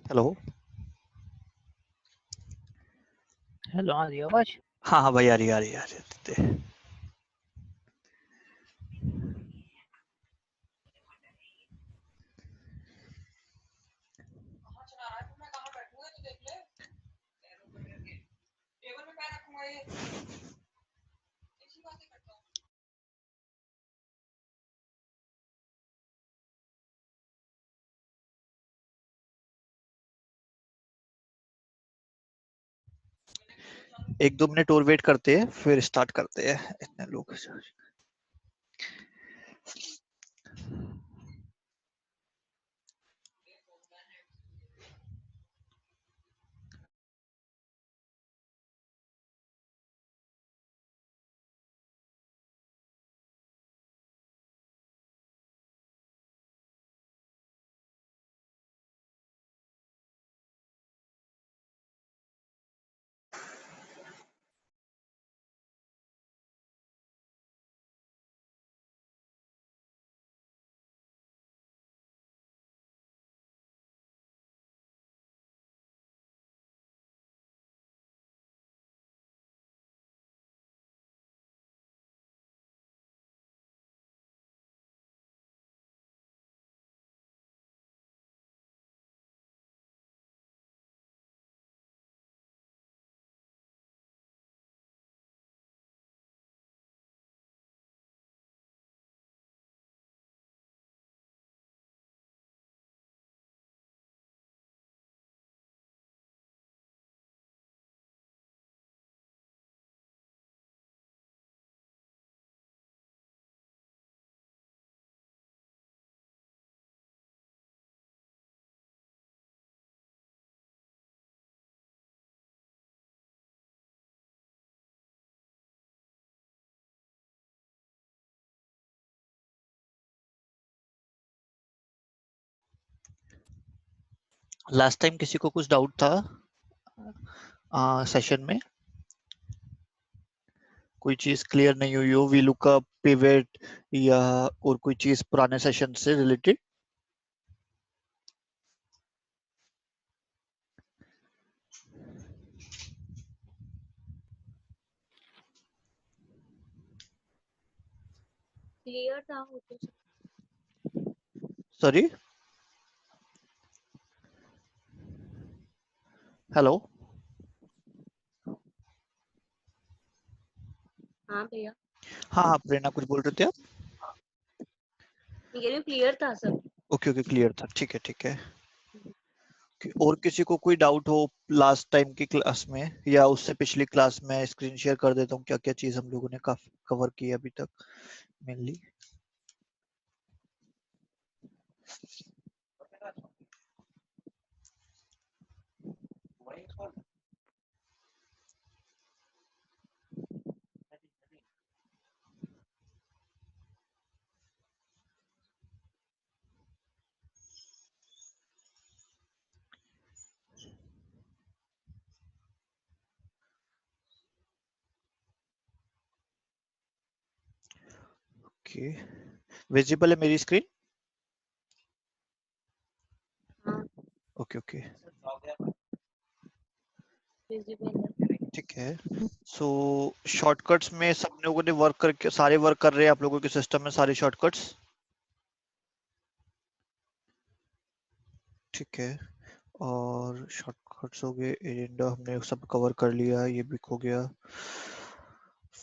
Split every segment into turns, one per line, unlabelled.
Hello.
Hello, आ रही है आवाज?
हाँ हाँ भाई, आ रही है। एक दो मिनट और वेट करते हैं, फिर स्टार्ट करते हैं। इतने लोग। लास्ट टाइम किसी को कुछ डाउट था सेशन में? कोई चीज क्लियर नहीं हुई हो, वी लुकअप, पिवट या और कोई चीज पुराने सेशन से रिलेटेड?
क्लियर था वो तो।
Sorry, hello.
हाँ भैया,
हाँ हाँ, प्रेरणा कुछ बोल रहे थे आप?
मैं कह रही हूँ क्लियर था सब।
ओके ओके, क्लियर था। ठीक है ठीक है। और किसी को कोई डाउट हो लास्ट टाइम की क्लास में या उससे पिछली क्लास में? स्क्रीन शेयर कर देता हूँ क्या क्या चीज हम लोगों ने काफी कवर की अभी तक मेनली। ओके, विजिबल है मेरी स्क्रीन?
हाँ,
ओके ओके,
विजिबल है।
ठीक है। सो शॉर्टकट्स में सब लोगों ने वर्क करके सारे वर्क कर रहे हैं आप लोगों के सिस्टम में, सारे शॉर्टकट्स? ठीक है। और शॉर्टकट्स हो गए, एजेंडा हमने सब कवर कर लिया, ये भी हो गया।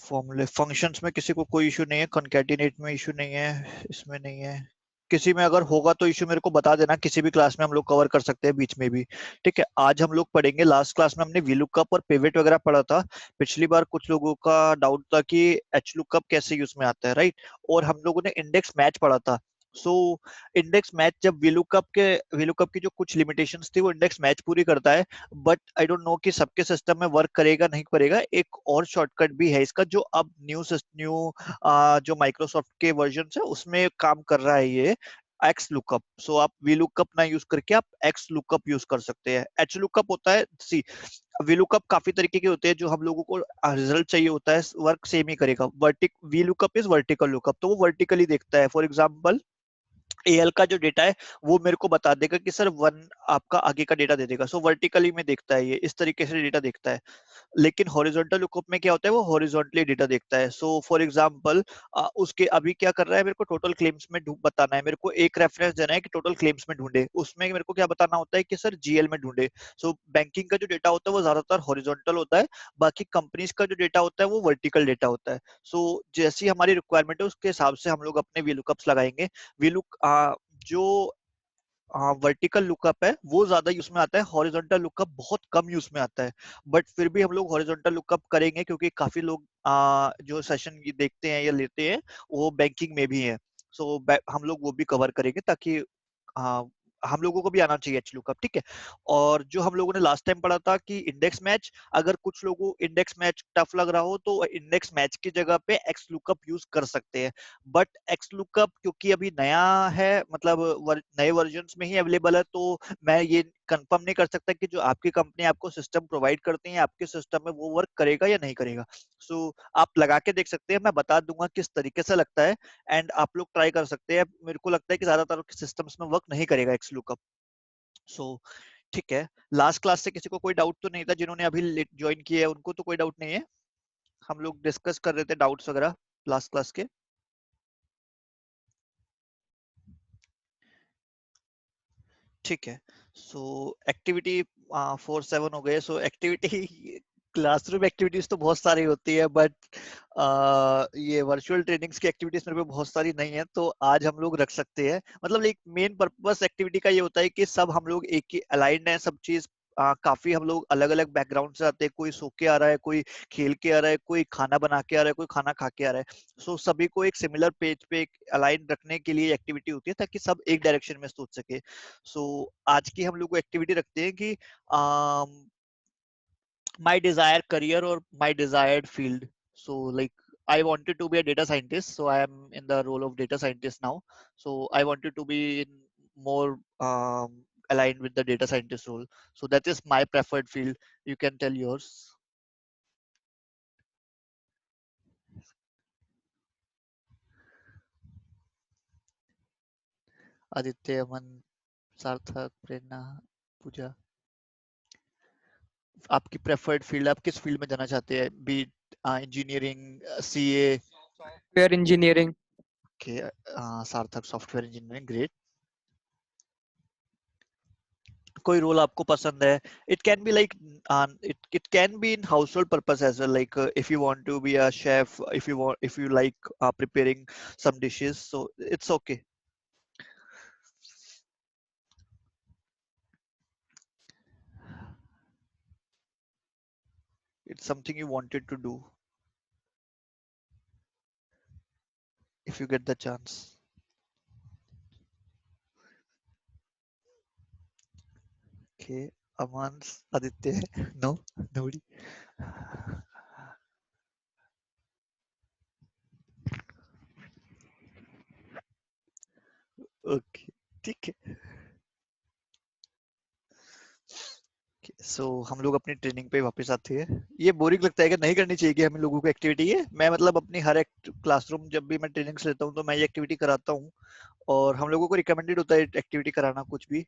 फॉर्मूले फंक्शंस में किसी को कोई इशू नहीं है? कॉन्कैटिनेट में इशू नहीं है, इसमें नहीं है? किसी में अगर होगा तो इशू मेरे को बता देना, किसी भी क्लास में हम लोग कवर कर सकते हैं बीच में भी। ठीक है, आज हम लोग पढ़ेंगे, लास्ट क्लास में हमने वीलुकअप और पिवट वगैरह पढ़ा था। पिछली बार कुछ लोगों का डाउट था कि एच लुकअप कैसे यूज में आता है, राइट? और हम लोगों ने इंडेक्स मैच पढ़ा था। सो इंडेक्स मैच जब वीलुकअप की जो कुछ लिमिटेशंस थी वो इंडेक्स मैच पूरी करता है। बट आई डोंट नो कि सबके सिस्टम में वर्क करेगा नहीं करेगा। एक और शॉर्टकट भी है इसका जो अब न्यू जो माइक्रोसॉफ्ट के वर्जन है उसमें काम कर रहा है, ये एक्स लुकअप। सो आप वी लुकअप ना यूज करके आप एक्स लुकअप यूज कर सकते हैं। एच लुकअप होता है, सी वी लुकअप काफी तरीके के होते हैं, जो हम लोगों को रिजल्ट चाहिए होता है वर्क सेम ही करेगा। V lookup is vertical lookup, तो वो वर्टिकली देखता है। फॉर एग्जाम्पल एएल का जो डेटा है वो मेरे को बता देगा कि सर वन आपका आगे का डेटा दे देगा। सो वर्टिकली में देखता है, ये इस तरीके से डेटा देखता है। लेकिन हॉरिजॉन्टल लुकअप में क्या होता है, वो हॉरिजॉन्टली डेटा देखता है। सो फॉर एग्जांपल उसके अभी क्या कर रहा है, मेरे को टोटल क्लेम्स में बताना है, मेरे को एक रेफरेंस देना है कि टोटल क्लेम्स में ढूंढे, उसमें मेरे को क्या बताना होता है कि सर जीएल में ढूंढे। सो बैंकिंग का जो डेटा होता है वो ज्यादातर हॉरिजॉन्टल होता है, बाकी कंपनीज का जो डेटा होता है वो वर्टिकल डेटा होता है। सो जैसी हमारी रिक्वायरमेंट है उसके हिसाब से हम लोग अपने वीलुकअप्स लगाएंगे। वीलुक जो वर्टिकल लुकअप है वो ज्यादा यूज में आता है, हॉरिजॉन्टल लुकअप बहुत कम यूज में आता है। बट फिर भी हम लोग हॉरिजॉन्टल लुकअप करेंगे क्योंकि काफी लोग जो सेशन देखते हैं या लेते हैं वो बैंकिंग में भी है। सो हम लोग वो भी कवर करेंगे ताकि आ, हम लोगों को भी आना चाहिए एच लुकअप, ठीक है। और जो हम लोगों ने लास्ट टाइम पढ़ा था कि इंडेक्स मैच, अगर कुछ लोगों को इंडेक्स मैच टफ लग रहा हो तो इंडेक्स मैच की जगह पे एक्स लुकअप यूज कर सकते हैं। बट एक्स लुकअप क्योंकि अभी नया है, मतलब नए वर्जन्स में ही अवेलेबल है, तो मैं ये कंफर्म नहीं कर सकता कि जो आपकी कंपनी आपको सिस्टम प्रोवाइड करती है आपके सिस्टम में वो वर्क करेगा या नहीं करेगा। सो आप लगा के देख सकते हैं, मैं बता दूंगा किस तरीके से लगता है, एंड आप लोग ट्राई कर सकते हैं। मेरे को लगता है कि ज्यादातर सिस्टम्स में वर्क नहीं करेगा एक्स लुकअप। सो ठीक है। लास्ट क्लास से किसी को कोई डाउट तो नहीं था, जिन्होंने अभी ज्वाइन किया है उनको तो कोई डाउट नहीं है? हम लोग डिस्कस कर रहे थे डाउट्स वगैरह लास्ट क्लास के। ठीक है। सो एक्टिविटी 4-7 हो गए। सो एक्टिविटी क्लासरूम एक्टिविटीज तो बहुत सारी होती है, बट ये वर्चुअल ट्रेनिंग्स की एक्टिविटीज मेरे पे बहुत सारी नहीं है, तो आज हम लोग रख सकते हैं। मतलब एक मेन पर्पस एक्टिविटी का ये होता है कि सब हम लोग एक ही अलाइंड है, सब चीज काफी हम लोग अलग अलग बैकग्राउंड से आते हैं, कोई सो के आ रहा है, कोई खेल के आ रहा है, कोई खाना बना के आ रहा है, कोई खाना खा के आ रहा है। सो सभी को एक सिमिलर पेज पे अलाइन रखने के लिए एक्टिविटी होती है ताकि सब एक डायरेक्शन में सोच सके। सो आज की हम लोग को एक्टिविटी रखते हैं कि my desired career or my desired field. So like I wanted to be a data scientist, so I am in the role of data scientist now. So I wanted to be in more aligned with the data scientist role. So that is my preferred field. You can tell yours. Aditya, अमन, सार्थक, प्रेरणा, पूजा, आपकी preferred field, आप किस field में जाना चाहते हैं? B engineering, CA?
Software engineering.
के Sarthak software engineering, great. कोई रोल आपको पसंद है? It can be like it can be in household purpose as well, like if you want to be a chef, if you like preparing some dishes, so it's okay. It's something you wanted to do if you get the chance. Okay, Aman, Aditya, no, nobody. Okay, ठीक है। सो हम लोग अपनी training पे वापस आते हैं। ये बोरिंग लगता है कि नहीं करनी चाहिए कि हमें लोगों को एक्टिविटी है? मैं मतलब अपनी हर एक क्लासरूम जब भी मैं ट्रेनिंग्स लेता हूँ तो मैं ये एक्टिविटी कराता हूँ, और हम लोगों को रिकमेंडेड होता है एक्टिविटी कराना कुछ भी।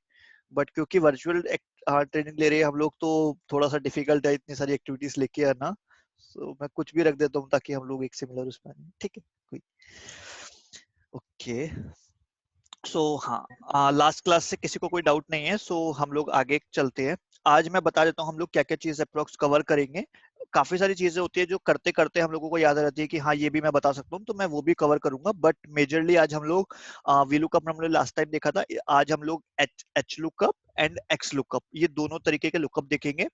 बट क्योंकि वर्चुअल ट्रेनिंग ले रहे हैं हम लोग, तो थोड़ा सा डिफिकल्ट है इतनी सारी एक्टिविटीज लेके आना। सो मैं कुछ भी रख देता हूँ ताकि हम लोग एक सिमिलर उसमें आने। ठीक है, कोई ओके। सो हाँ, लास्ट क्लास से किसी को कोई डाउट नहीं है, सो हम लोग आगे चलते हैं। आज मैं बता देता हूँ हम लोग क्या क्या चीज अप्रोक्स कवर करेंगे। काफी सारी चीजें होती है जो करते करते हम लोगों को याद रहती है कि हाँ ये भी मैं बता सकता हूँ, तो मैं वो भी कवर करूंगा। बट मेजरली आज हम लोग वीलुकअप हमने लास्ट टाइम देखा था, आज हम लोग H lookup and x lookup, ये दोनों तरीके के लुकअप देखेंगे।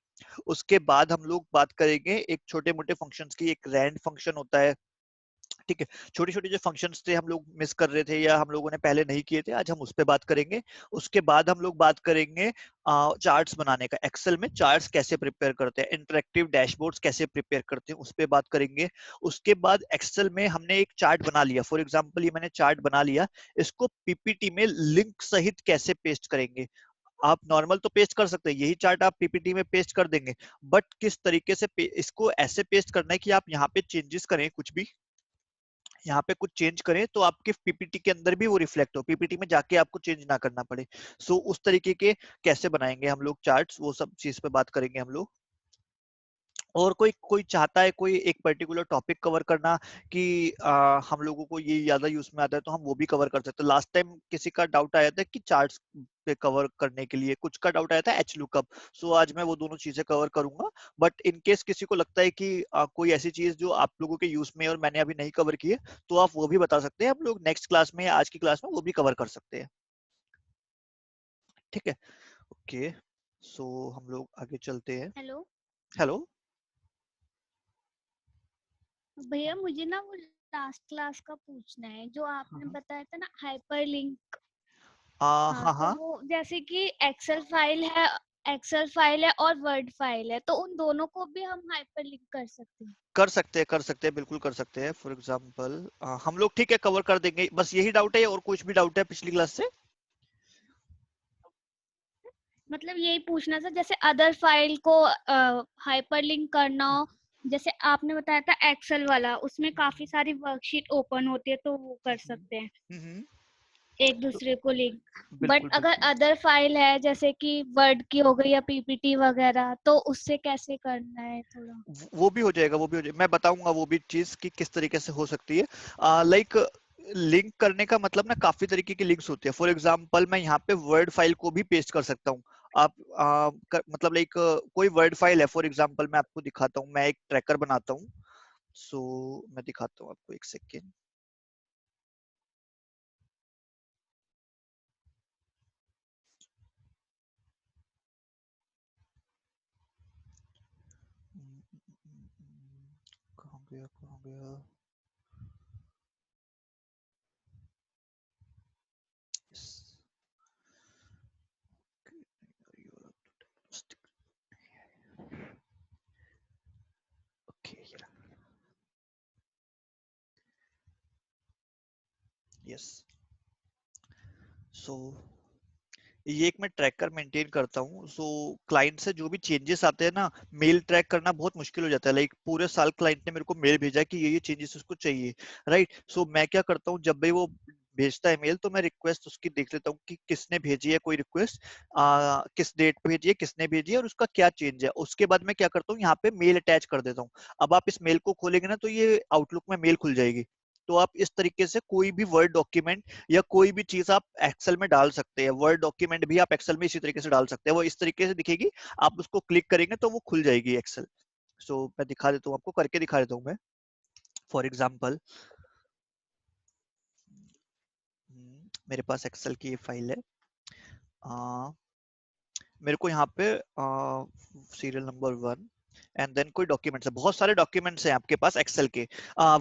उसके बाद हम लोग बात करेंगे एक छोटे मोटे फंक्शंस की, एक रैंड फंक्शन होता है, ठीक है। छोटी छोटी जो फंक्शंस थे हम लोग मिस कर रहे थे या हम लोगों ने पहले नहीं किए थे, आज हम उस पर बात करेंगे। उसके बाद हम लोग बात करेंगे चार्ट्स बनाने का, एक्सेल में चार्ट्स कैसे प्रिपेयर करते हैं, इंटरेक्टिव डैशबोर्ड्स कैसे प्रिपेयर करते हैं, उस पर बात करेंगे। उसके बाद एक्सेल में हमने एक चार्ट बना लिया, फॉर एग्जाम्पल ये मैंने चार्ट बना लिया, इसको पीपीटी में लिंक सहित कैसे पेस्ट करेंगे। आप नॉर्मल तो पेस्ट कर सकते हैं, यही चार्ट आप पीपीटी में पेस्ट कर देंगे, बट किस तरीके से इसको ऐसे पेस्ट करना है कि आप यहाँ पे चेंजेस करें कुछ भी, यहाँ पे कुछ चेंज करें तो आपके पीपीटी के अंदर भी वो रिफ्लेक्ट हो, पीपीटी में जाके आपको चेंज ना करना पड़े। सो उस तरीके के कैसे बनाएंगे हम लोग चार्ट्स, वो सब चीज पे बात करेंगे हम लोग। और कोई कोई चाहता है कोई एक पर्टिकुलर टॉपिक कवर करना कि हम लोगों को ये ज्यादा यूज में आता है, तो हम वो भी कवर कर सकते हैं। लास्ट टाइम किसी का डाउट आया था कि चार्ट्स पे कवर करने के लिए, कुछ का डाउट आया था एच लुकअप। सो आज मैं वो दोनों चीजें कवर करूंगा। बट इन केस किसी को लगता है कि कोई ऐसी चीज जो आप लोगों के यूज में है और मैंने अभी नहीं कवर की है, तो आप वो भी बता सकते हैं, हम लोग नेक्स्ट क्लास में या आज की क्लास में वो भी कवर कर सकते हैं। ठीक है, ओके। सो हम लोग आगे चलते हैं।
Hello
hello.
भैया, मुझे ना वो लास्ट क्लास का पूछना है जो आपने बताया था ना, हाइपरलिंक। हाँ,
हाँ
तो
हाँ,
वो जैसे कि एक्सेल फाइल है और वर्ड फाइल है, तो उन दोनों को भी हम हाइपरलिंक कर सकते हैं।
कर सकते हैं, बिल्कुल कर सकते हैं। फॉर एग्जांपल हम लोग ठीक है कवर कर देंगे। बस यही डाउट है और कुछ भी डाउट है पिछली क्लास से?
मतलब यही पूछना था, जैसे अदर फाइल को हाइपरलिंक करना हो, जैसे आपने बताया था एक्सेल वाला, उसमें काफी सारी वर्कशीट ओपन होती है, तो वो कर सकते हैं
हम्म,
एक
तो
दूसरे को लिंक। बट
बिल्कुल
अगर
बिल्कुल,
अदर फाइल है जैसे कि वर्ड की हो गई या पीपीटी वगैरह, तो उससे कैसे करना है थोड़ा।
वो भी हो जाएगा, वो भी हो जाएगा। मैं बताऊंगा वो भी चीज कि किस तरीके से हो सकती है। लाइक लिंक करने का मतलब ना काफी तरीके की लिंक्स होती है। फॉर एग्जांपल मैं यहाँ पे वर्ड फाइल को भी पेस्ट कर सकता हूँ। आप मतलब लाइक कोई वर्ड फाइल है, फॉर एग्जांपल मैं आपको दिखाता हूँ, मैं एक ट्रैकर बनाता हूँ। सो मैं दिखाता हूँ आपको, एक सेकेंड। कहाँ गया कहाँ गया? Yes. Okay, yeah. Yes. So ये एक मैं ट्रैकर मेंटेन करता हूँ। सो क्लाइंट से जो भी चेंजेस आते हैं ना, मेल ट्रैक करना बहुत मुश्किल हो जाता है। लाइक पूरे साल क्लाइंट ने मेरे को मेल भेजा कि ये चेंजेस उसको चाहिए, राइट। सो मैं क्या करता हूँ, जब भी वो भेजता है मेल, तो मैं रिक्वेस्ट उसकी देख लेता हूँ कि किसने भेजी है कोई रिक्वेस्ट, किस डेट पे भेजी है, किसने भेजी है और उसका क्या चेंज है। उसके बाद मैं क्या करता हूँ, यहाँ पे मेल अटैच कर देता हूँ। अब आप इस मेल को खोलेंगे ना, तो ये आउटलुक में मेल खुल जाएगी। तो आप इस तरीके से कोई भी वर्ड डॉक्यूमेंट या कोई भी चीज आप एक्सेल में डाल सकते हैं। वर्ड डॉक्यूमेंट भी आप एक्सेल में इसी तरीके से डाल सकते हैं, वो इस तरीके से दिखेगी। आप उसको क्लिक करेंगे तो वो खुल जाएगी एक्सेल। सो मैं दिखा देता हूँ आपको, करके दिखा देता हूँ मैं। फॉर एग्जाम्पल मेरे पास एक्सेल की ये फाइल है। मेरे को यहाँ पे सीरियल नंबर 1 एंड देन कोई डॉक्यूमेंट्स है, बहुत सारे डॉक्यूमेंट्स हैं आपके पास एक्सेल के।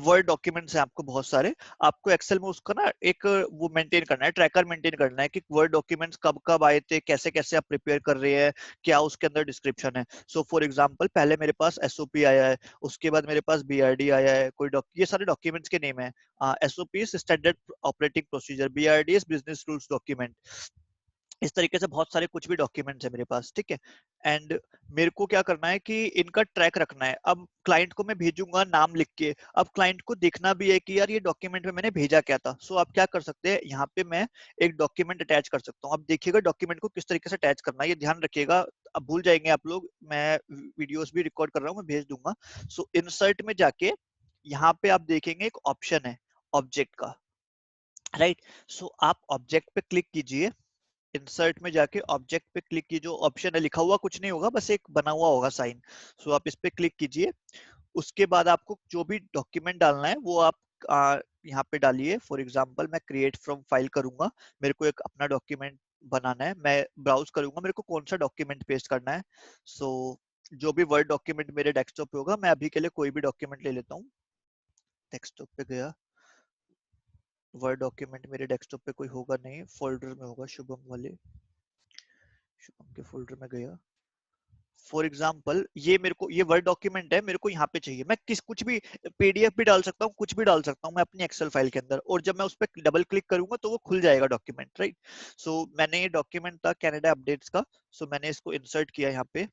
वर्ड डॉक्यूमेंट्स हैं आपको बहुत सारे। आपको एक्सेल में उसका ना एक वो मेंटेन करना है, ट्रैकर मेंटेन करना है कि वर्ड डॉक्यूमेंट्स कब कब आए थे, कैसे कैसे आप प्रिपेयर कर रहे हैं, क्या उसके अंदर डिस्क्रिप्शन है। सो फॉर एग्जाम्पल पहले मेरे पास एसओपी आया है, उसके बाद मेरे पास बीआरडी आया है, कोई ये सारे डॉक्यूमेंट्स के नेम है। SOP standard operating procedure, BRD business rules document. इस तरीके से बहुत सारे कुछ भी डॉक्यूमेंट्स है मेरे पास, ठीक है। एंड मेरे को क्या करना है कि इनका ट्रैक रखना है। अब क्लाइंट को मैं भेजूंगा नाम लिख के। अब क्लाइंट को देखना भी है कि यार ये डॉक्यूमेंट में मैंने भेजा क्या था। सो आप क्या कर सकते हैं, यहाँ पे मैं एक डॉक्यूमेंट अटैच कर सकता हूँ। अब देखिएगा डॉक्यूमेंट को किस तरीके से अटैच करना है, ये ध्यान रखिएगा। अब भूल जाएंगे आप लोग, मैं वीडियोस भी रिकॉर्ड कर रहा हूँ, मैं भेज दूंगा। सो इंसर्ट में जाके यहाँ पे आप देखेंगे एक ऑप्शन है ऑब्जेक्ट का, राइट। सो आप ऑब्जेक्ट पे क्लिक कीजिए। इंसर्ट में जाके ऑब्जेक्ट पे क्लिक की, जो ऑप्शन है लिखा हुआ कुछ नहीं होगा, बस एक बना हुआ होगा साइन। सो आप इस पे क्लिक कीजिए। उसके बाद आपको जो भी डॉक्यूमेंट डालना है वो आप यहाँ पे डालिए। फॉर एग्जांपल मैं क्रिएट फ्रॉम फाइल करूंगा, मेरे को एक अपना डॉक्यूमेंट बनाना है। मैं ब्राउज करूंगा मेरे को कौन सा डॉक्यूमेंट पेस्ट करना है। सो जो भी वर्ड डॉक्यूमेंट मेरे डेस्कटॉप पे होगा, मैं अभी के लिए कोई भी डॉक्यूमेंट ले लेता हूँ। डेस्कटॉप पे गया, वर्ड डॉक्यूमेंट मेरे डेस्कटॉप पे कोई होगा नहीं, फोल्डर में होगा, शुभम वाले, शुभम के फोल्डर में गया। फॉर एग्जाम्पल ये मेरे को ये वर्ड डॉक्यूमेंट है, मेरे को यहाँ पे चाहिए। मैं कुछ भी पीडीएफ भी डाल सकता हूँ, कुछ भी डाल सकता हूँ मैं अपनी एक्सेल फाइल के अंदर। और जब मैं उस पर डबल क्लिक करूंगा तो वो खुल जाएगा डॉक्यूमेंट, राइट। सो मैंने ये डॉक्यूमेंट था कनाडा अपडेट्स का। सो मैंने इसको इंसर्ट किया यहाँ पे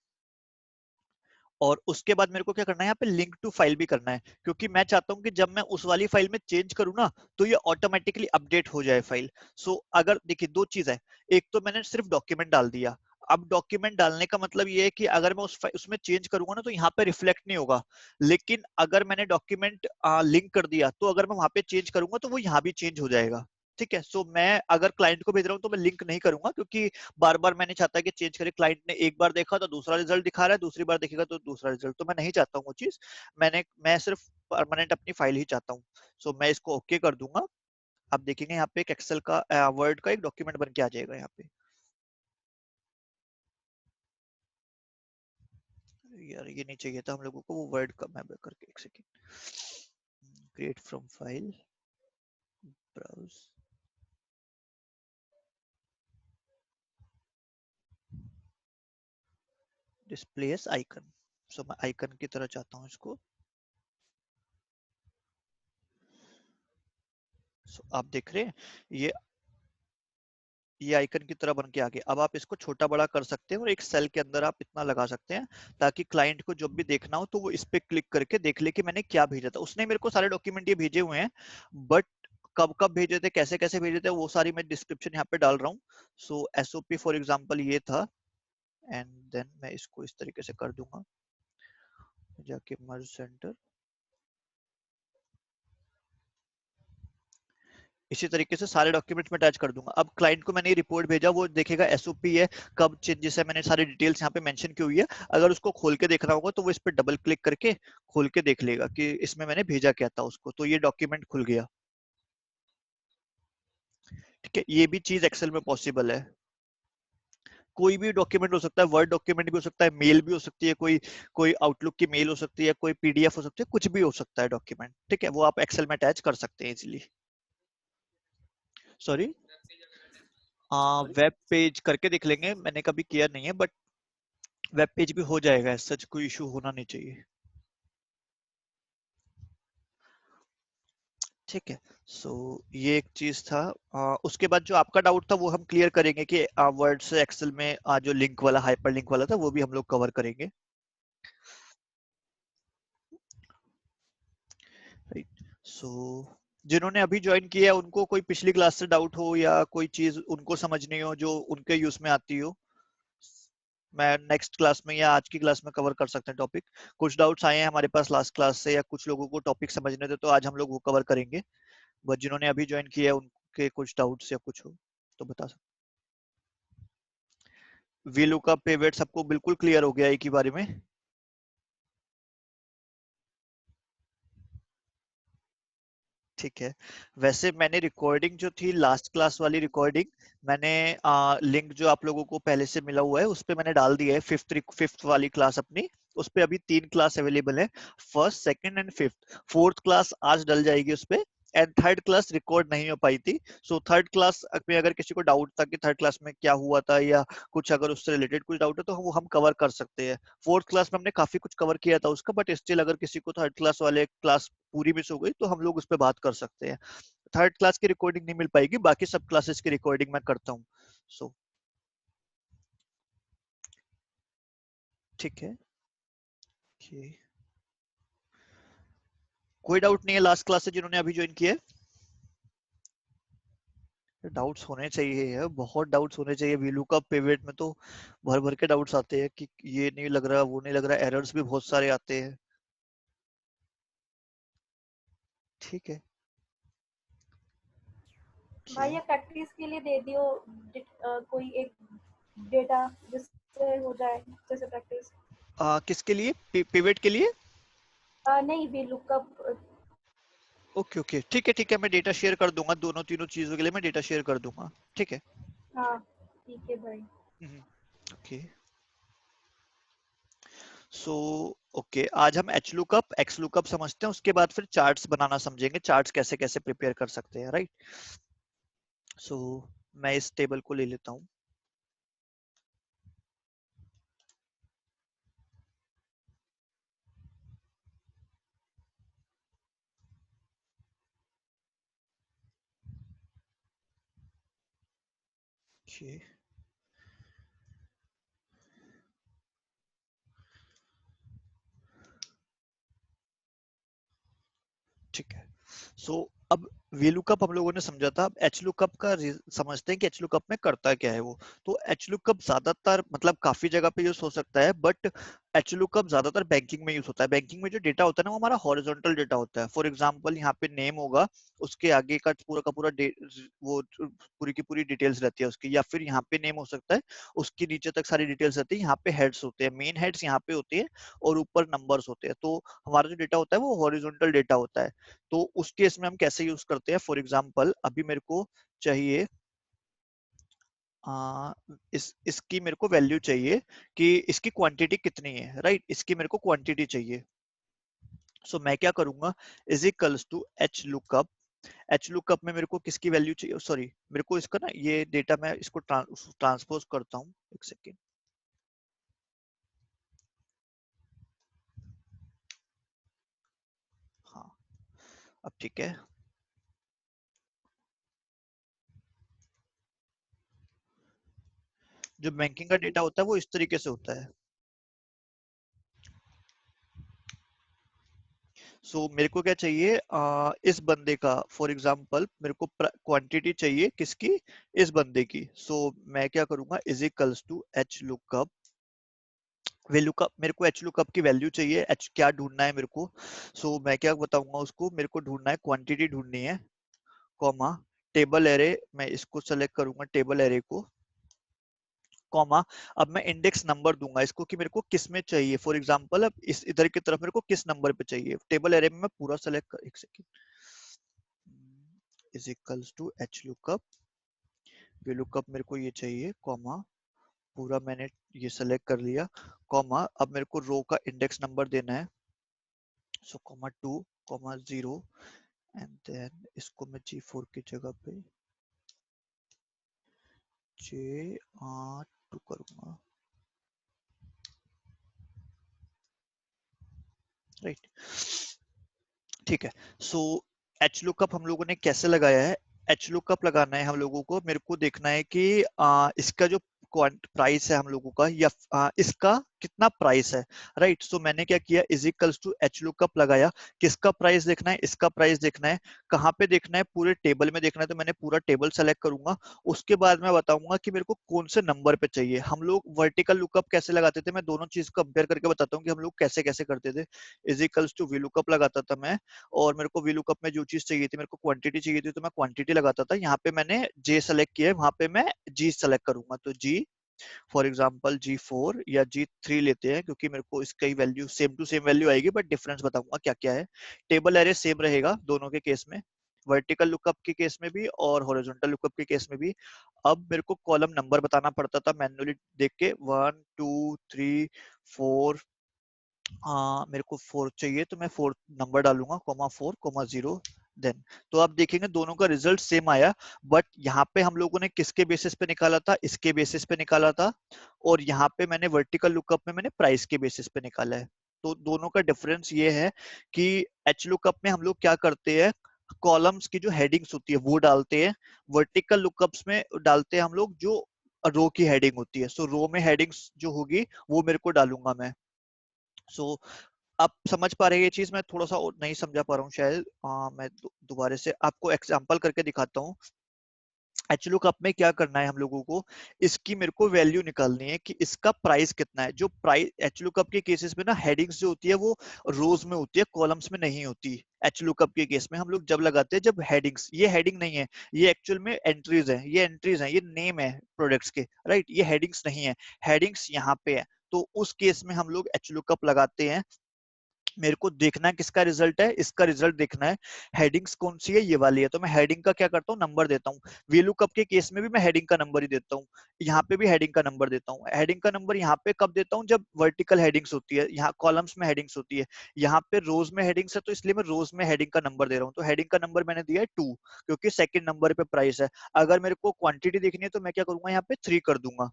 और उसके बाद मेरे को क्या करना है, यहाँ पे लिंक टू फाइल भी करना है, क्योंकि मैं चाहता हूँ कि जब मैं उस वाली फाइल में चेंज करूँ ना तो ये ऑटोमेटिकली अपडेट हो जाए फाइल। सो अगर देखिए दो चीज है, एक तो मैंने सिर्फ डॉक्यूमेंट डाल दिया, अब डॉक्यूमेंट डालने का मतलब ये है कि अगर मैं उसमें चेंज करूंगा ना तो यहाँ पे रिफ्लेक्ट नहीं होगा, लेकिन अगर मैंने डॉक्यूमेंट लिंक कर दिया तो अगर मैं वहां पे चेंज करूंगा तो वो यहाँ भी चेंज हो जाएगा। ठीक है, सो मैं अगर क्लाइंट को भेज रहा हूँ तो मैं लिंक नहीं करूंगा, क्योंकि बार बार मैं नहीं चाहता कि चेंज करे, क्लाइंट ने एक बार देखा तो दूसरा रिजल्ट दिखा रहा है, दूसरी बार देखेगा तो दूसरा रिजल्ट, तो मैं नहीं चाहता हूँ वो चीज। मैं सिर्फ परमानेंट अपनी फाइल ही चाहता हूँ। सो मैं इसको ओके कर दूंगा। आप देखेंगे यहाँ पे एक एक्सेल का वर्ड का एक डॉक्यूमेंट बन के आ जाएगा यहाँ पे। यार ये नहीं चाहिए था हम लोगों को, वो वर्ड का मैं करके, एक second, create from file, browse, display as icon. So मैं आइकन की तरह चाहता हूँ इसको। सो आप देख रहे हैं ये आइकन की तरह बन के आ गया। अब आप इसको छोटा बड़ा कर सकते हैं और एक सेल के अंदर आप इतना लगा सकते हैं ताकि क्लाइंट को जब भी देखना हो तो वो इस पे क्लिक करके देख ले कि मैंने क्या भेजा था। उसने मेरे को सारे डॉक्यूमेंट ये भेजे हुए हैं, बट कब कब भेजे थे, कैसे कैसे भेजे थे, वो सारी मैं डिस्क्रिप्शन यहाँ पे डाल रहा हूँ। सो एसओपी फॉर एग्जांपल ये था, एंड देन मैं इसको इस तरीके से कर दूंगा, जाके मर्ज सेंटर, इसी तरीके से सारे डॉक्यूमेंट्स में अटैच कर दूंगा। अब क्लाइंट को मैंने ये रिपोर्ट भेजा, वो देखेगा एसओपी है, कब चेंजेस है, मैंने सारी डिटेल्स यहाँ पे मेंशन की हुई है। अगर उसको खोल के देखना होगा तो वो इस पे डबल क्लिक करके खोल के देख लेगा कि इसमें मैंने भेजा क्या था उसको, तो ये डॉक्यूमेंट खुल गया। ठीक है, ये भी चीज एक्सेल में पॉसिबल है। कोई भी डॉक्यूमेंट हो सकता है, वर्ड डॉक्यूमेंट भी हो सकता है, मेल भी हो सकती है, कोई कोई आउटलुक की मेल हो सकती है, कोई पीडीएफ हो सकती है, कुछ भी हो सकता है डॉक्यूमेंट। ठीक है, वो आप एक्सेल में अटैच कर सकते हैं इजिली। सॉरी, वेब पेज करके देख लेंगे, मैंने कभी किया नहीं है, बट वेब पेज भी हो जाएगा, सच कोई इशू होना नहीं चाहिए। ठीक है, सो ये एक चीज था। उसके बाद जो आपका डाउट था वो हम क्लियर करेंगे कि वर्ड से एक्सेल में जो लिंक वाला, हाइपर लिंक वाला था, वो भी हम लोग कवर करेंगे। राइट, सो जिन्होंने अभी ज्वाइन किया है उनको कोई पिछली क्लास से डाउट हो या कोई चीज उनको समझनी हो जो उनके यूज में आती हो, मैं नेक्स्ट क्लास में या आज की क्लास में कवर कर सकते हैं टॉपिक। कुछ डाउट्स आए हैं हमारे पास लास्ट क्लास से, या कुछ लोगों को टॉपिक समझने थे तो आज हम लोग वो कवर करेंगे। बट जिन्होंने अभी ज्वाइन किया है उनके कुछ डाउट्स या कुछ हो तो बता सकते। वीलू का पेवेट सबको बिल्कुल क्लियर हो गया एक ही बारे में? ठीक है, वैसे मैंने रिकॉर्डिंग जो थी लास्ट क्लास वाली रिकॉर्डिंग, मैंने लिंक जो आप लोगों को पहले से मिला हुआ है उस पे मैंने डाल दिया है, फिफ्थ वाली क्लास अपनी। उस पे अभी 3 क्लास अवेलेबल है, first second and fifth. Fourth class आज डल जाएगी उस पे, एंड थर्ड क्लास रिकॉर्ड नहीं हो पाई थी। सो थर्ड क्लास में अगर किसी को डाउट था कि थर्ड क्लास में क्या हुआ था या कुछ अगर उससे रिलेटेड कुछ डाउट है तो वो हम कवर कर सकते हैं। फोर्थ क्लास में हमने काफी कुछ कवर किया था उसका, बट स्टिल अगर किसी को थर्ड क्लास वाले क्लास पूरी मिस हो गई तो हम लोग उस पर बात कर सकते हैं। थर्ड क्लास की रिकॉर्डिंग नहीं मिल पाएगी, बाकी सब क्लासेस की रिकॉर्डिंग मैं करता हूँ। सो ठीक है, okay. कोई डाउट नहीं है लास्ट क्लास से जिन्होंने अभी ज्वाइन किया है? डाउट्स होने चाहिए यार, बहुत डाउट्स होने चाहिए। वीलू का पिवट में तो भर भर के डाउट्स आते हैं कि ये नहीं लग रहा, वो नहीं लग रहा, एरर्स भी बहुत सारे आते हैं। ठीक है, okay.
भैया प्रैक्टिस के लिए दे दियो कोई एक डेटा जिससे हो जाए, जैसे प्रैक्टिस।
किसके लिए, पिवट के लिए?
नहीं, वी लुकअप।
ओके ओके, ठीक है, मैं डेटा शेयर कर दूंगा, दोनों तीनों चीजों के लिए मैं डेटा शेयर कर दूंगा। ठीक है।
हाँ ठीक है भाई।
ओके, सो ओके, आज हम एच लुकअप एक्स लुकअप समझते हैं, उसके बाद फिर चार्ट्स बनाना समझेंगे, चार्ट्स कैसे कैसे प्रिपेयर कर सकते हैं, राइट। सो मैं इस टेबल को ले लेता हूँ। Okay. ठीक है। सो अब वी लुकअप हम लोगों ने समझा था। अब एच लुकअप का समझते हैं कि एच लुकअप में करता क्या है वो। तो एच लुकअप ज्यादातर मतलब काफी जगह पे यूज हो सकता है, बट एच लुकअप ज्यादातर बैंकिंग में यूज होता है। बैंकिंग में जो डेटा होता है ना वो हमारा हॉरिजॉन्टल डेटा होता है। फॉर एग्जांपल यहाँ पे नेम होगा, उसके आगे का पूरा वो पूरी की पूरी डिटेल्स रहती है उसकी, या फिर यहाँ पे नेम हो सकता है, उसके नीचे तक सारी डिटेल्स रहती है। यहाँ पे हेड्स होते हैं, मेन हेड्स यहाँ पे होते हैं और ऊपर नंबर्स होते हैं। तो हमारा जो डेटा होता है वो हॉरिजॉन्टल डेटा होता है। तो उस केस में हम कैसे यूज करते हैं, फॉर एग्जांपल अभी मेरे को चाहिए इसकी मेरे को वैल्यू चाहिए कि इसकी क्वांटिटी कितनी है, राइट। इसकी मेरे को क्वांटिटी चाहिए। सो मैं क्या करूंगा, is equals to H lookup. H lookup में मेरे को किसकी वैल्यू चाहिए, सॉरी मेरे को इसका ना ये डेटा मैं इसको ट्रांसपोज करता हूँ, एक सेकेंड। हाँ अब ठीक है। जो बैंकिंग का डेटा होता है वो इस तरीके से होता है। मेरे को क्या चाहिए, इस बंदे का फॉर एग्जांपल मेरे को क्वांटिटी चाहिए किसकी, इस बंदे की। मैं क्या करूंगा, is equals to H lookup. Value का मेरे को एच लुकअप की वैल्यू चाहिए, एच क्या ढूंढना है मेरे को। मैं क्या बताऊंगा उसको, मेरे को ढूंढना है क्वांटिटी ढूंढनी है, कॉमा टेबल एरे। मैं इसको सेलेक्ट करूंगा टेबल एरे को, कॉमा अब मैं इंडेक्स नंबर दूंगा इसको कि मेरे को किस में चाहिए। फॉर एग्जांपल अब इस इधर की तरफ मेरे को किस नंबर पे चाहिए। टेबल एरे में मैं पूरा सेलेक्ट कर, एक second, is equals to H lookup. V lookup मेरे को ये चाहिए, कॉमा पूरा मैंने ये सेलेक्ट कर लिया, कॉमा अब मेरे को रो का इंडेक्स नंबर देना है। कॉमा 2 कॉमा 0 एंड देन इसको मैं G4 की जगह पे J2 करूंगा, राइट। ठीक है। एच लुकअप हम लोगों ने कैसे लगाया है, एच लुकअप लगाना है हम लोगों को, मेरे को देखना है कि इसका जो प्राइस है हम लोगों का, या इसका कितना प्राइस है, राइट। मैंने क्या किया, is equals to H lookup लगाया। किसका प्राइस देखना है, इसका प्राइस देखना है। कहाँ पे देखना है, पूरे टेबल में देखना है, तो मैंने पूरा टेबल सेलेक्ट करूंगा। उसके बाद मैं बताऊंगा कि मेरे को कौन से नंबर पे चाहिए। हम लोग वर्टिकल लुकअप कैसे लगाते थे, मैं दोनों चीज कंपेयर करके बताता हूँ कि हम लोग कैसे कैसे करते थे। Is equals to V lookup लगाता था मैं, और मेरे को वी लुकअप में जो चीज चाहिए थी, मेरे को क्वांटिटी चाहिए थी, तो मैं क्वांटिटी लगाता था। यहाँ पे मैंने जे सेलेक्ट किया है, वहां पे मैं जी सेलेक्ट करूंगा, तो जी फॉर एग्जांपल G4 या G3 लेते हैं, क्योंकि मेरे को इसका ही value same to same value आएगी, बट डिफरेंस बताऊंगा क्या क्या है। टेबल एरे सेम रहेगा दोनों के केस में, वर्टिकल लुकअप के केस में भी और हॉरिजॉन्टल लुकअप के केस में भी। अब मेरे को कॉलम नंबर बताना पड़ता था मैन्युअली देख के, 1 2 3 4। मेरे को 4 चाहिए, तो मैं 4 नंबर डालूंगा, कॉमा 4 कॉमा 0 देन। तो आप देखेंगे दोनों का रिजल्ट सेम आया, बट यहाँ पे हम लोगों ने किसके बेसिस पे निकाला था, इसके बेसिस पे निकाला था, और यहाँ पे मैंने वर्टिकल लुकअप में मैंने प्राइस के बेसिस पे निकाला है। तो दोनों का डिफरेंस ये है कि एच लुकअप में हम लोग क्या करते हैं, कॉलम्स की जो हेडिंग्स होती है वो डालते हैं। वर्टिकल लुकअप्स में डालते हैं हम लोग जो रो की हेडिंग होती है। रो में हेडिंग्स जो होगी वो मेरे को डालूंगा मैं। आप समझ पा रहे हैं ये चीज, मैं थोड़ा सा और नहीं समझा पा रहा हूँ शायद। मैं दोबारा से आपको एग्जांपल करके दिखाता हूँ। एचलुकअप में क्या करना है हम लोगों को, इसकी मेरे को वैल्यू निकालनी है कि इसका प्राइस कितना है। जो प्राइस एचलुकअप के केसेस में ना हेडिंग्स जो होती है वो रोज में होती है, कॉलम्स में नहीं होती। एचलुकअप के केस में हम लोग जब लगाते हैं, जब हेडिंग्स, ये हेडिंग नहीं है, ये एक्चुअल में एंट्रीज है, ये एंट्रीज है, ये नेम है प्रोडक्ट्स के, राइट। ये हेडिंग्स नहीं है, हेडिंग्स यहाँ पे है। तो उस केस में हम लोग एचलुकअप लगाते हैं। मेरे को देखना है किसका रिजल्ट है, इसका रिजल्ट देखना है। हेडिंग्स कौन सी है, ये वाली है, तो मैं हेडिंग का क्या करता हूँ, नंबर देता हूँ। वीलुकअप के केस में भी मैं हेडिंग का नंबर ही देता हूँ, यहाँ पे भी हेडिंग का नंबर देता हूँ। हेडिंग का नंबर यहाँ पे कब देता हूँ, जब वर्टिकल हेडिंग्स होती है, यहाँ कॉलम्स में हेडिंग्स होती है, यहाँ पे रोज में हेडिंग्स है, तो इसलिए मैं रोज में हेडिंग का नंबर दे रहा हूँ। तो हेडिंग का नंबर मैंने दिया है 2, क्योंकि सेकंड नंबर पे प्राइस है। अगर मेरे को क्वांटिटी देखनी है तो मैं क्या करूंगा, यहाँ पे 3 कर दूंगा,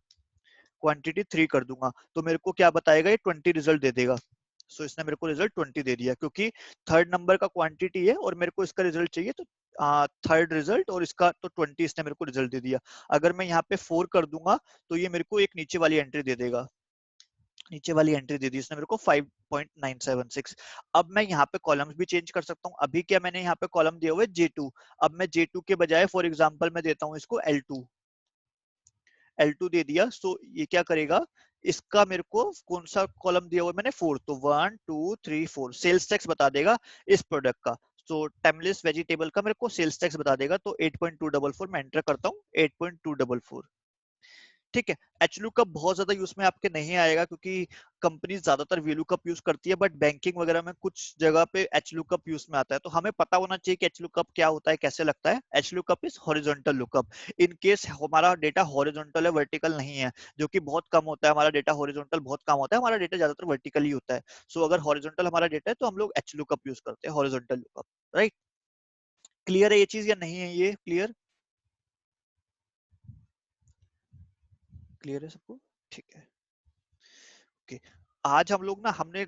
क्वांटिटी 3 कर दूंगा, तो मेरे को क्या बताएगा, ये 20 रिजल्ट दे देगा। इसने मेरे को रिजल्ट 20 दे दिया, क्योंकि थर्ड नंबर का क्वांटिटी है और मेरे को इसका रिजल्ट चाहिए, तो थर्ड रिजल्ट, और इसका तो 20 इसने मेरे को रिजल्ट दे दिया। अगर मैं यहाँ पे 4 कर दूंगा तो ये मेरे को एक नीचे वाली एंट्री दे देगा। नीचे वाली एंट्री दे दी इसने मेरे को 5.976। अब मैं यहाँ पे कॉलम्स भी चेंज कर सकता हूँ। अभी क्या मैंने यहाँ पे कॉलम दिया हुआ है J2, अब मैं J2 के बजाय फॉर एग्जांपल मैं देता हूँ इसको L2 दे दिया। सो ये क्या करेगा, इसका मेरे को कौन सा कॉलम दिया हुआ है मैंने 4, तो 1 2 3 4 सेल्स टैक्स बता देगा इस प्रोडक्ट का। सो टाइमलेस वेजिटेबल का मेरे को सेल्स टैक्स बता देगा, तो 8.244 मैं एंटर करता हूँ 8.244। ठीक है। एचलुकअप बहुत ज्यादा यूज में आपके नहीं आएगा क्योंकि कंपनी ज्यादातर वीलुकअप यूज करती है, बट बैंकिंग वगैरह में कुछ जगह पे एचलुकअप यूज में आता है, तो हमें पता होना चाहिए कि एचलुकअप क्या होता है, कैसे लगता है। H lookup is horizontal lookup. In case हमारा डेटा हॉरिजॉन्टल है, वर्टिकल नहीं है, जो कि बहुत कम होता है। हमारा डेटा हॉरिजॉन्टल बहुत कम होता है, हमारा डेटा ज्यादातर वर्टिकल ही होता है। सो अगर हॉरिजॉन्टल हमारा डेटा है तो हम लोग एचलुकअप यूज करते हैं, हॉरिजॉन्टल लुकअप। राइट, क्लियर है ये चीज या नहीं है? ये क्लियर, क्लियर है सबको? ठीक है, ओके। आज हम लोग ना हमने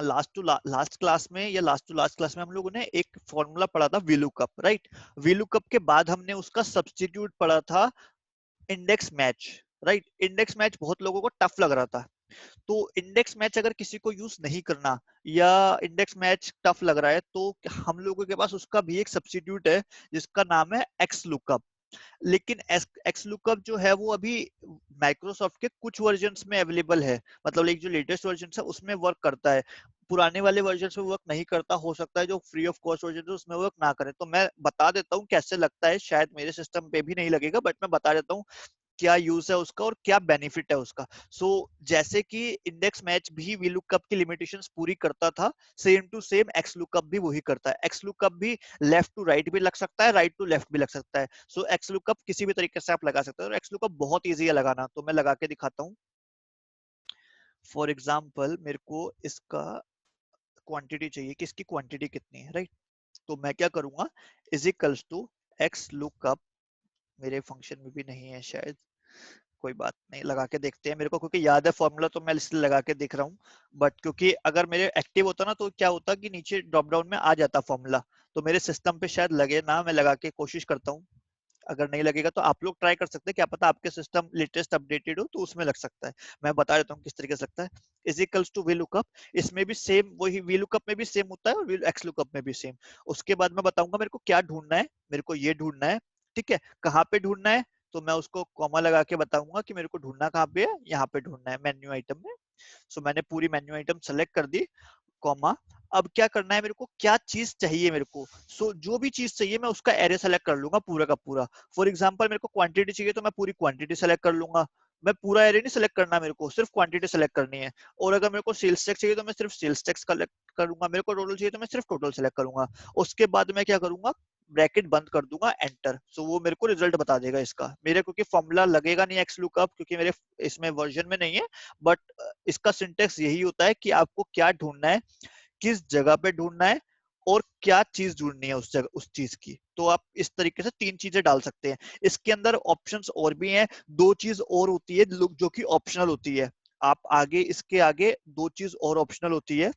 लास्ट क्लास में या लास्ट टू लास्ट क्लास में हम लोगों ने एक फॉर्मूला पढ़ा था वीलुकअप, राइट। वीलुकअप के बाद हमने उसका सब्स्टिट्यूट पढ़ा था index match, right. Index match बहुत लोगों को टफ लग रहा था, तो इंडेक्स मैच अगर किसी को यूज नहीं करना या इंडेक्स मैच टफ लग रहा है तो हम लोगों के पास उसका भी एक सब्स्टिट्यूट है जिसका नाम है एक्स लुकअप। लेकिन एक्स लुकअप जो है वो अभी माइक्रोसॉफ्ट के कुछ वर्जन्स में अवेलेबल है, मतलब एक जो लेटेस्ट वर्जन है उसमें वर्क करता है। पुराने वाले वर्जन में वर्क नहीं करता, हो सकता है जो फ्री ऑफ कॉस्ट वर्जन है उसमें वर्क ना करे। तो मैं बता देता हूँ कैसे लगता है, शायद मेरे सिस्टम पे भी नहीं लगेगा, बट मैं बता देता हूँ क्या यूज है उसका और क्या बेनिफिट है उसका। जैसे कि इंडेक्स मैच भी वीलुकअप की लिमिटेशंस पूरी करता था, same to same X lookup भी वही करता है। एक्स लुकअप भी लेफ्ट टू राइट भी लग सकता है, राइट टू लेफ्ट भी लग सकता है। एक्स लुकअप किसी भी तरीके से आप लगा सकते हो, और एक्स लुकअप बहुत ईजी है लगाना, तो मैं लगा के दिखाता हूँ। फॉर एग्जाम्पल मेरे को इसका क्वांटिटी चाहिए कि इसकी क्वांटिटी कितनी है, राइट। तो मैं क्या करूंगा, is equals to X lookup, मेरे फंक्शन में भी नहीं है शायद, कोई बात नहीं, लगा के देखते हैं। मेरे को क्योंकि याद है फॉर्मूला तो मैं इसलिए लगा के देख रहा हूँ, बट क्योंकि अगर मेरे एक्टिव होता ना तो क्या होता कि नीचे ड्रॉप डाउन में आ जाता फॉर्मूला, तो मेरे सिस्टम पे शायद लगे ना। मैं लगा के कोशिश करता हूँ, अगर नहीं लगेगा तो आप लोग ट्राई कर सकते हैं, क्या पता आपके सिस्टम लेटेस्ट अपडेटेड हो तो उसमें लग सकता है। मैं बता देता हूँ किस तरीके से लगता है। Is equals to V lookup, इसमें भी सेम वही वी लुकअप में भी सेम होता है और एक्स लुकअप में भी सेम। उसके बाद मैं बताऊंगा मेरे को क्या ढूंढना है, मेरे को ये ढूंढना है, ठीक है। कहाँ पे ढूंढना है, तो मैं उसको कॉमा लगा के बताऊंगा कि मेरे को ढूंढना कहाँ पे है, यहाँ पे ढूंढना है मेन्यू आइटम में। मैंने पूरी मेन्यू आइटम सेलेक्ट कर दी, कॉमा। अब क्या करना है, मेरे को क्या चीज चाहिए मेरे को। जो भी चीज चाहिए मैं उसका एरे सेलेक्ट कर लूंगा पूरा का पूरा। फॉर एग्जांपल मेरे को क्वांटिटी चाहिए तो मैं पूरी क्वांटिटी सेलेक्ट कर लूंगा। मैं पूरा एरे नहीं सेलेक्ट करना, मेरे को सिर्फ क्वांटिटी सेलेक्ट करनी है। और अगर मेरे को सेल्स टैक्स चाहिए तो मैं सिर्फ सेल्स टैक्स कलेक्ट करूंगा, मेरे को टोटल चाहिए तो मैं सिर्फ टोटल सेलेक्ट करूंगा। उसके बाद मैं क्या करूंगा, ब्रैकेट बंद कर दूंगा, एंटर। वो मेरे को रिजल्ट बता देगा इसका। मेरे क्योंकि फॉर्मूला लगेगा नहीं एक्स लुकअप क्योंकि मेरे इसमें वर्जन में नहीं है, बट इसका सिंटेक्स यही होता है कि आपको क्या ढूंढना है, किस जगह पे ढूंढना है और क्या चीज ढूंढनी है उस जगह उस चीज की। तो आप इस तरीके से 3 चीजें डाल सकते हैं। इसके अंदर ऑप्शंस और भी हैं, 2 चीज और होती है जो कि ऑप्शनल होती है। आप आगे इसके आगे 2 चीज और ऑप्शनल होती है,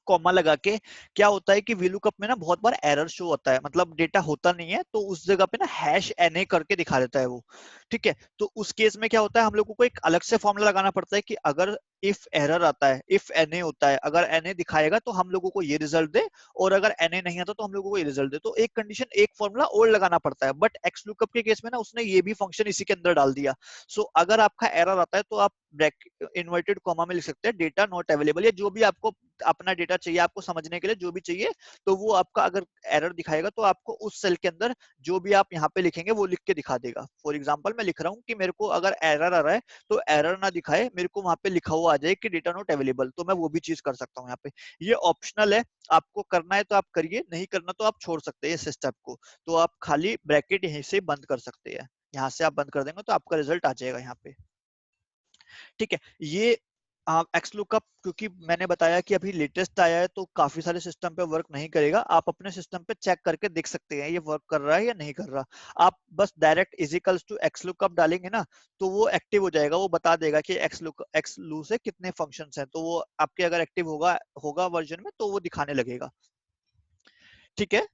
कॉमा लगा के। क्या होता है कि वीलुकअप में ना बहुत बार एरर शो होता है, मतलब डेटा होता नहीं है तो उस जगह पे ना हैश एनए करके दिखा देता है वो, ठीक है। तो उस केस में क्या होता है, हम लोगों को एक अलग से फॉर्मूला लगाना पड़ता है कि अगर इफ एरर आता है, इफ एनए होता है, अगर एनए दिखाएगा तो हम लोगों को ये रिजल्ट दे, और अगर एनए नहीं आता तो हम लोगों को ये रिजल्ट दे। तो एक कंडीशन, एक फॉर्मूला और लगाना पड़ता है। बट एक्स लुकअप के केस में ना उसने ये भी फंक्शन इसी के अंदर डाल दिया। अगर आपका एरर आता है तो आप इन्वर्टेड कॉमा में लिख सकते हैं डेटा नॉट अवेलेबल, या जो भी आपको अपना डेटा चाहिए, आपको समझने के लिए जो भी चाहिए, तो वो आपका अगर एरर दिखाएगा तो आपको उस सेल के अंदर जो भी आप यहाँ पे लिखेंगे वो लिख के दिखा देगा। फॉर एग्जांपल मैं लिख रहा हूँ कि मेरे को अगर एरर आ रहा है तो एरर ना दिखाए, मेरे को वहां पे लिखा हुआ आ जाए कि डेटा नॉट अवेलेबल, तो मैं वो भी चीज कर सकता हूँ यहाँ पे। ये ऑप्शनल है, आपको करना है तो आप करिए, नहीं करना तो आप छोड़ सकते हैं इस स्टेप को। तो आप खाली ब्रैकेट यहीं से बंद कर सकते हैं, यहाँ से आप बंद कर देंगे तो आपका रिजल्ट आ जाएगा यहाँ पे, ठीक है। ये एक्स लुकअप क्योंकि मैंने बताया कि अभी लेटेस्ट आया है तो काफी सारे सिस्टम पे वर्क नहीं करेगा। आप अपने सिस्टम पे चेक करके देख सकते हैं ये वर्क कर रहा है या नहीं कर रहा। आप बस direct equals to X lookup डालेंगे ना तो वो एक्टिव हो जाएगा, वो बता देगा कि एक्स लू से कितने फंक्शंस हैं, तो वो आपके अगर एक्टिव होगा होगा वर्जन में तो वो दिखाने लगेगा, ठीक है।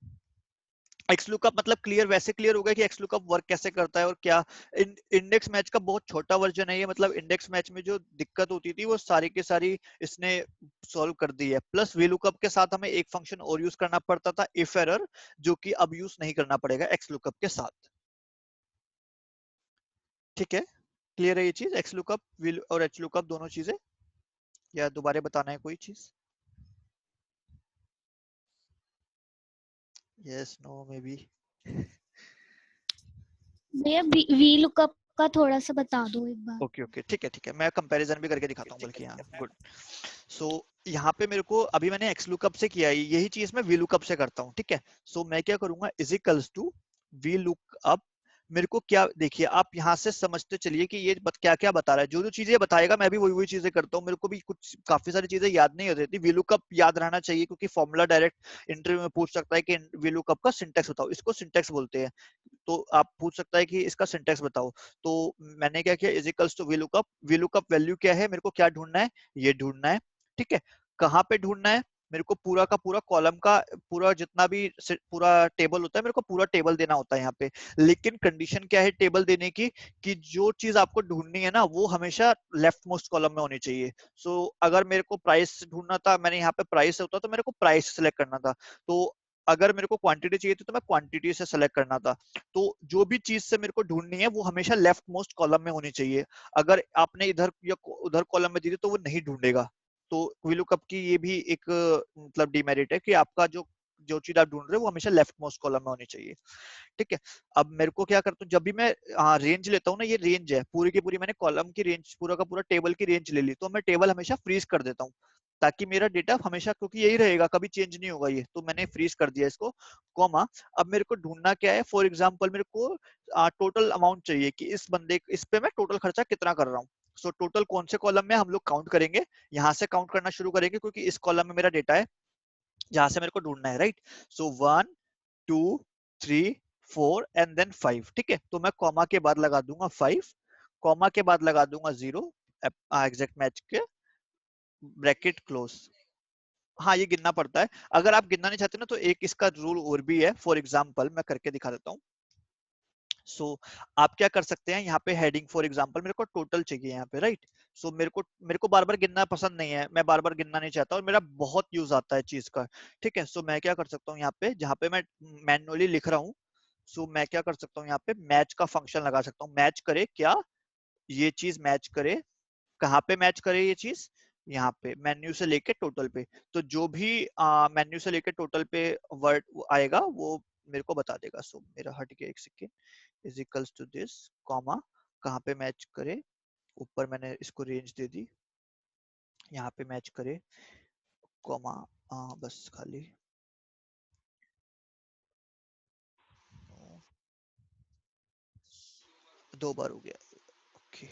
एक्स लुकअप मतलब क्लियर, वैसे क्लियर हो गया कि एक्स लुकअप वर्क कैसे करता है और क्या। इंडेक्स मैच का बहुत छोटा वर्जन है ये, मतलब इंडेक्स मैच में जो दिक्कत होती थी वो सारी की सारी इसने सॉल्व कर दी है। प्लस वी लुकअप के साथ हमें एक फंक्शन और यूज करना पड़ता था, इफ एरर, जो कि अब यूज नहीं करना पड़ेगा एक्स लुकअप के साथ। ठीक है, क्लियर है ये चीज, एक्स लुकअप और एच लुकअप दोनों चीजें, या दोबारा बताना है कोई चीज? Yes, no, may be.
भैया वी लुकअप का थोड़ा सा बता दो एक बार।
ओके ओके, ठीक है, मैं कंपैरिजन भी करके दिखाता हूँ बल्कि। यहाँ गुड। सो यहाँ पे मेरे को अभी मैंने एक्स लुकअप से किया है, यही चीज मैं वी लुकअप से करता हूँ। ठीक है, सो मैं क्या करूंगा, is equals to V lookup. मेरे को क्या, देखिए आप यहाँ से समझते चलिए कि ये क्या क्या बता रहा है। जो जो चीजें बताएगा मैं भी वही वही चीजें करता हूँ। मेरे को भी कुछ काफी सारी चीजें याद नहीं हो रही थी। वी लुकअप याद रहना चाहिए क्योंकि फॉर्मूला डायरेक्ट इंटरव्यू में पूछ सकता है कि वी लुकअप का सिंटेक्स बताओ, इसको सिंटेक्स बोलते हैं। तो आप पूछ सकता है कि इसका सिंटेक्स बताओ। तो मैंने क्या किया, is equals to V lookup value क्या है, मेरे को क्या ढूंढना है, ये ढूंढना है। ठीक है, कहाँ पे ढूंढना है, मेरे को पूरा का पूरा कॉलम का पूरा जितना भी पूरा टेबल होता है, मेरे को पूरा टेबल देना होता है यहाँ पे। लेकिन कंडीशन क्या है टेबल देने की, कि जो चीज आपको ढूंढनी है ना वो हमेशा लेफ्ट मोस्ट कॉलम में होनी चाहिए। सो अगर मेरे को प्राइस ढूंढना था, मैंने यहाँ पे प्राइस होता तो मेरे को प्राइस सेलेक्ट करना था। तो अगर मेरे को क्वांटिटी चाहिए थी तो मैं क्वांटिटी से सेलेक्ट करना था। तो जो भी चीज से मेरे को ढूंढनी है वो हमेशा लेफ्ट मोस्ट कॉलम में होनी चाहिए। अगर आपने इधर या उधर कॉलम में दी थी तो वो नहीं ढूंढेगा। तो वीलुकअप की ये भी एक मतलब डिमेरिट है कि आपका जो जो चीज आप ढूंढ रहे हो वो हमेशा लेफ्ट मोस्ट कॉलम में होनी चाहिए। ठीक है, अब मेरे को क्या करता हूँ, जब भी मैं रेंज लेता हूँ ना, ये रेंज है पूरी की पूरी, मैंने कॉलम की रेंज पूरा का पूरा टेबल की रेंज ले ली, तो मैं टेबल हमेशा फ्रीज कर देता हूँ ताकि मेरा डेटा हमेशा, क्योंकि यही रहेगा कभी चेंज नहीं होगा ये, तो मैंने फ्रीज कर दिया इसको, कॉमा। अब मेरे को ढूंढना क्या है, फॉर एग्जाम्पल मेरे को टोटल अमाउंट चाहिए कि इस बंदे इस पे मैं टोटल खर्चा कितना कर रहा हूँ। सो टोटल कौन से कॉलम में हम लोग काउंट करेंगे, यहाँ से काउंट करना शुरू करेंगे क्योंकि इस कॉलम में मेरा डेटा है जहां से मेरे को ढूंढना है, राइट। So 1 2 3 4 and then 5। ठीक है, तो मैं कॉमा के बाद लगा दूंगा 5, कॉमा के बाद लगा दूंगा 0, एग्जैक्ट मैच के ब्रैकेट क्लोज। हाँ, ये गिनना पड़ता है। अगर आप गिनना नहीं चाहते ना तो एक इसका रूल और भी है, फॉर एग्जाम्पल मैं करके दिखा देता हूँ। सो आप क्या कर सकते हैं, यहाँ पे हेडिंग फॉर एग्जांपल मेरे को टोटल चाहिए यहाँ पे, राइट। सो मेरे को बार बार गिनना पसंद नहीं है, मैं बार बार गिनना नहीं चाहता और मेरा बहुत यूज आता है चीज का। ठीक है, सो मैं क्या कर सकता हूँ यहाँ पे, जहाँ पे मैं मैन्युअली लिख रहा हूँ, सो मैं क्या कर सकता हूँ यहाँ पे मैच का फंक्शन लगा सकता हूँ। मैच करे क्या, ये चीज मैच करे, कहाँ पे मैच करे ये चीज, यहाँ पे मेन्यू से लेके टोटल पे। तो जो भी मेन्यू से लेके टोटल पे वर्ड आएगा वो मेरे को बता देगा। सो मेरा हट गया, एक second, is equals to this, comma, कहाँ पे मैच करे, ऊपर मैंने इसको रेंज दे दी, यहाँ पे मैच करे, कॉमा, बस खाली 2 बार हो गया। ओके,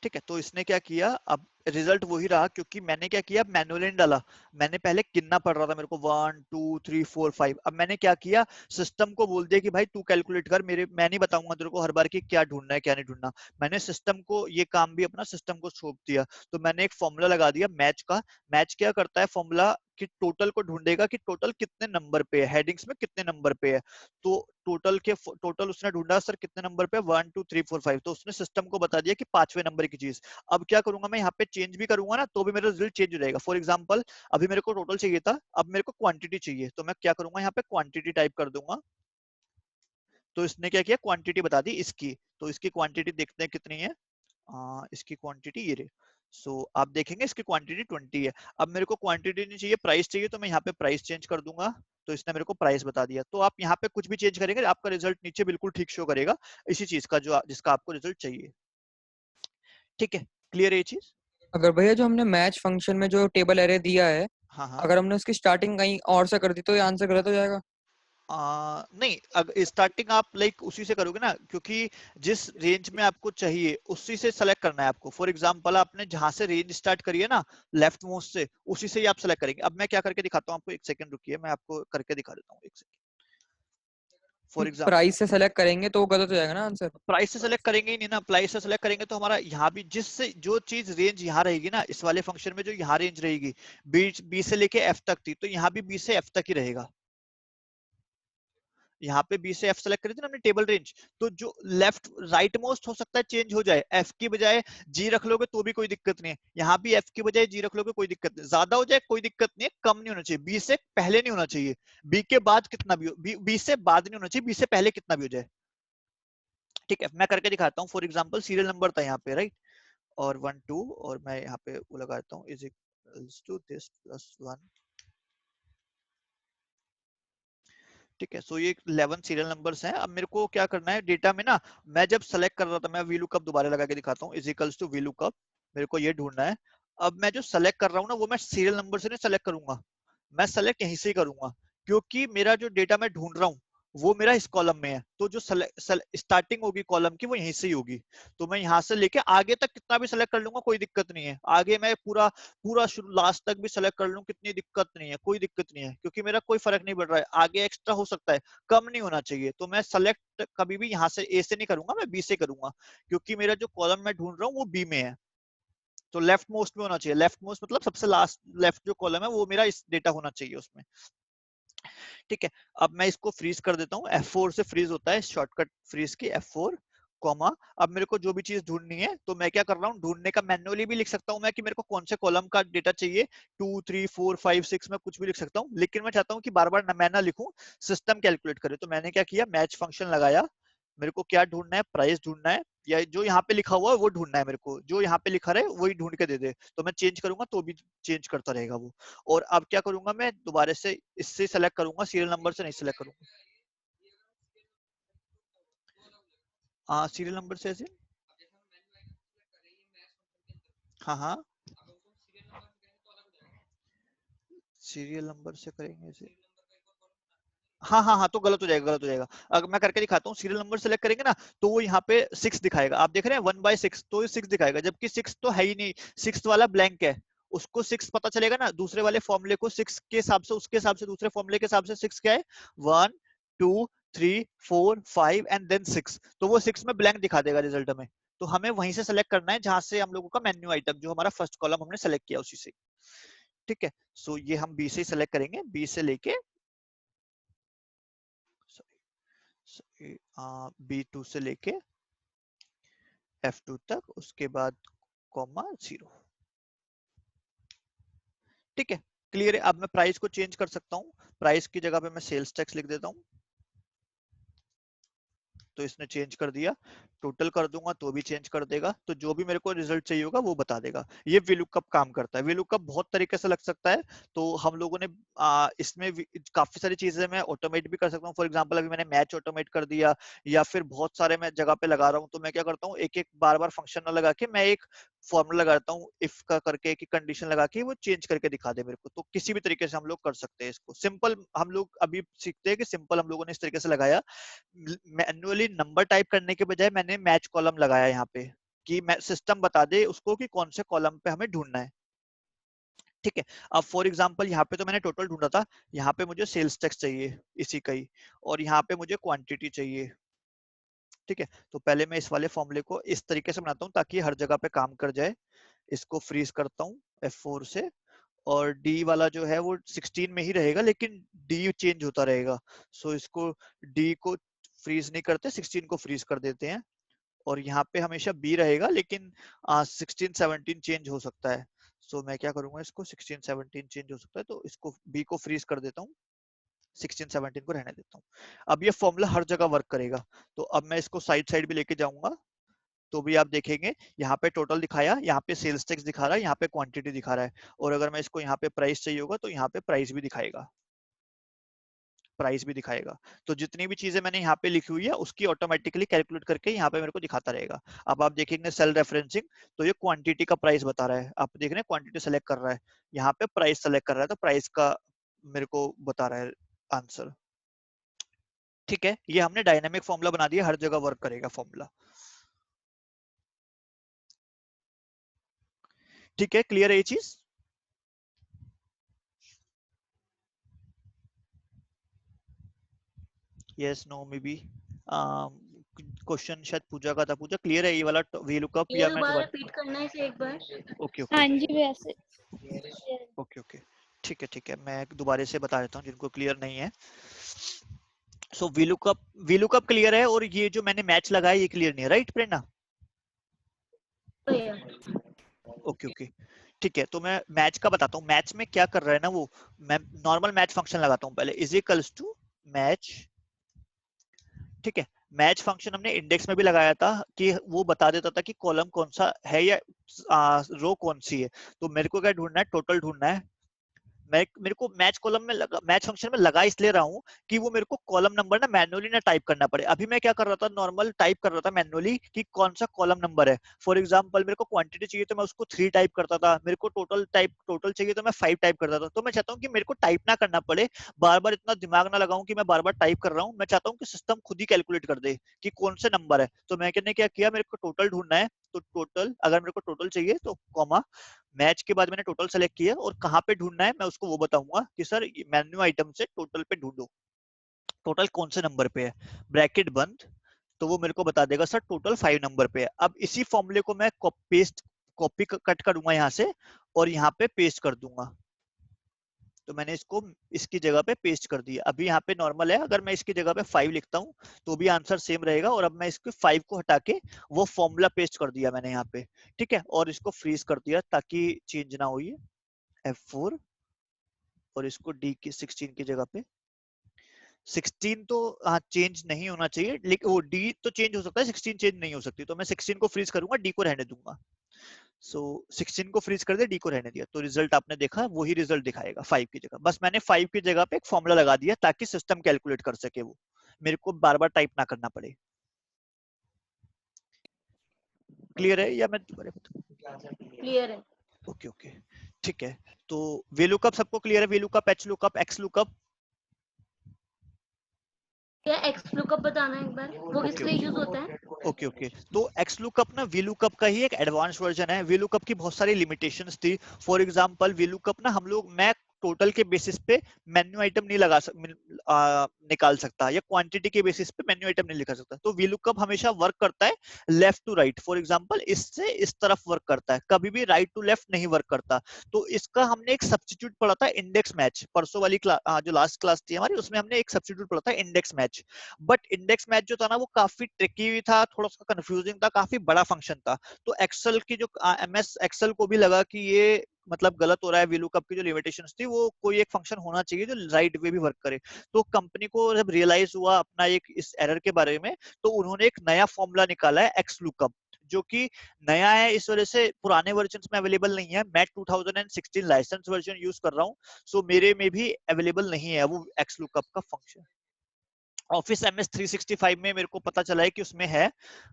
ठीक है, तो इसने क्या किया, अब रिजल्ट वही रहा क्योंकि मैंने क्या किया, मैनुअली डाला। मैंने पहले गिनना पड़ रहा था मेरे को 1 2 3 4 5। अब मैंने क्या किया, सिस्टम को बोल दिया कि भाई तू कैलकुलेट कर, मैं नहीं बताऊंगा तेरे को हर बार कि क्या ढूंढना है क्या नहीं ढूंढना। मैंने सिस्टम को ये काम भी अपना सिस्टम को सौंप दिया। तो मैंने एक फॉर्मूला लगा दिया मैच का। मैच क्या करता है फॉर्मूला, कि टोटल को ढूंढेगा कि टोटल कितने नंबर पे है, हेडिंग्स में कितने नंबर पे है। तो टोटल उसने ढूंढा सर कितने नंबर पे, 1 2 3 4 5। तो उसने सिस्टम को बता दिया कि 5वें नंबर की चीज। अब क्या करूंगा मैं, यहाँ पे चेंज भी करूंगा ना तो भी मेरा रिजल्ट चेंज हो जाएगा। फॉर एग्जांपल अभी मेरे को टोटल चाहिए था, अब मेरे को क्वांटिटी चाहिए, तो मैं क्या करूंगा, यहाँ पे क्वांटिटी टाइप कर दूंगा। तो इसने क्या किया, क्वांटिटी बता दी इसकी। तो इसकी क्वांटिटी देखते हैं कितनी है, इसकी क्वांटिटी ये रही। सो आप देखेंगे इसकी क्वांटिटी 20 है। अब मेरे को क्वांटिटी नहीं चाहिए, प्राइस चाहिए, तो मैं यहाँ पे प्राइस चेंज कर दूंगा। तो इसने मेरे को प्राइस बता दिया। तो आप यहाँ पे कुछ भी चेंज करेंगे आपका रिजल्ट नीचे बिल्कुल ठीक शो करेगा, इसी चीज का जो जिसका आपको रिजल्ट चाहिए। ठीक है, क्लियर है ये चीज?
अगर भैया जो हमने मैच फंक्शन में जो टेबल एरे दिया है,
हाँ हाँ।
अगर हमने उसकी स्टार्टिंग कहीं और से कर दी तो ये आंसर गलत हो जाएगा।
नहीं, अगर स्टार्टिंग आप लाइक उसी से करोगे ना, क्योंकि जिस रेंज में आपको चाहिए उसी से सेलेक्ट करना है आपको। फॉर एग्जांपल आपने जहां से रेंज स्टार्ट करी है ना लेफ्ट मोस्ट से, उसी से ही आप सेलेक्ट करेंगे। अब मैं क्या करके दिखाता हूँ आपको, एक सेकंड रुकिए, मैं आपको करके दिखा देता हूँ, एक सेकंड। फॉर एग्जांपल
प्राइस से सेलेक्ट करेंगे तो वो गलत हो जाएगा ना आंसर।
प्राइस से सेलेक्ट करेंगे ही नहीं ना, प्राइस से सेलेक्ट करेंगे तो हमारा यहाँ भी जिससे जो चीज रेंज यहाँ रहेगी ना, इस वाले फंक्शन में जो यहाँ रेंज रहेगी बी से लेके एफ तक थी, तो यहाँ भी बी से एफ तक ही रहेगा। यहाँ पे बी से एफ सेलेक्ट करी थी ना हमने टेबल रेंज, तो जो लेफ्ट राइट मोस्ट हो सकता है चेंज हो जाए, एफ की बजाय जी रख लोगे तो भी कोई दिक्कत नहीं है, यहाँ भी एफ की बजाय जी रख लोगे कोई दिक्कत नहीं, ज्यादा हो जाए कोई दिक्कत नहीं है, कम नहीं होना चाहिए, बी से पहले नहीं होना चाहिए, बी के बाद कितना भी हो, बी से बाद नहीं होना चाहिए, बी से पहले कितना भी हो जाए। ठीक है, मैं करके दिखाता हूँ। फॉर एग्जाम्पल सीरियल नंबर था यहाँ पे, राइट, और 1 2, और मैं यहाँ पे वो लगाता हूँ is equals to this plus 1। ठीक है, सो ये 11 सीरियल नंबर्स हैं। अब मेरे को क्या करना है डेटा में ना, मैं जब सेलेक्ट कर रहा था, मैं वीलुकअप दोबारा लगा के दिखाता हूँ, इज इक्वल्स टू वीलुकअप, मेरे को ये ढूंढना है। अब मैं जो सेलेक्ट कर रहा हूँ ना, वो मैं सीरियल नंबर से नहीं सेलेक्ट करूंगा, मैं सेलेक्ट यहीं से ही करूंगा, क्योंकि मेरा जो डेटा मैं ढूंढ रहा हूँ वो मेरा इस कॉलम में है, तो जो स्टार्टिंग होगी कॉलम की वो यहीं से ही होगी, तो मैं यहाँ से लेके आगे तक कितना भी सेलेक्ट कर लूंगा, कोई दिक्कत नहीं है, आगे मैं पूरा पूरा शुरू लास्ट तक भी सेलेक्ट कर लूं, कितनी दिक्कत नहीं है, कोई दिक्कत नहीं है, क्योंकि मेरा कोई फर्क नहीं पड़ रहा है, आगे एक्स्ट्रा हो सकता है, कम नहीं होना चाहिए, तो मैं सेलेक्ट कभी भी यहाँ से ए से नहीं करूंगा, मैं बी से करूंगा, क्योंकि मेरा जो कॉलम मैं ढूंढ रहा हूँ वो बी में है, तो लेफ्ट मोस्ट में होना चाहिए, लेफ्ट मोस्ट मतलब सबसे लास्ट लेफ्ट जो कॉलम है वो मेरा इस डेटा होना चाहिए उसमें। ठीक है, अब मैं इसको फ्रीज कर देता हूँ, F4 से फ्रीज होता है, शॉर्टकट फ्रीज की F4 कॉमा। अब मेरे को जो भी चीज ढूंढनी है, तो मैं क्या कर रहा हूँ, ढूंढने का मैन्युअली भी लिख सकता हूँ मैं कि मेरे को कौन से कॉलम का डेटा चाहिए, 2 3 4 5 6 में कुछ भी लिख सकता हूँ, लेकिन मैं चाहता हूँ कि बार बार मैं ना लिखूं, सिस्टम कैलकुलेट करे, तो मैंने क्या किया, मैच फंक्शन लगाया, मेरे को क्या ढूंढना है, प्राइस ढूंढना है, या जो यहाँ पे लिखा हुआ है वो ढूंढना है, मेरे को जो यहाँ पे लिखा रहे वही ढूंढ के दे दे, तो मैं चेंज करूंगा तो भी चेंज करता रहेगा वो। और अब क्या करूंगा, मैं दोबारा से इससे सेलेक्ट करूंगा, सीरियल नंबर से नहीं सेलेक्ट करूंगा। हाँ, सीरियल नंबर से ऐसे, हाँ हाँ, सीरियल नंबर से करेंगे ऐसे, हाँ हाँ हाँ, तो गलत हो जाएगा, गलत हो जाएगा। अगर मैं करके दिखाता हूँ, सीरियल नंबर सेलेक्ट करेंगे ना, तो वो यहाँ पे 6 दिखाएगा, आप देख रहे हैं 1/6, तो ये 6 दिखाएगा, जबकि 6 तो है ही नहीं, 6 वाला ब्लैंक है, उसको 6 पता चलेगा ना, दूसरे वाले फॉर्मूले को 6 के हिसाब से, उसके हिसाब से, दूसरे फॉर्मूले के हिसाब से 6 क्या है, 1 2 3 4 5 एंड देन 6, तो वो 6 में ब्लैंक दिखा देगा रिजल्ट में, तो हमें वहीं से सेलेक्ट करना है जहां से हम लोगों का मेन्यू आइटम, जो हमारा फर्स्ट कॉलम हमने सेलेक्ट किया उसी से। ठीक है, सो ये हम बी से सेलेक्ट करेंगे, बी से लेके B2 से लेके F2 तक, उसके बाद कॉमा 0। ठीक है, क्लियर है। अब मैं प्राइस को चेंज कर सकता हूँ, प्राइस की जगह पे मैं सेल्स टैक्स लिख देता हूँ, तो इसने चेंज कर दिया, टोटल कर दूंगा तो भी चेंज कर देगा, तो जो भी मेरे को रिजल्ट चाहिए होगा वो बता देगा। ये VLOOKUP काम करता है, VLOOKUP बहुत तरीके से लग सकता है, तो हम लोगों ने इसमें काफी सारी चीजें मैं ऑटोमेट भी कर सकता हूँ। फॉर एग्जांपल अभी मैंने मैच ऑटोमेट कर दिया, या फिर बहुत सारे मैं जगह पे लगा रहा हूँ, तो मैं क्या करता हूँ, एक एक बार बार फंक्शन ना लगा के मैं एक फॉर्मूला लगाता हूँ, इफ का करके एक कंडीशन लगा के वो चेंज करके दिखा दे मेरे को, तो किसी भी तरीके से हम लोग कर सकते हैं इसको। सिंपल हम लोग अभी सीखते हैं कि सिंपल हम लोगों ने इस तरीके से लगाया, मैन्युअली नंबर टाइप करने के बजाय मैंने मैच कॉलम लगाया यहाँ पे, कि सिस्टम बता दे उसको कि कौन से कॉलम पे हमें ढूंढना है। ठीक है, अब फॉर एग्जांपल यहाँ पे तो मैंने टोटल ढूंढा था, यहाँ पे मुझे सेल्स टैक्स चाहिए इसी का ही, और यहाँ पे मुझे क्वांटिटी चाहिए। ठीक है, तो पहले मैं इस वाले फॉर्मूले को इस तरीके से बनाता हूँ ताकि हर जगह पे काम कर जाए। इसको फ्रीज करता हूँ F4 से, और डी वाला जो है वो 16 में ही रहेगा, लेकिन डी चेंज होता रहेगा, सो इसको डी को फ्रीज नहीं करते, 16 को फ्रीज कर देते हैं, और यहाँ पे हमेशा बी रहेगा, लेकिन 16 17 चेंज हो सकता है, सो मैं क्या करूंगा, इसको 16 17 चेंज हो सकता है, तो इसको बी को फ्रीज कर देता हूँ, 16 17 को रहने देता हूँ। अब ये फॉर्मूला हर जगह वर्क करेगा, तो अब मैं इसको साइड साइड भी लेके जाऊंगा, तो भी आप देखेंगे यहाँ पे टोटल दिखाया, यहाँ पे सेल्स टैक्स दिखा रहा है, यहाँ पे क्वांटिटी दिखा रहा है, और अगर मैं इसको यहाँ पे प्राइस चाहिए होगा तो यहाँ पे प्राइस भी दिखाएगा, प्राइस भी दिखाएगा, तो जितनी भी चीजें मैंने यहाँ पे लिखी हुई है उसकी ऑटोमेटिकली कैलकुलेट करके यहाँ पे मेरे को दिखाता रहेगा। अब आप देखेंगे सेल रेफरेंसिंग, तो ये क्वांटिटी का प्राइस बता रहा है, आप देख रहे हैं क्वांटिटी सेलेक्ट कर रहा है, यहाँ पे प्राइस सेलेक्ट कर रहा है, तो प्राइस का मेरे को बता रहा है आंसर। ठीक है, ये हमने डायनामिक फॉर्मूला बना दिया, हर जगह वर्क करेगा फॉर्मूला। ठीक है, क्लियर है ये चीज? Yes no may be question शायद पूजा का था, पूजा क्लियर है ये वाला VLOOKUP,
ये
या मैं
दोबारा
दोबारा?
रिपीट करना है इसे एक बार।
ओके ओके
हाँ जी वैसे
ओके ओके, ठीक है, मैं दोबारा से बता देता हूँ जिनको क्लियर नहीं है। सो वीलुकअप क्लियर है, और ये जो मैंने मैच लगाया ये क्लियर नहीं है, राइट प्रेरणा?
भैया
ओके ओके, ठीक है। तो मैं मैच का बताता हूँ। मैच में क्या कर रहा है ना वो, मैं नॉर्मल मैच फंक्शन लगाता हूँ पहले, इज इक्वल्स टू मैच, ठीक है। मैच फंक्शन हमने इंडेक्स में भी लगाया था कि वो बता देता था कि कॉलम कौन सा है या रो कौन सी है। तो मेरे को क्या ढूंढना है, टोटल ढूंढना है। मेरे को मैच कॉलम में लगा, मैच फंक्शन में लगा इसलिए रहा हूँ कि वो मेरे को कॉलम नंबर ना मैन्युअली ना टाइप करना पड़े। अभी मैं क्या कर रहा था, नॉर्मल टाइप कर रहा था मैन्युअली कि कौन सा कॉलम नंबर है। फॉर एग्जांपल मेरे को क्वांटिटी चाहिए तो मैं उसको 3 टाइप करता था, मेरे को टोटल चाहिए तो मैं 5 टाइप करता था। तो मैं चाहता हूँ कि मेरे को टाइप ना करना पड़े, बार बार इतना दिमाग ना लगाऊं कि मैं बार बार टाइप कर रहा हूँ। मैं चाहता हूँ कि सिस्टम खुद ही कैलकुलेट कर दे कि कौन से नंबर है। तो मैंने क्या किया, मेरे को टोटल ढूंढना है, तो टोटल, अगर मेरे को टोटल चाहिए तो कॉमा, मैच के बाद मैंने टोटल सेलेक्ट किया, और कहाँ पे ढूंढना है मैं उसको वो बताऊंगा कि सर मेन्यू आइटम से टोटल पे ढूंढो, टोटल कौन से नंबर पे है, ब्रैकेट बंद। तो वो मेरे को बता देगा सर टोटल 5 नंबर पे है। अब इसी फॉर्मूले को मैं कॉपी कट करूंगा यहाँ से, और यहाँ पे पेस्ट कर दूंगा। तो मैंने इसको इसकी जगह पे पेस्ट कर दिया। अभी यहाँ पे नॉर्मल है, अगर मैं इसकी जगह पे 5 लिखता हूँ तो भी आंसर सेम रहेगा। और अब मैं इसके 5 को हटा के वो फॉर्मूला पेस्ट कर दिया मैंने यहाँ पे, ठीक है। और इसको फ्रीज कर दिया ताकि चेंज ना हो ये, F4, और इसको डी की 16 की जगह पे 16 तो हाँ चेंज नहीं होना चाहिए, लेकिन वो डी तो चेंज हो सकता है, 16 चेंज नहीं हो सकती। तो मैं 16 को फ्रीज करूंगा, डी को रहने दूंगा। सो 16 को फ्रीज कर दिया, डी को रहने दिया, तो रिजल्ट आपने देखा वही रिजल्ट दिखाएगा 5 की जगह। बस मैंने 5 की जगह पे एक फॉर्मूला लगा दिया ताकि सिस्टम कैलकुलेट कर सके, वो मेरे को बार बार टाइप ना करना पड़े। क्लियर है या मैं दोबारा बताऊं?
क्लियर है।
ओके ओके, ठीक है। तो वे लुकअप सबको क्लियर है, V lookup, H lookup, X lookup?
क्या एक्स लुकअप बताना है एक बार, वो
ओके
किसके लिए
ओके
यूज होता है?
ओके ओके, तो एक्स लुकअप ना वी लुकअप का ही एक एडवांस वर्जन है। वी लुकअप की बहुत सारी लिमिटेशंस थी। फॉर एग्जांपल वी लुकअप ना हम लोग, मैं टोटल के बेसिस पे मेन्यू आइटम नहीं निकाल सकता, या क्वांटिटी के बेसिस पे मेन्यू आइटम नहीं लिखा सकता। तो वी लुकअप हमेशा वर्क करता है left to right. For example इससे इस तरफ वर्क करता है, कभी भी राइट टू लेफ्ट नहीं वर्क करता। तो इसका हमने एक सब्स्टिट्यूट पढ़ा था, इंडेक्स मैच। परसों वाली जो लास्ट क्लास थी हमारी, उसमें हमने एक सब्स्टिट्यूट पढ़ा था, index match. But index match जो था ना वो काफी ट्रिकी भी था, थोड़ा सा कंफ्यूजिंग था, काफी बड़ा फंक्शन था। तो एक्सेल की जो एमएस एक्सेल को भी लगा कि ये मतलब गलत हो रहा है, वीलुकअप की जो लिमिटेशंस थी, वो कोई एक फंक्शन होना चाहिए जो राइट वे भी वर्क करे। तो कंपनी को जब रियलाइज हुआ अपना एक इस एरर के बारे में, तो उन्होंने एक नया फॉर्मूला निकाला है, एक्स लुकअप, जो कि नया है, इस वजह से पुराने वर्जन में अवेलेबल नहीं है। मैं 2016 लाइसेंस वर्जन यूज कर रहा हूँ, सो मेरे में भी अवेलेबल नहीं है वो एक्स लुकअप का फंक्शन। ऑफिस एमएस 365 में मेरे को पता चला है कि उसमें है,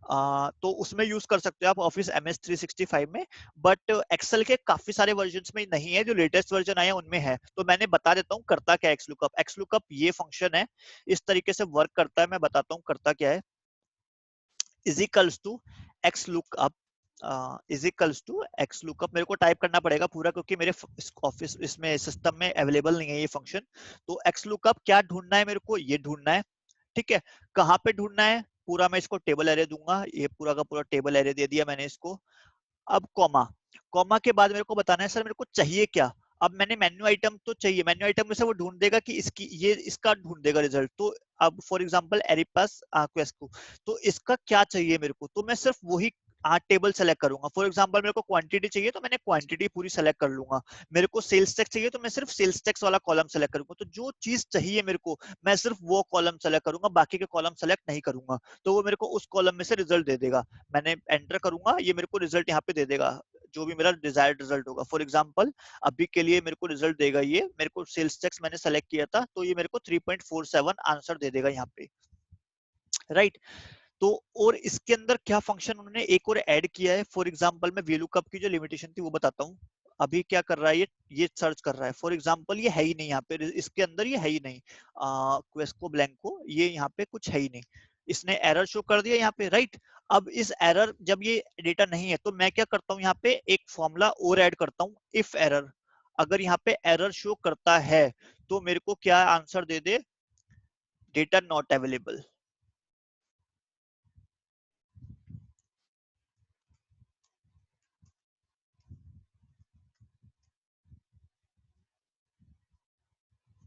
तो उसमें यूज कर सकते हो आप ऑफिस एमएस 365 में। बट एक्सेल के काफी सारे वर्जन में नहीं है, जो लेटेस्ट वर्जन आया उनमें है। तो मैंने बता देता हूँ करता क्या एक्स लुकअप। एक्स लुकअप ये फंक्शन है, इस तरीके से वर्क करता है। मैं बताता हूँ करता क्या है। Is equals to X lookup, is equals to X lookup, मेरे को टाइप करना पड़ेगा पूरा क्योंकि मेरे ऑफिस इसमें सिस्टम में अवेलेबल नहीं है ये फंक्शन। तो एक्स लुकअप क्या ढूंढना है मेरे को, ये ढूंढना है, ठीक है। कहाँ पे ढूंढना है, पूरा मैं इसको टेबल एरे दूंगा, ये पूरा का पूरा टेबल एरे दे दिया मैंने इसको। अब कॉमा, कॉमा के बाद मेरे को बताना है सर मेरे को चाहिए क्या। अब मैंने मेन्यू आइटम तो चाहिए, मेन्यू आइटम में से वो ढूंढ देगा कि इसकी ये इसका ढूंढ देगा रिजल्ट। तो अब फॉर एग्जांपल एरिपास क्वेस्को, तो इसका क्या चाहिए मेरे को, तो मैं सिर्फ वही टेबल सेलेक्ट करूंगा। फॉर एग्जांपल मेरे को क्वांटिटी चाहिए तो मैंने क्वांटिटी पूरी सेलेक्ट कर लूंगा। मेरे को सेल्स टैक्स चाहिए तो मैं सिर्फ सेल्स टैक्स वाला कॉलम सेलेक्ट करूंगा। तो जो चीज चाहिए मेरे को, मैं सिर्फ वो कॉलम सेलेक्ट करूंगा, बाकी के कॉलम सेलेक्ट नहीं करूंगा। तो वो मेरे को उस कॉलम में से रिजल्ट दे देगा। मैंने एंटर करूंगा, ये मेरे को रिजल्ट यहाँ पे दे देगा, जो भी मेरा डिजायर्ड रिजल्ट होगा। फॉर एग्जांपल अभी के लिए मेरे को रिजल्ट देगा, ये मेरे को सेल्स टैक्स मैंने सेलेक्ट किया था, तो ये मेरे को 3.47 आंसर दे देगा यहाँ पे, राइट। तो और इसके अंदर क्या फंक्शन उन्होंने एक और ऐड किया है। फॉर एग्जांपल मैं VLOOKUP की जो लिमिटेशन थी वो बताता हूँ। अभी क्या कर रहा है ये सर्च कर रहा है। फॉर एग्जांपल ये है ही नहीं यहाँ पे, इसके अंदर ये है ही नहीं, क्वेस्को ब्लैंको, ये यहाँ पे कुछ है ही नहीं। इसने एरर शो कर दिया यहाँ पे, राइट। अब इस एरर, जब ये डेटा नहीं है तो मैं क्या करता हूँ, यहाँ पे एक फॉर्मूला और ऐड करता हूँ, इफ एरर। अगर यहाँ पे एरर शो करता है तो मेरे को क्या answer they they, data not available.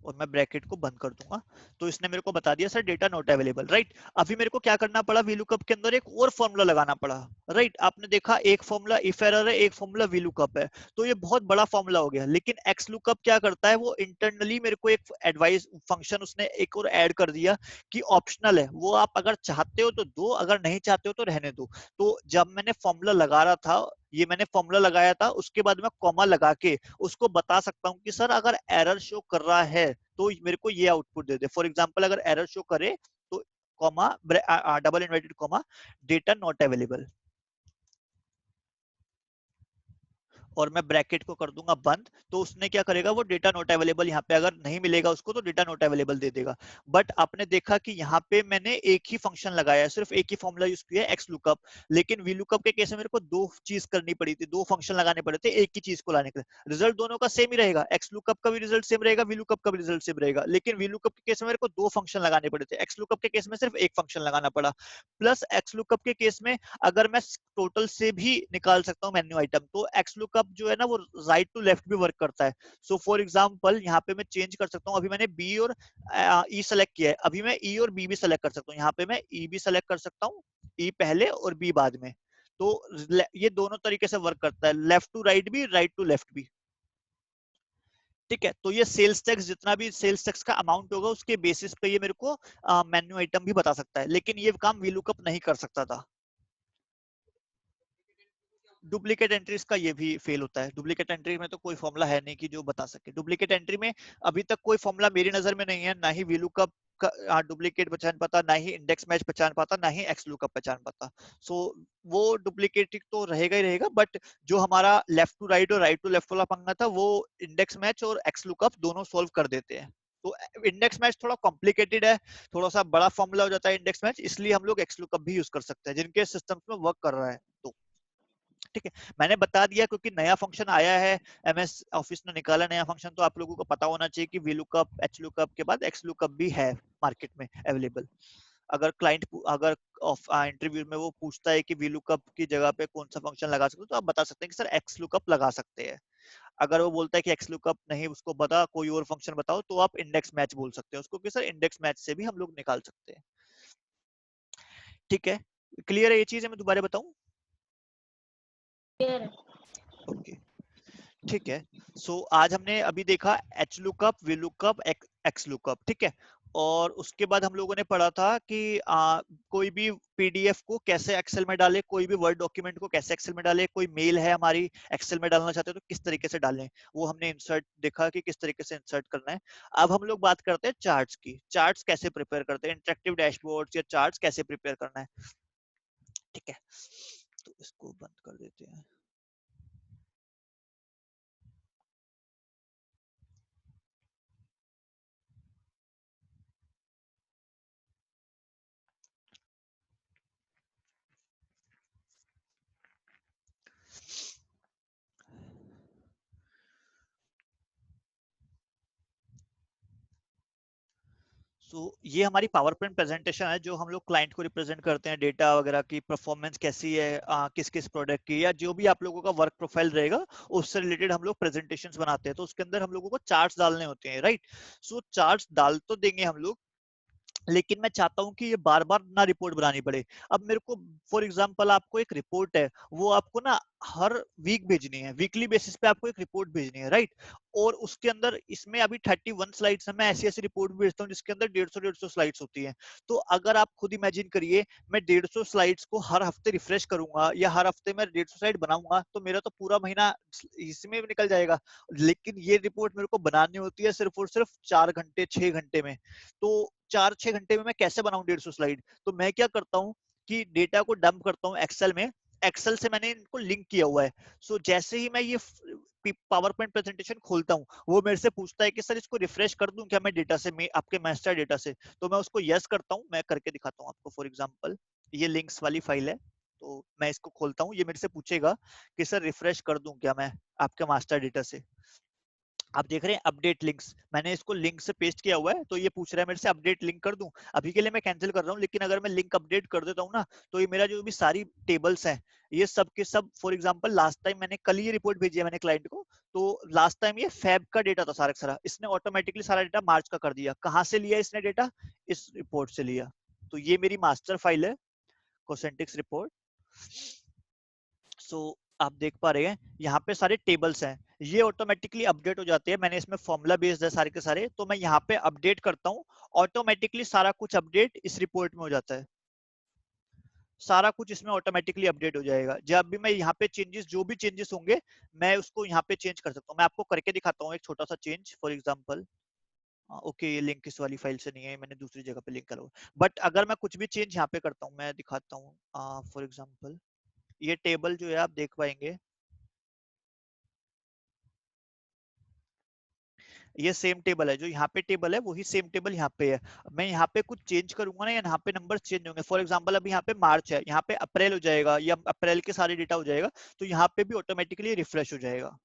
और मैं ब्रैकेट को बंद कर दूंगा। तो इसने मेरे को बता दिया sir data not available, right. अभी मेरे को क्या करना पड़ा, वीलुकअप के अंदर एक और फॉर्मूला लगाना पड़ा, राइट। आपने देखा एक फॉर्मूला इफ एरर है, एक फॉर्मूला वीलुकअप है, तो ये बहुत बड़ा फॉर्मूला हो गया। लेकिन एक्स लुकअप क्या करता है, वो इंटरनली मेरे को एक एडवाइस फंक्शन उसने एक और ऐड कर दिया कि ऑप्शनल है, वो आप अगर चाहते हो तो दो, अगर नहीं चाहते हो तो रहने दो। तो जब मैंने फॉर्मूला लगा रहा था, ये मैंने फॉर्मूला लगाया था, उसके बाद मैं कॉमा लगा के उसको बता सकता हूँ कि सर अगर एरर शो कर रहा है तो मेरे को ये output they they. For example अगर एरर शो करे तो comma double inverted comma data not available, और मैं ब्रैकेट को कर दूंगा बंद। तो उसने क्या करेगा, वो डेटा नॉट अवेलेबल यहाँ पे अगर नहीं मिलेगा उसको तो डेटा नॉट अवेलेबल दे देगा। बट आपने देखा कि यहाँ पे मैंने एक ही फंक्शन लगाया है, सिर्फ एक ही फॉर्मूला यूज किया है एक्स लुकअप। लेकिन वी लुकअप के केस में मेरे को दो चीज करनी पड़ी थी, दो फंक्शन लगाने पड़े थे एक ही चीज को लाने के लिए। रिजल्ट दोनों का सेम ही रहेगा, एक्स लुकअप का भी रिजल्ट सेम रहेगा, वी लुकअप का भी रिजल्ट सेम रहेगा। लेकिन वी लुकअप के केस में मेरे को दो फंक्शन लगाने पड़े थे, एक्स लुकअप के केस में सिर्फ एक फंक्शन लगाना पड़ा। प्लस एक्स लुकअप के केस में अगर मैं टोटल से भी निकाल सकता हूँ मेन्यू आइटम, तो एक्स लुकअप जो है ना वो राइट टू लेफ्ट भी वर्क करता है। सो फॉर एग्जांपल यहाँ पे मैं चेंज कर सकता हूँ, अभी मैंने बी और ई सेलेक्ट किया है, अभी मैं ई और बी भी सेलेक्ट कर सकता हूँ। यहाँ पे मैं ई भी सेलेक्ट कर सकता हूँ, ई पहले और बी बाद में। तो ये दोनों तरीके से वर्क करता है, लेफ्ट टू राइट भी, राइट टू लेफ्ट भी। ठीक है, तो ये सेल्स टैक्स, जितना भी सेल्स टैक्स का अमाउंट होगा उसके बेसिस पे ये मेरे को मेन्यू आइटम भी बता सकता है। लेकिन ये काम वीलुकअप नहीं कर सकता था। डुप्लीकेट एंट्रीज का ये भी फेल होता है। डुप्लीकेट एंट्री में तो कोई फॉर्मूला है नहीं कि जो बता सके। डुप्लीकेट एंट्री में अभी तक कोई फॉर्मूला मेरी नजर में नहीं है, ना ही वीलुकअप का डुप्लीकेट पहचान पाता, ना ही इंडेक्स मैच पहचान पाता, ना ही एक्स लुकअप पहचान पाता। सो वो डुप्लीकेट तो रहेगा ही रहेगा। बट जो हमारा लेफ्ट टू राइट और राइट टू लेफ्ट वाला पंगा था, वो इंडेक्स मैच और एक्स लुकअप दोनों सोल्व कर देते हैं। तो इंडेक्स मैच थोड़ा कॉम्प्लिकेटेड है, थोड़ा सा बड़ा फॉर्मूला हो जाता है इंडेक्स मैच, इसलिए हम लोग एक्स लुकअप भी यूज कर सकते हैं जिनके सिस्टम में वर्क कर रहा है। तो ठीक है, मैंने बता दिया क्योंकि नया फंक्शन आया है, एमएस ऑफिस ने निकाला नया फंक्शन, तो आप लोगों को पता होना चाहिए कि वी लुकअप, एच लुकअप के बाद एक्स लुकअप भी है मार्केट में अवेलेबल। अगर क्लाइंट अगर इंटरव्यू में वो पूछता है कि वी लुकअप की जगह पे कौन सा फंक्शन लगा सकते हो, तो आप बता सकते हैं कि सर एक्स लुकअप लगा सकते हैं। अगर वो बोलता है कि एक्स लुकअप नहीं, उसको बता कोई और फंक्शन बताओ, तो आप इंडेक्स मैच बोल सकते हैं उसको कि सर इंडेक्स मैच से भी हम लोग निकाल सकते हैं। ठीक है, क्लियर है ये चीज? है मैं दोबारा बताऊं?
क्लियर है।
ओके, ठीक है। सो आज हमने अभी देखा H lookup, V lookup, X lookup, ठीक है। और उसके बाद हम लोगों ने पढ़ा था कि कोई भी पीडीएफ को कैसे एक्सेल में डालें, कोई भी वर्ड डॉक्यूमेंट को कैसे एक्सेल में डालें, कोई मेल है हमारी एक्सेल में डालना चाहते हैं तो किस तरीके से डालें, वो हमने इंसर्ट देखा कि किस तरीके से इंसर्ट करना है। अब हम लोग बात करते हैं चार्ट्स की। चार्ट्स कैसे प्रिपेयर करते हैं, इंटरेक्टिव डैशबोर्ड्स या चार्ट्स कैसे प्रिपेयर करना है। ठीक है, तो इसको बंद कर देते हैं। ये हमारी पावर पॉइंट प्रेजेंटेशन है जो हम लोग क्लाइंट को रिप्रेजेंट करते हैं, डेटा वगैरह की परफॉर्मेंस कैसी है, किस किस प्रोडक्ट की, या जो भी आप लोगों का वर्क प्रोफाइल रहेगा उससे रिलेटेड हम लोग प्रेजेंटेशंस बनाते हैं। तो उसके अंदर हम लोगों को चार्ट्स डालने होते हैं, राइट। सो चार्ट्स डाल तो देंगे हम लोग, लेकिन मैं चाहता हूं कि ये बार बार ना रिपोर्ट बनानी पड़े। अब मेरे को फॉर एग्जांपल आपको एक रिपोर्ट है, वो आपको ना हर वीक भेजनी है, वीकली बेसिस पे आपको एक रिपोर्ट भेजनी है, राइट। और उसके अंदर इसमें अभी 31 स्लाइड्स है, मैं ऐसी ऐसी रिपोर्ट भेजता हूँ जिसके अंदर 150 स्लाइड्स होती है। तो अगर आप खुद इमेजिन करिए, मैं 150 स्लाइड्स को हर हफ्ते रिफ्रेश करूंगा या हर हफ्ते मैं 150 स्लाइड बनाऊंगा, तो मेरा तो पूरा महीना इसमें निकल जाएगा। लेकिन ये रिपोर्ट मेरे को बनानी होती है सिर्फ और सिर्फ 4 घंटे 6 घंटे में। तो 4-6 घंटे में मैं कैसे बनाऊं 150 स्लाइड? तो मैं क्या करता हूँ कि डेटा को डंप करता हूँ एक्सेल में, एक्सेल से मैंने इनको लिंक किया हुआ है। सो जैसे ही मैं ये पावर पॉइंट प्रेजेंटेशन खोलता हूँ, वो मेरे से पूछता है कि सर इसको रिफ्रेश कर दूं क्या मैं डेटा से, आपके मास्टर डेटा से? तो मैं उसको यस करता हूँ। मैं करके दिखाता हूँ आपको। फॉर एग्जांपल ये लिंक्स वाली फाइल है, तो मैं इसको खोलता हूँ। ये मेरे से पूछेगा कि सर रिफ्रेश कर दूं क्या मैं आपके मास्टर डेटा से? आप देख रहे हैं अपडेट लिंक्स, मैंने इसको लिंक से पेस्ट किया हुआ है, तो ये पूछ रहा है मेरे से अपडेट लिंक कर दूं। अभी के लिए मैं कैंसिल कर रहा हूँ, लेकिन अगर मैं लिंक अपडेट कर देता हूँ ना, तो ये मेरा जो भी सारी टेबल्स हैं, ये सब के सब, फॉर एग्जांपल लास्ट टाइम मैंने कल ये रिपोर्ट भेजी है मैंने क्लाइंट को, तो लास्ट टाइम ये फेब का डेटा था सारा का सारा, इसने ऑटोमेटिकली सारा डेटा मार्च का कर दिया। कहाँ से लिया इसने डेटा? इस रिपोर्ट से लिया। तो ये मेरी मास्टर फाइल है, कोसेंटिक्स रिपोर्ट। सो आप देख पा रहे हैं यहाँ पे सारे टेबल्स हैं, ये ऑटोमेटिकली अपडेट हो जाते हैं। मैंने इसमें फॉर्मूला बेस्ड है सारे के सारे, तो मैं यहाँ पे अपडेट करता हूँ, ऑटोमेटिकली सारा कुछ अपडेट इस रिपोर्ट में हो जाता है। सारा कुछ इसमें ऑटोमेटिकली अपडेट हो जाएगा। जब भी मैं यहाँ पे चेंजेस, जो भी चेंजेस होंगे, मैं उसको यहाँ पे चेंज कर सकता हूँ। मैं आपको करके दिखाता हूँ एक छोटा सा चेंज, फॉर एग्जाम्पल। ओके, ये लिंक इस वाली फाइल से नहीं है, मैंने दूसरी जगह पे लिंक करा हुआ। बट अगर मैं कुछ भी चेंज यहाँ पे करता हूँ, मैं दिखाता हूँ। फॉर एग्जाम्पल ये टेबल जो है आप देख पाएंगे, ये सेम टेबल है, जो यहाँ पे टेबल है वही सेम टेबल यहाँ पे है। मैं यहाँ पे कुछ चेंज करूंगा ना, यहाँ पे नंबर चेंज होंगे। फॉर एग्जांपल अभी यहाँ पे मार्च है, यहाँ पे अप्रैल हो जाएगा, या अप्रैल के सारे डेटा हो जाएगा, तो यहाँ पे भी ऑटोमेटिकली रिफ्रेश हो जाएगा।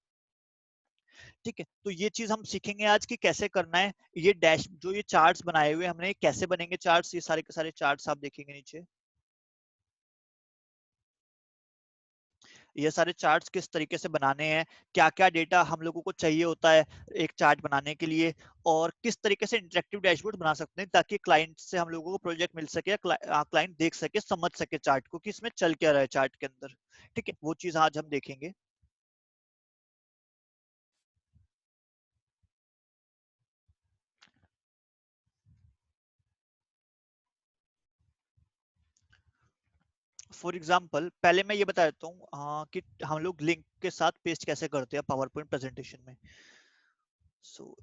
ठीक है, तो ये चीज हम सीखेंगे आज कि कैसे करना है। ये डैश जो ये चार्ट्स बनाए हुए हमने, कैसे बनेंगे चार्ट्स, ये सारे के सारे चार्ट्स आप देखेंगे नीचे। ये सारे चार्ट्स किस तरीके से बनाने हैं, क्या क्या डेटा हम लोगों को चाहिए होता है एक चार्ट बनाने के लिए, और किस तरीके से इंटरेक्टिव डैशबोर्ड बना सकते हैं, ताकि क्लाइंट से हम लोगों को प्रोजेक्ट मिल सके, क्लाइंट देख सके, समझ सके चार्ट को कि इसमें चल क्या रहा है चार्ट के अंदर। ठीक है, वो चीज आज हम देखेंगे। फॉर एग्जाम्पल पहले मैं ये बता देता हूँ कि हम लोग लिंक के साथ पेस्ट कैसे करते हैं पावर पॉइंट प्रेजेंटेशन में। सो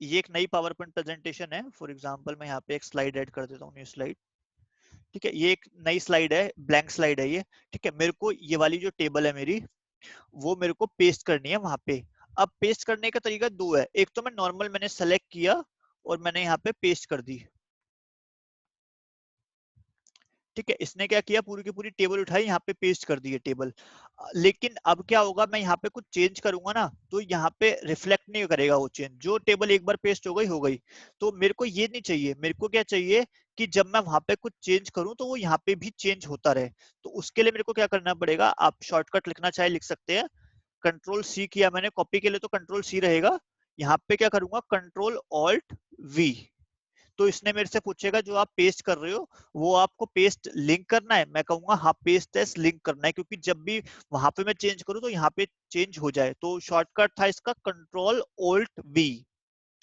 ये एक नई पावर पॉइंट प्रेजेंटेशन है। फॉर एग्जाम्पल मैं यहाँ पे एक स्लाइड ऐड कर देता हूँ, न्यू स्लाइड। ठीक है, ये एक नई स्लाइड है, ब्लैंक स्लाइड है ये। ठीक है, मेरे को ये वाली जो टेबल है मेरी, वो मेरे को पेस्ट करनी है वहां पे। अब पेस्ट करने का तरीका दो है, एक तो मैं नॉर्मल मैंने सेलेक्ट किया और मैंने यहाँ पे पेस्ट कर दी। ठीक है, इसने क्या किया, पूरी की पूरी टेबल उठाई, यहाँ पे पेस्ट कर दी है टेबल। लेकिन अब क्या होगा, मैं यहाँ पे कुछ चेंज करूंगा ना, तो यहाँ पे रिफ्लेक्ट नहीं करेगा वो चेंज। जो टेबल एक बार पेस्ट हो गई हो गई। तो मेरे को ये नहीं चाहिए, मेरे को क्या चाहिए कि जब मैं वहां पे कुछ चेंज करूं तो वो यहाँ पे भी चेंज होता रहे। तो उसके लिए मेरे को क्या करना पड़ेगा, आप शॉर्टकट लिखना चाहे लिख सकते हैं। कंट्रोल सी किया मैंने कॉपी के लिए, तो कंट्रोल सी रहेगा। यहाँ पे क्या करूंगा, कंट्रोल ऑल्ट वी। तो इसने मेरे से पूछेगा जो आप पेस्ट कर रहे हो वो आपको पेस्ट लिंक करना है, मैं कहूंगा हाँ पेस्ट एस लिंक करना है, क्योंकि जब भी वहां पे मैं चेंज करूँ तो यहाँ पे चेंज हो जाए। तो शॉर्टकट था इसका कंट्रोल ऑल्ट वी,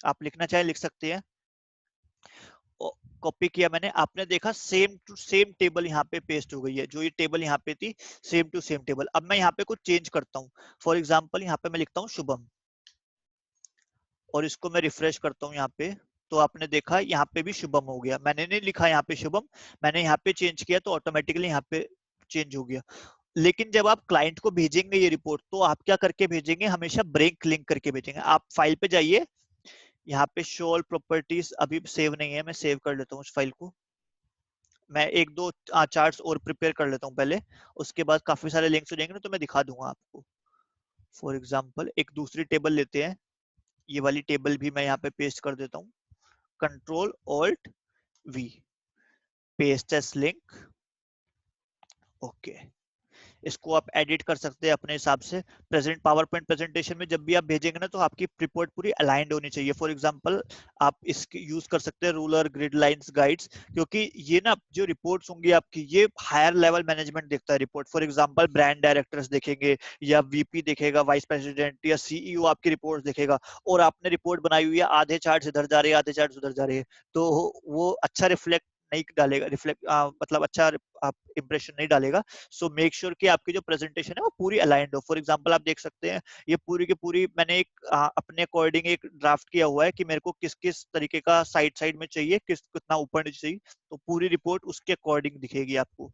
आप लिखना चाहे लिख सकते हैं। कॉपी किया मैंने, आपने देखा सेम टू सेम टेबल यहाँ पे पेस्ट हो गई है, जो ये टेबल यहाँ पे थी सेम टू सेम टेबल। अब मैं यहाँ पे कुछ चेंज करता हूँ, फॉर एग्जाम्पल यहाँ पे मैं लिखता हूँ शुभम, और इसको मैं रिफ्रेश करता हूँ यहाँ पे। तो आपने देखा यहाँ पे भी शुभम हो गया, मैंने नहीं लिखा यहाँ पे शुभम, मैंने यहाँ पे चेंज किया तो ऑटोमेटिकली यहाँ पे चेंज हो गया। लेकिन जब आप क्लाइंट को भेजेंगे ये रिपोर्ट, तो आप क्या करके भेजेंगे, हमेशा ब्रेक लिंक करके भेजेंगे। आप फाइल पे जाइए, यहाँ पे शो ऑल प्रॉपर्टीज अभी सेव नहीं है, मैं सेव कर लेता हूँ उस फाइल को। मैं एक दो चार्ट्स और प्रिपेयर कर लेता हूँ पहले, उसके बाद काफी सारे लिंक्स हो जाएंगे ना, तो मैं दिखा दूंगा आपको। फॉर एग्जाम्पल एक दूसरी टेबल लेते हैं, ये वाली टेबल भी मैं यहाँ पे पेस्ट कर देता हूँ, control alt we, paste S link. Okay, इसको आप एडिट कर सकते हैं अपने हिसाब से। प्रेजेंट पावर पॉइंट प्रेजेंटेशन में जब भी आप भेजेंगे ना, तो आपकी रिपोर्ट पूरी अलाइंड होनी चाहिए। फॉर एग्जांपल आप इसके यूज कर सकते हैं रूलर, ग्रिड लाइंस, गाइड्स, क्योंकि ये ना जो रिपोर्ट्स होंगी आपकी, ये हायर लेवल मैनेजमेंट देखता है report. For example brand directors देखेंगे, या वीपी देखेगा, वाइस प्रेसिडेंट या सीईओ आपकी रिपोर्ट देखेगा, और आपने रिपोर्ट बनाई हुई है आधे चार्ट इधर जा रहे हैं आधे चार्ट उधर जा रहे हैं, तो वो अच्छा रिफ्लेक्ट नहीं डालेगा, रिफ्लेक्ट मतलब अच्छा आप इंप्रेशन नहीं डालेगा। सो मेक श्योर कि आपकी जो प्रेजेंटेशन है वो पूरी अलाइंड हो। फॉर एग्जांपल आप देख सकते हैं, ये पूरी की पूरी मैंने एक अपने अकॉर्डिंग एक ड्राफ्ट किया हुआ है कि मेरे को किस किस तरीके का साइड साइड में चाहिए, किस कितना ऊपर नीचे चाहिए, तो पूरी रिपोर्ट उसके अकॉर्डिंग दिखेगी आपको।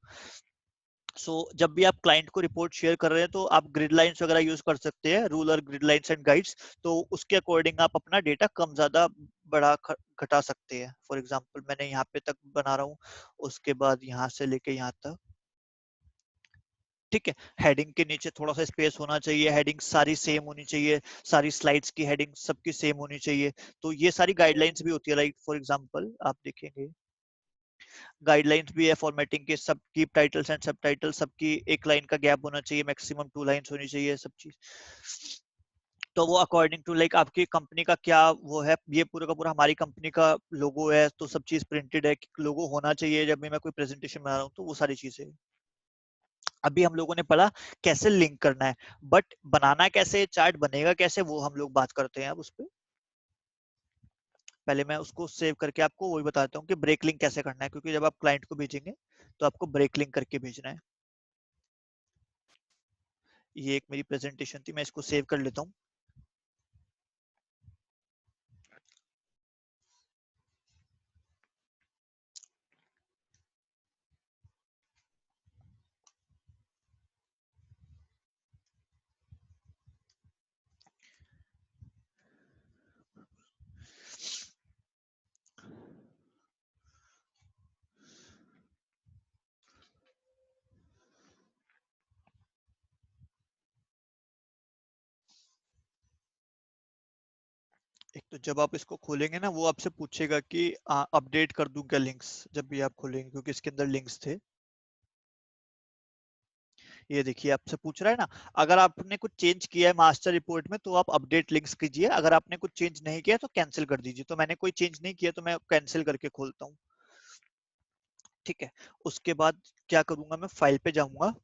जब भी आप क्लाइंट को रिपोर्ट शेयर कर रहे हैं, तो आप ग्रिड लाइंस वगैरह यूज कर सकते हैं, ruler, grid lines and guides. तो उसके अकॉर्डिंग आप अपना डेटा कम ज्यादा बड़ा घटा सकते हैं। फॉर एग्जांपल मैंने यहाँ पे तक बना रहा हूँ, उसके बाद यहाँ से लेके यहाँ तक। ठीक है। हेडिंग के नीचे थोड़ा सा स्पेस होना चाहिए, हेडिंग सारी सेम होनी चाहिए, सारी स्लाइड्स की हेडिंग सबकी सेम होनी चाहिए। तो ये सारी गाइडलाइंस भी होती है, लाइक फॉर एग्जांपल आप देखेंगे गाइडलाइंस भी है फॉर्मेटिंग के, सबकी टाइटल्स एंड सब टाइटल्स सबकी एक लाइन का गैप होना चाहिए, मैक्सिमम 2 लाइंस होनी चाहिए, सब चीज। तो वो अकॉर्डिंग टू लाइक आपकी कंपनी का क्या वो है, ये पूरा का पूरा हमारी कंपनी का लोगो है तो सब चीज प्रिंटेड है, लोगो होना चाहिए जब भी मैं कोई प्रेजेंटेशन बना रहा हूँ, तो वो सारी चीजें अभी हम लोगों ने पढ़ा कैसे लिंक करना है, बट बनाना कैसे, चार्ट बनेगा कैसे, वो हम लोग बात करते हैं अब उस पर। पहले मैं उसको सेव करके आपको वही बताता हूँ कि ब्रेक लिंक कैसे करना है, क्योंकि जब आप क्लाइंट को भेजेंगे तो आपको ब्रेक लिंक करके भेजना है। ये एक मेरी प्रेजेंटेशन थी, मैं इसको सेव कर लेता हूँ। एक तो जब आप इसको खोलेंगे ना, वो आपसे पूछेगा कि अपडेट कर दूं क्या लिंक्स, जब भी आप खोलेंगे, क्योंकि इसके अंदर लिंक्स थे। ये देखिए आपसे पूछ रहा है ना, अगर आपने कुछ चेंज किया है मास्टर रिपोर्ट में तो आप अपडेट लिंक्स कीजिए, अगर आपने कुछ चेंज नहीं किया तो कैंसिल कर दीजिए। तो मैंने कोई चेंज नहीं किया तो मैं कैंसिल करके खोलता हूँ। ठीक है। उसके बाद क्या करूंगा, मैं फाइल पे जाऊंगा,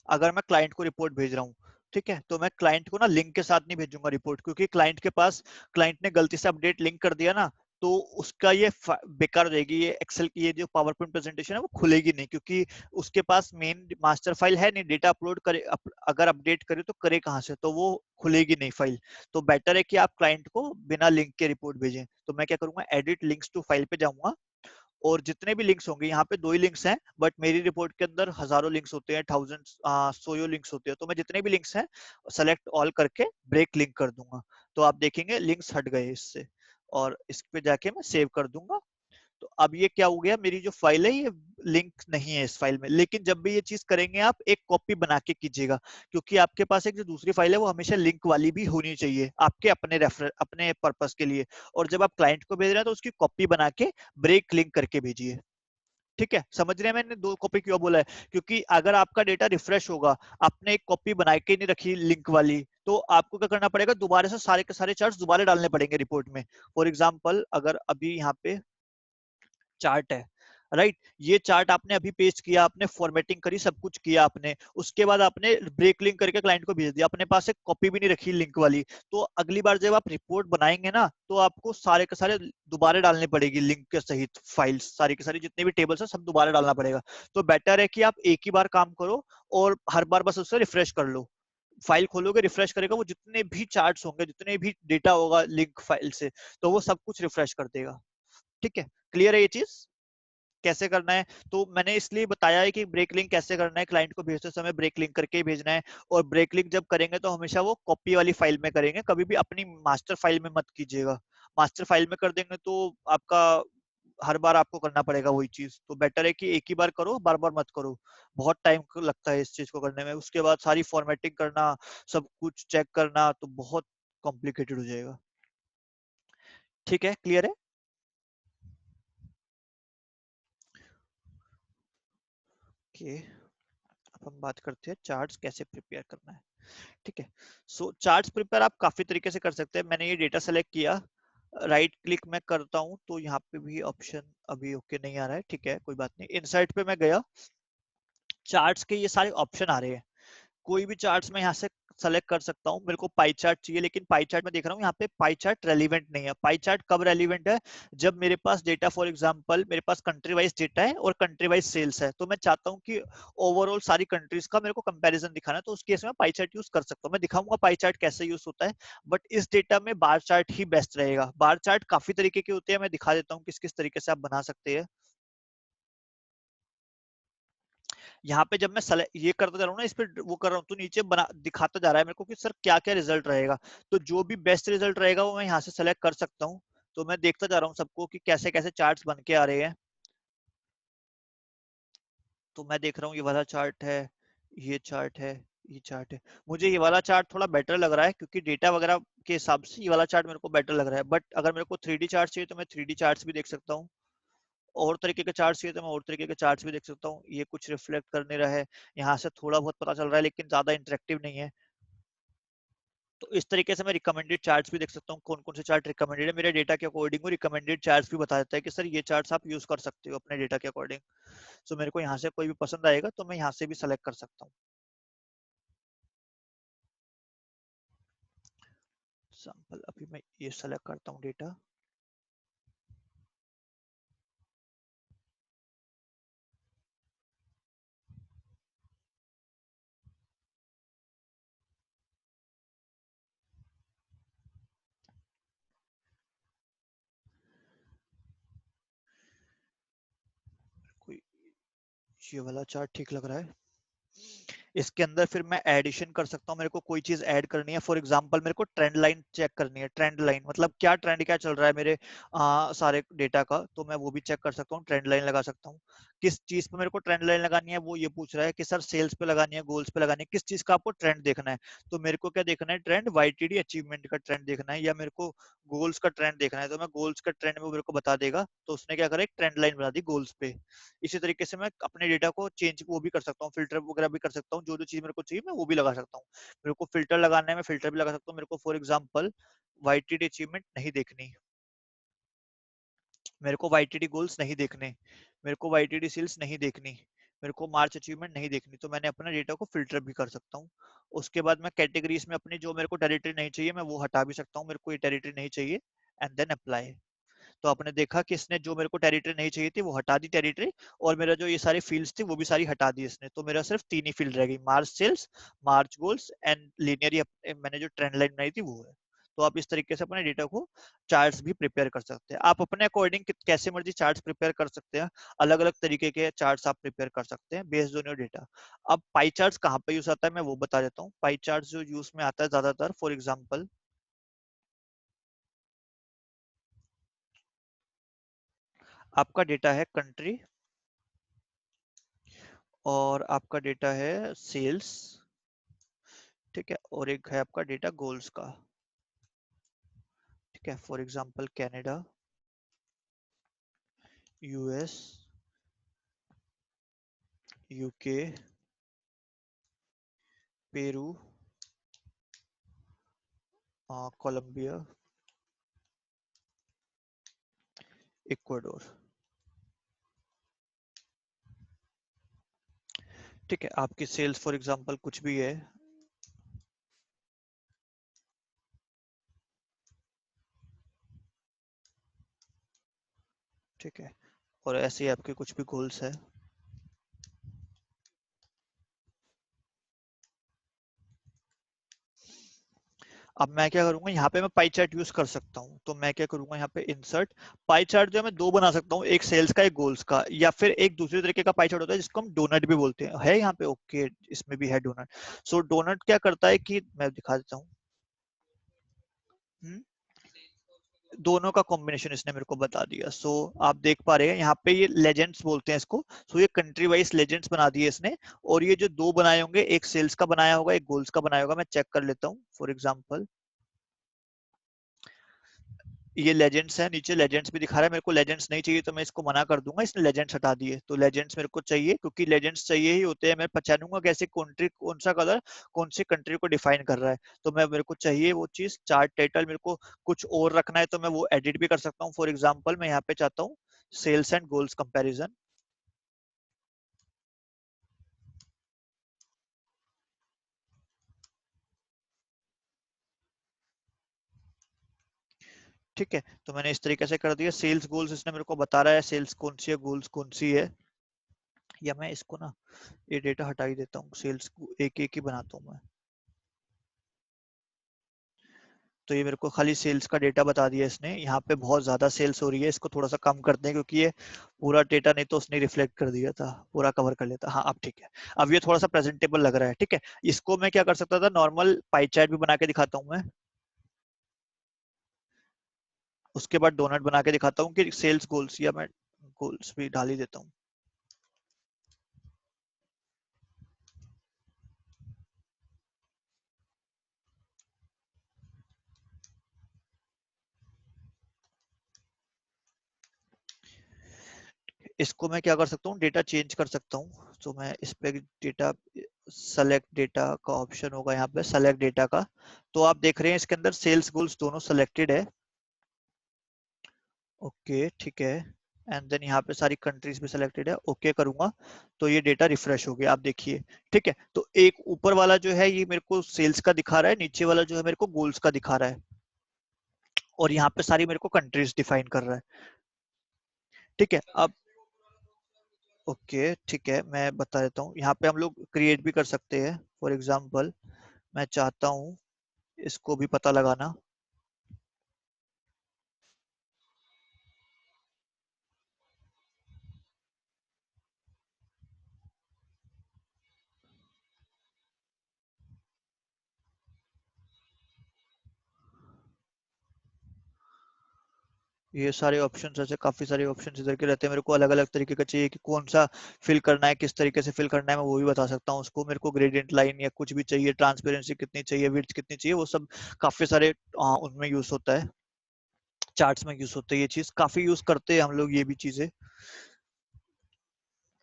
अगर मैं क्लाइंट को रिपोर्ट भेज रहा हूँ, ठीक है, तो मैं क्लाइंट को ना लिंक के साथ नहीं भेजूंगा रिपोर्ट, क्योंकि क्लाइंट के पास, क्लाइंट ने गलती से अपडेट लिंक कर दिया ना, तो उसका ये बेकार हो जाएगी, ये एक्सेल की ये जो पावर पॉइंट प्रेजेंटेशन है वो खुलेगी नहीं, क्योंकि उसके पास मेन मास्टर फाइल है नहीं, डेटा अपलोड करे अगर अपडेट करे तो करे कहाँ से, तो वो खुलेगी नहीं फाइल। तो बेटर है कि आप क्लाइंट को बिना लिंक के रिपोर्ट भेजें। तो मैं क्या करूंगा, एडिट लिंक्स टू फाइल पे जाऊंगा, और जितने भी लिंक्स होंगे, यहाँ पे 2 ही लिंक्स हैं, बट मेरी रिपोर्ट के अंदर हजारों लिंक्स होते हैं, थाउजेंड सोयो लिंक्स होते हैं, तो मैं जितने भी लिंक्स हैं सेलेक्ट ऑल करके ब्रेक लिंक कर दूंगा। तो आप देखेंगे लिंक्स हट गए इससे, और इस पे जाके मैं सेव कर दूंगा। तो अब ये क्या हो गया, मेरी जो फाइल है ये लिंक नहीं है इस फाइल में। लेकिन जब भी ये चीज करेंगे आप एक कॉपी बना के कीजिएगा, क्योंकि आपके पास एक जो दूसरी फाइल है वो हमेशा लिंक वाली भी होनी चाहिए आपके अपने रेफर अपने पर्पस के लिए। और जब आप क्लाइंट को भेज रहे हैं तो उसकी कॉपी बना के ब्रेक लिंक करके भेजिए। ठीक है, समझ रहे हैं मैंने 2 कॉपी क्यों बोला है, क्योंकि अगर आपका डेटा रिफ्रेश होगा, आपने एक कॉपी बना के नहीं रखी लिंक वाली, तो आपको क्या करना पड़ेगा, दोबारा से सारे के सारे चार्ट्स दोबारा डालने पड़ेंगे रिपोर्ट में। फॉर एग्जांपल अगर अभी यहाँ पे चार्ट है, राइट, ये चार्ट आपने अभी पेस्ट किया, आपने फॉर्मेटिंग करी, सब कुछ किया आपने, उसके बाद आपने ब्रेक लिंक करके क्लाइंट को भेज दिया, अपने पास एक कॉपी भी नहीं रखी लिंक वाली, तो अगली बार जब आप रिपोर्ट बनाएंगे ना, तो आपको सारे के सारे दोबारा डालने पड़ेगी लिंक के सहित, फाइल्स सारी के सारी जितने भी टेबल्स है सब दोबारा डालना पड़ेगा। तो बेटर है कि आप एक ही बार काम करो और हर बार बस उससे रिफ्रेश कर लो। फाइल खोलोगे, रिफ्रेश करेगा, वो जितने भी चार्ट्स होंगे, जितने भी डेटा होगा लिंक फाइल से, तो वो सब कुछ रिफ्रेश कर देगा। ठीक है, क्लियर है ये चीज कैसे करना है। तो मैंने इसलिए बताया है कि ब्रेक लिंक कैसे करना है, क्लाइंट को भेजते समय ब्रेक लिंक करके ही भेजना है। और ब्रेक लिंक जब करेंगे तो हमेशा वो कॉपी वाली फाइल में करेंगे, कभी भी अपनी मास्टर फाइल में मत कीजिएगा। मास्टर फाइल में कर देंगे तो आपका हर बार आपको करना पड़ेगा वही चीज। तो बेटर है कि एक ही बार करो, बार बार मत करो, बहुत टाइम लगता है इस चीज को करने में। उसके बाद सारी फॉर्मेटिंग करना, सब कुछ चेक करना, तो बहुत कॉम्प्लिकेटेड हो जाएगा। ठीक है, क्लियर है। ओके, अब हम बात करते हैं चार्ट्स कैसे प्रिपेयर करना है। ठीक है, सो चार्ट्स प्रिपेयर आप काफी तरीके से कर सकते हैं। मैंने ये डेटा सेलेक्ट किया, राइट क्लिक मैं करता हूं तो यहाँ पे भी ऑप्शन अभी ओके नहीं आ रहा है, ठीक है कोई बात नहीं। इनसाइट पे मैं गया, चार्ट्स के ये सारे ऑप्शन आ रहे हैं, कोई भी चार्ट्स में यहाँ से सेलेक्ट कर सकता हूँ। मेरे को पाई चार्ट चाहिए, लेकिन पाई चार्ट में देख रहा हूँ यहाँ पे पाई चार्ट रेलिवेंट नहीं है। पाई चार्ट कब रेलिवेंट है, जब मेरे पास डेटा, फॉर एग्जांपल मेरे पास कंट्री वाइज डेटा है और कंट्री वाइज सेल्स है, तो मैं चाहता हूँ कि ओवरऑल सारी कंट्रीज का मेरे को कंपैरिजन दिखाना है, तो उस केस में पाई चार्ट यूज कर सकता हूँ। मैं दिखाऊंगा पाई चार्ट कैसे यूज होता है, बट इस डेटा में बार चार्ट ही बेस्ट रहेगा। बार चार्ट काफी तरीके के होते हैं, मैं दिखा देता हूँ किस किस तरीके से आप बना सकते हैं। यहाँ पे जब मैं ये करता जा रहा हूँ ना, इस पे वो कर रहा हूँ, तो नीचे बना दिखाता जा रहा है मेरे को कि सर क्या क्या रिजल्ट रहेगा। तो जो भी बेस्ट रिजल्ट रहेगा वो मैं यहाँ से सेलेक्ट कर सकता हूँ। तो मैं देखता जा रहा हूँ सबको कि कैसे कैसे चार्ट्स बन के आ रहे हैं। तो मैं देख रहा हूँ ये वाला चार्ट है, ये चार्ट है, ये चार्ट है। मुझे ये वाला चार्ट थोड़ा बेटर लग रहा है क्योंकि डेटा वगैरह के हिसाब से ये वाला चार्ट मेरे को बेटर लग रहा है। बट अगर मेरे को 3D चार्ट चाहिए तो मैं 3D चार्ट्स भी देख सकता हूँ, और तरीके के चार्ट्स चाहिए तो मैं और तरीके के चार्ट्स भी देख सकता हूँ। ये कुछ रिफ्लेक्ट कर नहीं रहा है, यहाँ से थोड़ा बहुत पता चल रहा है लेकिन ज्यादा इंटरेक्टिव नहीं है। तो इस तरीके से मैं रिकमेंडेड चार्ट्स भी देख सकता हूँ, कौन कौन से चार्ट रिकमेंडेड है मेरे डेटा के अकॉर्डिंग। वो रिकमेंडेड चार्ट्स भी बता देता है कि सर ये चार्ट्स आप यूज कर सकते हो अपने डेटा के अकॉर्डिंग। सो मेरे को यहाँ से कोई भी पसंद आएगा तो मैं यहाँ से भी सेलेक्ट कर सकता हूँ। सैंपल अभी मैं ये सेलेक्ट करता हूँ डेटा। कोई ये वाला चार्ट ठीक लग रहा है। इसके अंदर फिर मैं एडिशन कर सकता हूँ, मेरे को कोई चीज ऐड करनी है। फॉर एग्जांपल मेरे को ट्रेंड लाइन चेक करनी है। ट्रेंड लाइन मतलब क्या ट्रेंड क्या चल रहा है मेरे सारे डेटा का, तो मैं वो भी चेक कर सकता हूँ। ट्रेंड लाइन लगा सकता हूँ। किस चीज पे मेरे को ट्रेंड लाइन लगानी है वो ये पूछ रहा है कि सर सेल्स पे लगानी है, गोल्स पे लगानी है, किस चीज का आपको ट्रेंड देखना है। तो मेरे को क्या देखना है, ट्रेंड वाईटीडी अचीवमेंट का ट्रेंड देखना है, या मेरे को गोल्स का ट्रेंड देखना है। तो मैं गोल्स का ट्रेंड में मेरे को बता देगा, तो उसने क्या करा एक ट्रेंड लाइन बना दी गोल्स पे। इसी तरीके से मैं अपने डेटा को चेंज वो भी कर सकता हूँ, फिल्टर वगैरह भी कर सकता हूँ। जो जो चीज मेरे को चाहिए मैं वो भी लगा सकता हूँ। मेरे को फिल्टर लगाना है मैं फिल्टर भी लगा सकता हूँ। मेरे को फॉर एग्जांपल वाईटीडी अचीवमेंट नहीं देखनी, मेरे को वाईटीडी गोल्स नहीं देखने, मेरे को वाईटीडी सेल्स नहीं देखनी, मेरे को मार्च अचीवमेंट नहीं देखनी, तो मैंने अपना डेटा को फिल्टर भी कर सकता हूँ। उसके बाद मैं कैटेगरीज में अपनी जो मेरे को टेरिटरी नहीं चाहिए मैं वो हटा भी सकता हूँ। मेरे को ये टेरिटरी नहीं चाहिए एंड देन अप्लाई। तो आपने देखा कि इसने जो मेरे को टेरिटरी नहीं चाहिए थी वो हटा दी टेरिटरी, और मेरा जो ये सारी फील्ड्स थी वो भी सारी हटा दी इसने। तो मेरा सिर्फ 3 ही फील्ड रह गई, March sales, March goals and linear. मैंने जो ट्रेंड लाइन बनाई थी वो है। तो आप इस तरीके से अपने डेटा को चार्ट्स भी प्रिपेयर कर सकते हैं। आप अपने अकॉर्डिंग कैसे मर्जी चार्ट्स प्रिपेयर कर सकते हैं। अलग अलग तरीके के चार्ट्स आप प्रिपेयर कर सकते हैं बेस्ड ऑन योर डेटा। अब पाई चार्ट्स कहाँ पे यूज आता है मैं वो बता देता हूँ। पाई चार्ट्स जो यूज में आता है ज्यादातर, फॉर एग्जाम्पल आपका डेटा है कंट्री और आपका डेटा है सेल्स, ठीक है, और एक है आपका डेटा गोल्स का, ठीक है। For example Canada, US, UK, Peru, Colombia, Ecuador, ठीक है। आपकी सेल्स फॉर एग्जांपल कुछ भी है, ठीक है, और ऐसे ही आपके कुछ भी गोल्स है। अब मैं क्या करूंगा, यहाँ पे मैं पाई चार्ट यूज कर सकता हूँ। तो मैं क्या करूंगा, यहाँ पे इंसर्ट पाई चार्ट जो है मैं दो बना सकता हूँ, एक सेल्स का एक गोल्स का, या फिर एक दूसरे तरीके का पाई चार्ट होता है जिसको हम डोनट भी बोलते हैं। है यहाँ पे ओके, इसमें भी है डोनट। सो डोनट क्या करता है कि मैं दिखा देता हूँ। दोनों का कॉम्बिनेशन इसने मेरे को बता दिया। सो आप देख पा रहे हैं यहाँ पे ये लेजेंड्स बोलते हैं इसको। सो ये कंट्री वाइज लेजेंड्स बना दिए इसने। और ये जो दो बनाए होंगे, एक सेल्स का बनाया होगा एक गोल्स का बनाया होगा। मैं चेक कर लेता हूँ। फॉर एग्जाम्पल ये लेजेंड्स है, नीचे लेजेंड्स भी दिखा रहा है। मेरे को लेजेंड्स नहीं चाहिए तो मैं इसको मना कर दूंगा, इसने लेजेंड्स हटा दिए। तो लेजेंड्स मेरे को चाहिए, क्योंकि लेजेंड्स चाहिए ही होते हैं। मैं पहचानूंगा कैसे कंट्री, कौन सा कलर कौन सी कंट्री को डिफाइन कर रहा है। तो मैं मेरे को चाहिए वो चीज। चार्ट टाइटल मेरे को कुछ और रखना है तो मैं वो एडिट भी कर सकता हूँ। फॉर एग्जाम्पल मैं यहाँ पे चाहता हूँ सेल्स एंड गोल्स कंपेरिजन, ठीक है। तो मैंने इस तरीके से कर दिया। सेल्स गोल्स इसने मेरे को बता रहा है सेल्स कौन सी है, गोल्स कौन सी है। या मैं इसको ना ये डेटा हटा ही देता हूँ, सेल्स एक एक ही बनाता हूँ मैं। तो ये मेरे को खाली सेल्स का डेटा बता दिया इसने। यहाँ पे बहुत ज्यादा सेल्स हो रही है, इसको थोड़ा सा कम करते हैं क्योंकि ये पूरा डेटा नहीं तो उसने रिफ्लेक्ट कर दिया था, पूरा कवर कर लेता। हाँ अब ठीक है, अब ये थोड़ा सा प्रेजेंटेबल लग रहा है, ठीक है। इसको मैं क्या कर सकता था, नॉर्मल पाई चार्ट भी बना के दिखाता हूँ मैं। उसके बाद डोनट बना के दिखाता हूँ कि सेल्स गोल्स, या मैं गोल्स भी डाल ही देता हूँ। इसको मैं क्या कर सकता हूँ, डेटा चेंज कर सकता हूँ। तो मैं इस पे डेटा, सेलेक्ट डेटा का ऑप्शन होगा यहाँ पे, सेलेक्ट डेटा का। तो आप देख रहे हैं इसके अंदर सेल्स गोल्स दोनों सेलेक्टेड है। ओके ठीक है, एंड देन यहाँ पे सारी कंट्रीज भी सिलेक्टेड है। ओके करूंगा तो ये डेटा रिफ्रेश हो गया, आप देखिए। ठीक है, तो एक ऊपर वाला जो है ये मेरे को सेल्स का दिखा रहा है, नीचे वाला जो है मेरे को गोल्स का दिखा रहा है, और यहाँ पे सारी मेरे को कंट्रीज डिफाइन कर रहा है। ठीक है, अब ओके ठीक है, मैं बता देता हूँ। यहाँ पे हम लोग क्रिएट भी कर सकते हैं। फॉर एग्जाम्पल मैं चाहता हूँ इसको भी पता लगाना। ये सारे ऑप्शंस, ऐसे काफी सारे ऑप्शंस इधर के रहते हैं। मेरे को अलग अलग तरीके का चाहिए कि कौन सा फिल करना है, किस तरीके से फिल करना है, मैं वो भी बता सकता हूँ उसको। मेरे को ग्रेडियंट लाइन या कुछ भी चाहिए, ट्रांसपेरेंसी कितनी चाहिए, विड्थ कितनी चाहिए, वो सब काफी सारे उनमें यूज होता है, चार्ट्स में यूज होता है। ये चीज काफी यूज करते हैं हम लोग, ये भी चीजें।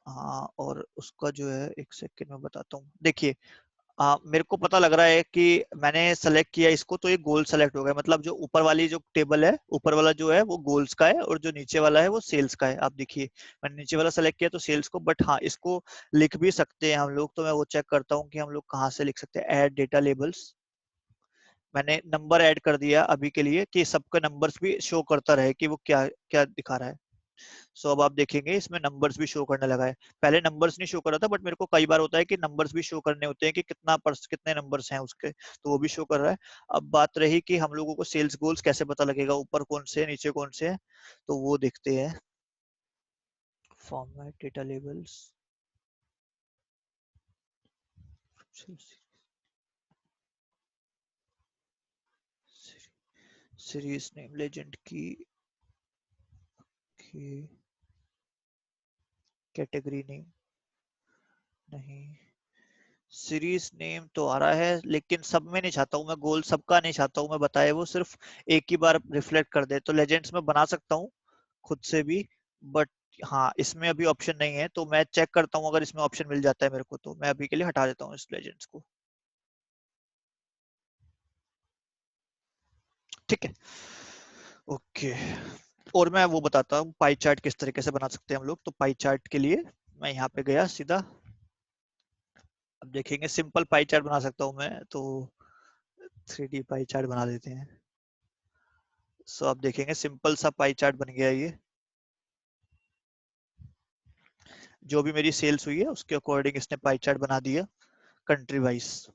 हाँ, और उसका जो है, एक सेकेंड में बताता हूँ। देखिए मेरे को पता लग रहा है कि मैंने सेलेक्ट किया इसको तो ये गोल सेलेक्ट हो गया। मतलब जो ऊपर वाली जो टेबल है, ऊपर वाला जो है वो गोल्स का है, और जो नीचे वाला है वो सेल्स का है। आप देखिए मैंने नीचे वाला सेलेक्ट किया तो सेल्स को, बट हाँ इसको लिख भी सकते हैं हम लोग। तो मैं वो चेक करता हूँ कि हम लोग कहाँ से लिख सकते हैं। ऐड डेटा लेबल्स, मैंने नंबर ऐड कर दिया अभी के लिए कि सबका नंबर्स भी शो करता रहे कि वो क्या क्या दिखा रहा है। सो अब आप देखेंगे इसमें नंबर्स भी शो करने लगा है। पहले नंबर्स नहीं शो कर रहा था, बट मेरे को कई बार होता है कि नंबर्स भी शो करने होते हैं कि कितने नंबर्स हैं उसके, तो वो भी शो कर रहा है। अब बात रही कि हम लोगों को सेल्स गोल्स कैसे पता लगेगा, ऊपर कौन से नीचे कौन से है, तो वो देखते हैं। Format data labels, series name, legend की कैटेगरी नेम नहीं, सीरीज नेम तो आ रहा है, लेकिन सब में नहीं चाहता हूँ मैं, गोल सबका नहीं चाहता हूँ मैं, बताए वो सिर्फ एक ही बार रिफ्लेक्ट कर दे। तो लेजेंड्स में बना सकता हूँ खुद से भी, बट हाँ इसमें अभी ऑप्शन नहीं है, तो मैं चेक करता हूँ। अगर इसमें ऑप्शन मिल जाता है मेरे को तो मैं अभी के लिए हटा देता हूँ इस लेजेंड्स को। ठीक है, ओके। और मैं वो बताता हूँ पाई चार्ट किस तरीके से बना सकते हैं हम लोग। तो पाई चार्ट के लिए मैं यहाँ पे गया सीधा। अब देखेंगे सिंपल पाई चार्ट बना सकता हूँ मैं, तो 3D पाई चार्ट बना देते हैं। सो आप देखेंगे सिंपल सा पाई चार्ट बन गया ये। जो भी मेरी सेल्स हुई है उसके अकॉर्डिंग इसने पाई चार्ट बना दिया कंट्री वाइज।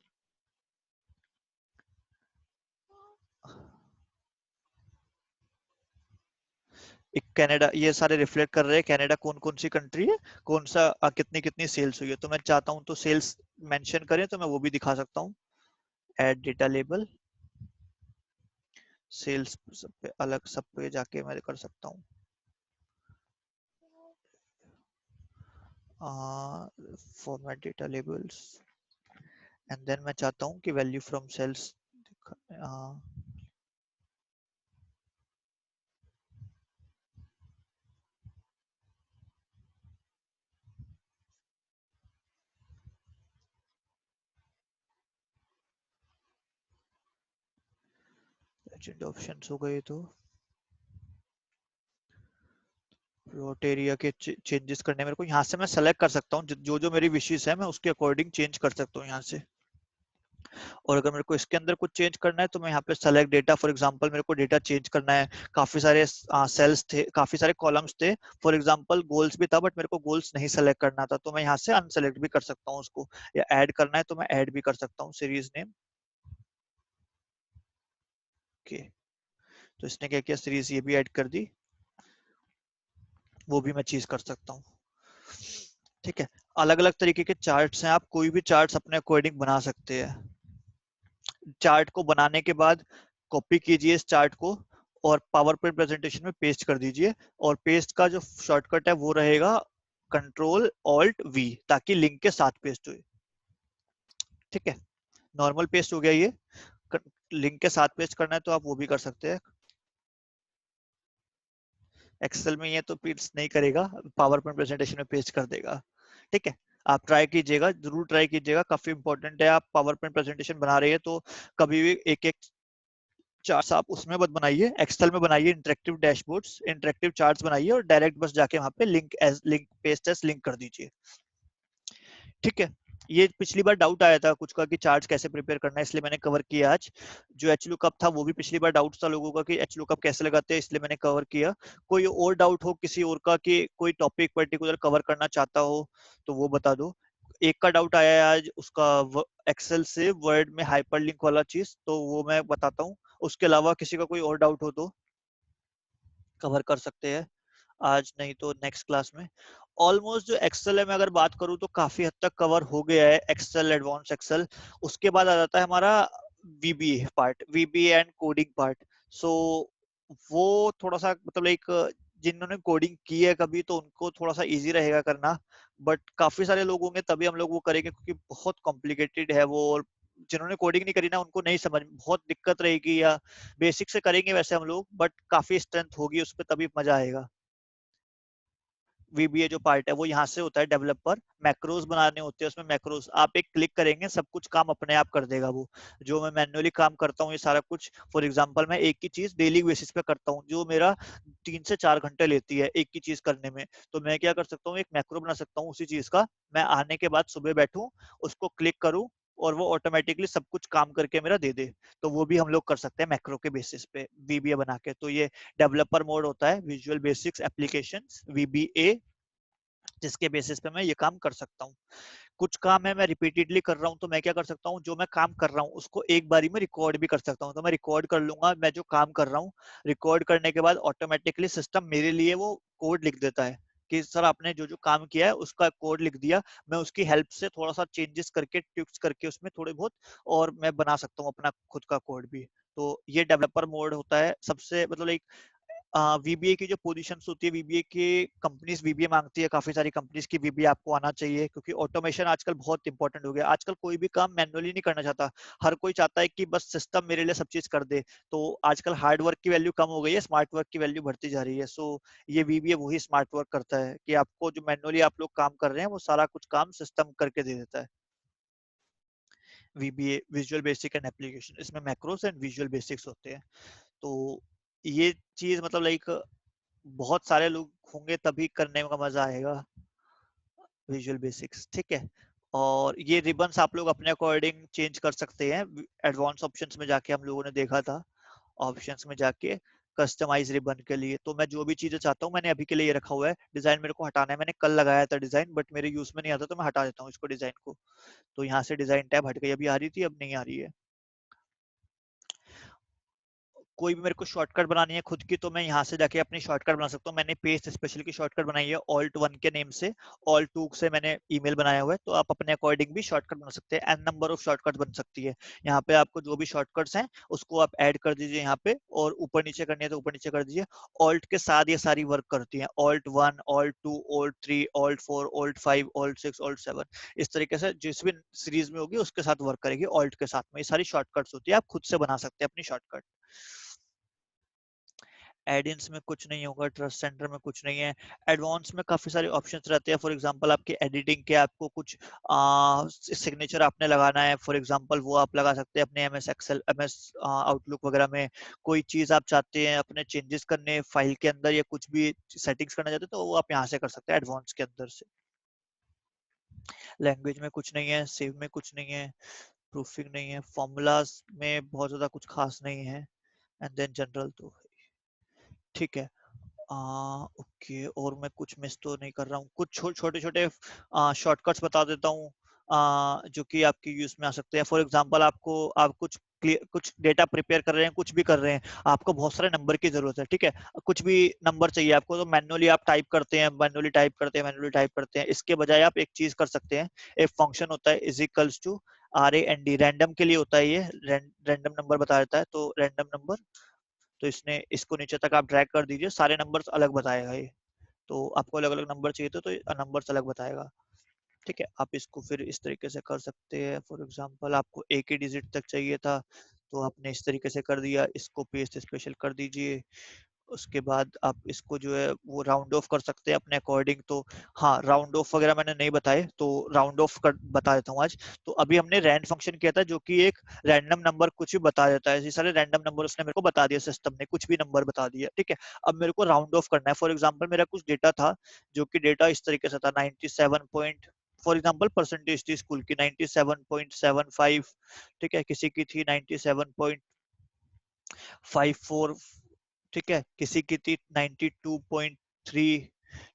एक कनाडा, ये सारे रिफ्लेक्ट कर रहे हैं कनाडा कौन कौन सी कंट्री है, कौन सा कितनी कितनी सेल्स हुई है। तो मैं चाहता हूँ तो सेल्स मेंशन करें तो मैं वो भी दिखा सकता हूँ। ऐड डेटा लेबल, सेल्स सब पे अलग, सब पे जाके मैं कर सकता हूँ। Format data labels, and then मैं चाहता हूँ कि वैल्यू फ्रॉम सेल्स, ऑप्शंस हो गए। तो प्लॉट एरिया के चेंजेस करने मेरे को यहाँ से मैं सेलेक्ट कर सकता हूँ, जो जो मेरी विशेष है मैं उसके अकॉर्डिंग चेंज कर सकता हूँ यहाँ से। और अगर मेरे को इसके अंदर कुछ चेंज करना है तो मैं यहाँ पे सेलेक्ट डेटा, फॉर एग्जांपल मेरे को डेटा चेंज करना है। काफी सारे सेल्स थे, काफी सारे कॉलम्स थे, फॉर एग्जांपल गोल्स भी था, बट मेरे को गोल्स नहीं सेलेक्ट करना था, तो मैं यहाँ से अनसेलेक्ट भी कर सकता हूँ उसको। या ऐड करना है तो मैं ऐड भी कर सकता हूँ सीरीज नेम। ओके, तो इसने क्या किया, सीरीज ये भी ऐड कर दी, वो भी मैं चीज कर सकता हूँ। ठीक है, अलग अलग तरीके के चार्ट्स हैं, आप कोई भी चार्ट्स अपने अकॉर्डिंग बना सकते हैं। चार्ट को बनाने के बाद कॉपी कीजिए इस चार्ट को और पावर पॉइंट प्रेजेंटेशन में पेस्ट कर दीजिए। और पेस्ट का जो शॉर्टकट है वो रहेगा कंट्रोल ऑल्ट वी, ताकि लिंक के साथ पेस्ट हो। ठीक है, नॉर्मल पेस्ट हो गया ये। लिंक के साथ पेस्ट करना है तो आप वो भी कर सकते हैं। एक्सेल में ये तो पेस्ट नहीं करेगा, पावर पॉइंट प्रेजेंटेशन में पेस्ट कर देगा। ठीक है, आप ट्राई कीजिएगा, जरूर ट्राई कीजिएगा, काफी इंपॉर्टेंट है। आप पावर पॉइंट प्रेजेंटेशन बना रहे हैं तो कभी भी एक एक चार्ट्स आप उसमें मत बनाइए, एक्सेल में बनाइए इंटरेक्टिव डैशबोर्ड्स, इंटरेक्टिव चार्ट्स बनाइए और डायरेक्ट बस जाके वहां पे link as link paste as link कर दीजिए। ठीक है, ये पिछली बार डाउट आया था कुछ का कि चार्ट्स कैसे प्रिपेयर करना है, इसलिए मैंने कवर किया आज। जो एच लुकअप था वो भी पिछली बार डाउट था लोगों का कि एच लुकअप कैसे लगाते हैं, इसलिए मैंने कवर किया। कोई और डाउट हो किसी और का कि कोई टॉपिक पर्टिकुलर कवर करना चाहता हो तो वो बता दो। एक का डाउट आया है आज, उसका एक्सेल से वर्ड में हाइपरलिंक वाला चीज, तो वो मैं बताता हूँ। उसके अलावा किसी का कोई और डाउट हो तो कवर कर सकते हैं आज, नहीं तो नेक्स्ट क्लास में। ऑलमोस्ट जो एक्सेल है मैं अगर बात करूं तो काफी हद तक कवर हो गया है एक्सेल, एडवांस एक्सेल। उसके बाद आ जाता है हमारा VBA part, VBA and coding part. So वो थोड़ा सा मतलब एक, जिन्होंने कोडिंग की है कभी तो उनको थोड़ा सा इजी रहेगा करना, बट काफी सारे लोग होंगे तभी हम लोग वो करेंगे क्योंकि बहुत कॉम्प्लिकेटेड है वो। और जिन्होंने कोडिंग नहीं करी ना उनको नहीं समझ, बहुत दिक्कत रहेगी। या बेसिक से करेंगे वैसे हम लोग, बट काफी स्ट्रेंथ होगी उस पर, तभी मजा आएगा। वीबीए जो पार्ट है वो यहाँ से होता है, डेवलपर मैक्रोज बनाने होते हैं उसमें। मैक्रोज आप एक क्लिक करेंगे सब कुछ काम अपने आप कर देगा वो। जो मैं मैन्युअली काम करता हूँ ये सारा कुछ, फॉर एग्जांपल मैं एक ही चीज डेली बेसिस पे करता हूँ जो मेरा 3 से 4 घंटे लेती है एक ही चीज करने में, तो मैं क्या कर सकता हूँ, एक मैक्रो बना सकता हूँ उसी चीज का। मैं आने के बाद सुबह बैठूं, उसको क्लिक करूं और वो ऑटोमेटिकली सब कुछ काम करके मेरा दे दे। तो वो भी हम लोग कर सकते हैं मैक्रो के बेसिस पे वीबीए बना के। तो ये डेवलपर मोड होता है, विजुअल बेसिक्स एप्लीकेशंस, वीबीए, जिसके बेसिस पे मैं ये काम कर सकता हूँ। कुछ काम है मैं रिपीटेडली कर रहा हूँ तो मैं क्या कर सकता हूँ, जो मैं काम कर रहा हूँ उसको एक बारी में रिकॉर्ड भी कर सकता हूँ। तो मैं रिकॉर्ड कर लूंगा मैं जो काम कर रहा हूँ, रिकॉर्ड करने के बाद ऑटोमेटिकली सिस्टम मेरे लिए वो कोड लिख देता है कि सर आपने जो जो काम किया है उसका कोड लिख दिया। मैं उसकी हेल्प से थोड़ा सा चेंजेस करके, ट्यूक्स करके उसमें थोड़े बहुत, और मैं बना सकता हूँ अपना खुद का कोड भी। तो ये डेवलपर मोड होता है सबसे, मतलब एक वीबीए की जो पोजीशंस होती है, वीबीए की कंपनीज वीबीए मांगती है, काफी सारी कंपनीज की वीबीए आपको आना चाहिए क्योंकि ऑटोमेशन आजकल बहुत इंपॉर्टेंट हो गया। आजकल कोई भी काम मैन्युअली नहीं करना चाहता, हर कोई चाहता है कि बस सिस्टम मेरे लिए सब चीज कर दे। तो आजकल हार्ड वर्क की वैल्यू कम हो गई है, स्मार्ट वर्क की वैल्यू बढ़ती जा रही है। सो ये वीबीए वही स्मार्ट वर्क करता है कि आपको जो मैन्युअली आप लोग काम कर रहे हैं वो सारा कुछ काम सिस्टम करके दे देता है। VBA visual basic and application, इसमें मैक्रोस एंड विजुअल बेसिक्स होते हैं। तो ये चीज मतलब लाइक बहुत सारे लोग होंगे तभी करने का मजा आएगा विजुअल बेसिक्स। ठीक है, और ये रिबन्स आप लोग अपने अकॉर्डिंग चेंज कर सकते हैं। एडवांस ऑप्शंस में जाके हम लोगों ने देखा था, ऑप्शंस में जाके कस्टमाइज रिबन के लिए, तो मैं जो भी चीजें चाहता हूँ मैंने अभी के लिए ये रखा हुआ है। डिजाइन मेरे को हटाना है, मैंने कल लगाया था डिजाइन बट मेरे यूज में नहीं आता तो मैं हटा देता हूँ इसको डिजाइन को। तो यहाँ से डिजाइन टैब हट गई, अभी आ रही थी अब नहीं आ रही है। कोई भी मेरे को शॉर्टकट बनानी है खुद की तो मैं यहाँ से जाके अपनी शॉर्टकट बना सकता हूँ। मैंने पेस्ट स्पेशल की शॉर्टकट बनाई है Alt 1 के नेम से, Alt 2 से मैंने ईमेल बनाया हुआ है। तो आप अपने अकॉर्डिंग भी शॉर्टकट बना सकते हैं, एन नंबर ऑफ शॉर्टकट बन सकती है। यहाँ पे आपको जो भी शॉर्टकट्स हैं उसको आप ऐड कर दीजिए यहाँ पे, और ऊपर नीचे करनी है तो ऊपर नीचे कर दीजिए। ऑल्ट के साथ ये सारी वर्क करती है, Alt 1, Alt 2, Alt 3, Alt 4, Alt 5, Alt 6, Alt 7, इस तरीके से जिस भी सीरीज में होगी उसके साथ वर्क करेगी। ऑल्ट के साथ में ये सारी शॉर्टकट्स होती है, आप खुद से बना सकते हैं अपनी शॉर्टकट। एडिंस में कुछ नहीं होगा, ट्रस्ट सेंटर में कुछ नहीं है। एडवांस में काफी सारे ऑप्शंस रहते हैं, फॉर एग्जांपल आपके एडिटिंग के, आपको कुछ सिग्नेचर आपने लगाना है फॉर एग्जांपल, वो आप लगा सकते हैं अपने एमएस एक्सेल, एमएस आउटलुक वगैरह में। कोई चीज आप चाहते हैं अपने चेंजेस करने फाइल के अंदर या कुछ भी सेटिंग्स करना चाहते हैं तो वो आप यहाँ से कर सकते हैं एडवांस के अंदर से। लैंग्वेज में कुछ नहीं है, सेव में कुछ नहीं है, प्रूफिंग नहीं है, फॉर्मूलाज में बहुत ज्यादा कुछ खास नहीं है, एंड देन जनरल तो ठीक है। ओके, और मैं कुछ मिस तो नहीं कर रहा हूँ, कुछ छोटे छोटे शॉर्टकट्स बता देता हूँ जो कि आपके यूज में आ सकते हैं। फॉर एग्जांपल आपको, आप कुछ डेटा प्रिपेयर कर रहे हैं, कुछ भी कर रहे हैं, आपको बहुत सारे नंबर की जरूरत है। ठीक है, कुछ भी नंबर चाहिए आपको तो मैन्युअली आप टाइप करते हैं, मैन्युअली टाइप करते हैं, मैन्युअली टाइप करते हैं। इसके बजाय आप एक चीज कर सकते हैं, एक फंक्शन होता है is equals to RAND, random के लिए होता है ये, रैंडम नंबर बता देता है। तो रैंडम नंबर, तो इसने इसको नीचे तक आप ड्रैग कर दीजिए, सारे नंबर्स अलग बताएगा ये। तो आपको अलग अलग नंबर चाहिए तो नंबर्स अलग बताएगा। ठीक है, आप इसको फिर इस तरीके से कर सकते हैं। फॉर एग्जांपल आपको एक ही डिजिट तक चाहिए था तो आपने इस तरीके से कर दिया, इसको पेस्ट स्पेशल कर दीजिए। उसके बाद आप इसको जो है वो राउंड ऑफ कर सकते हैं अपने अकॉर्डिंग। तो हाँ, राउंड ऑफ वगैरह मैंने नहीं बताए, तो राउंड ऑफ कर बता देता हूँ आज। तो अभी हमने रैंड फंक्शन किया था, जो कि एक रैंडम नंबर कुछ भी बता देता है। ये सारे रैंडम नंबर उसने मेरे को बता दिया, सिस्टम ने कुछ भी नंबर बता दिया, ठीक है। अब मेरे को राउंड ऑफ करना है। फॉर एग्जाम्पल मेरा कुछ डेटा था, जो कि डेटा इस तरीके से था 97 पॉइंट, फॉर एग्जाम्पल परसेंटेज थी स्कूल की 97.75, ठीक है। किसी की थी 97.54, ठीक है। किसी की थी 92.3,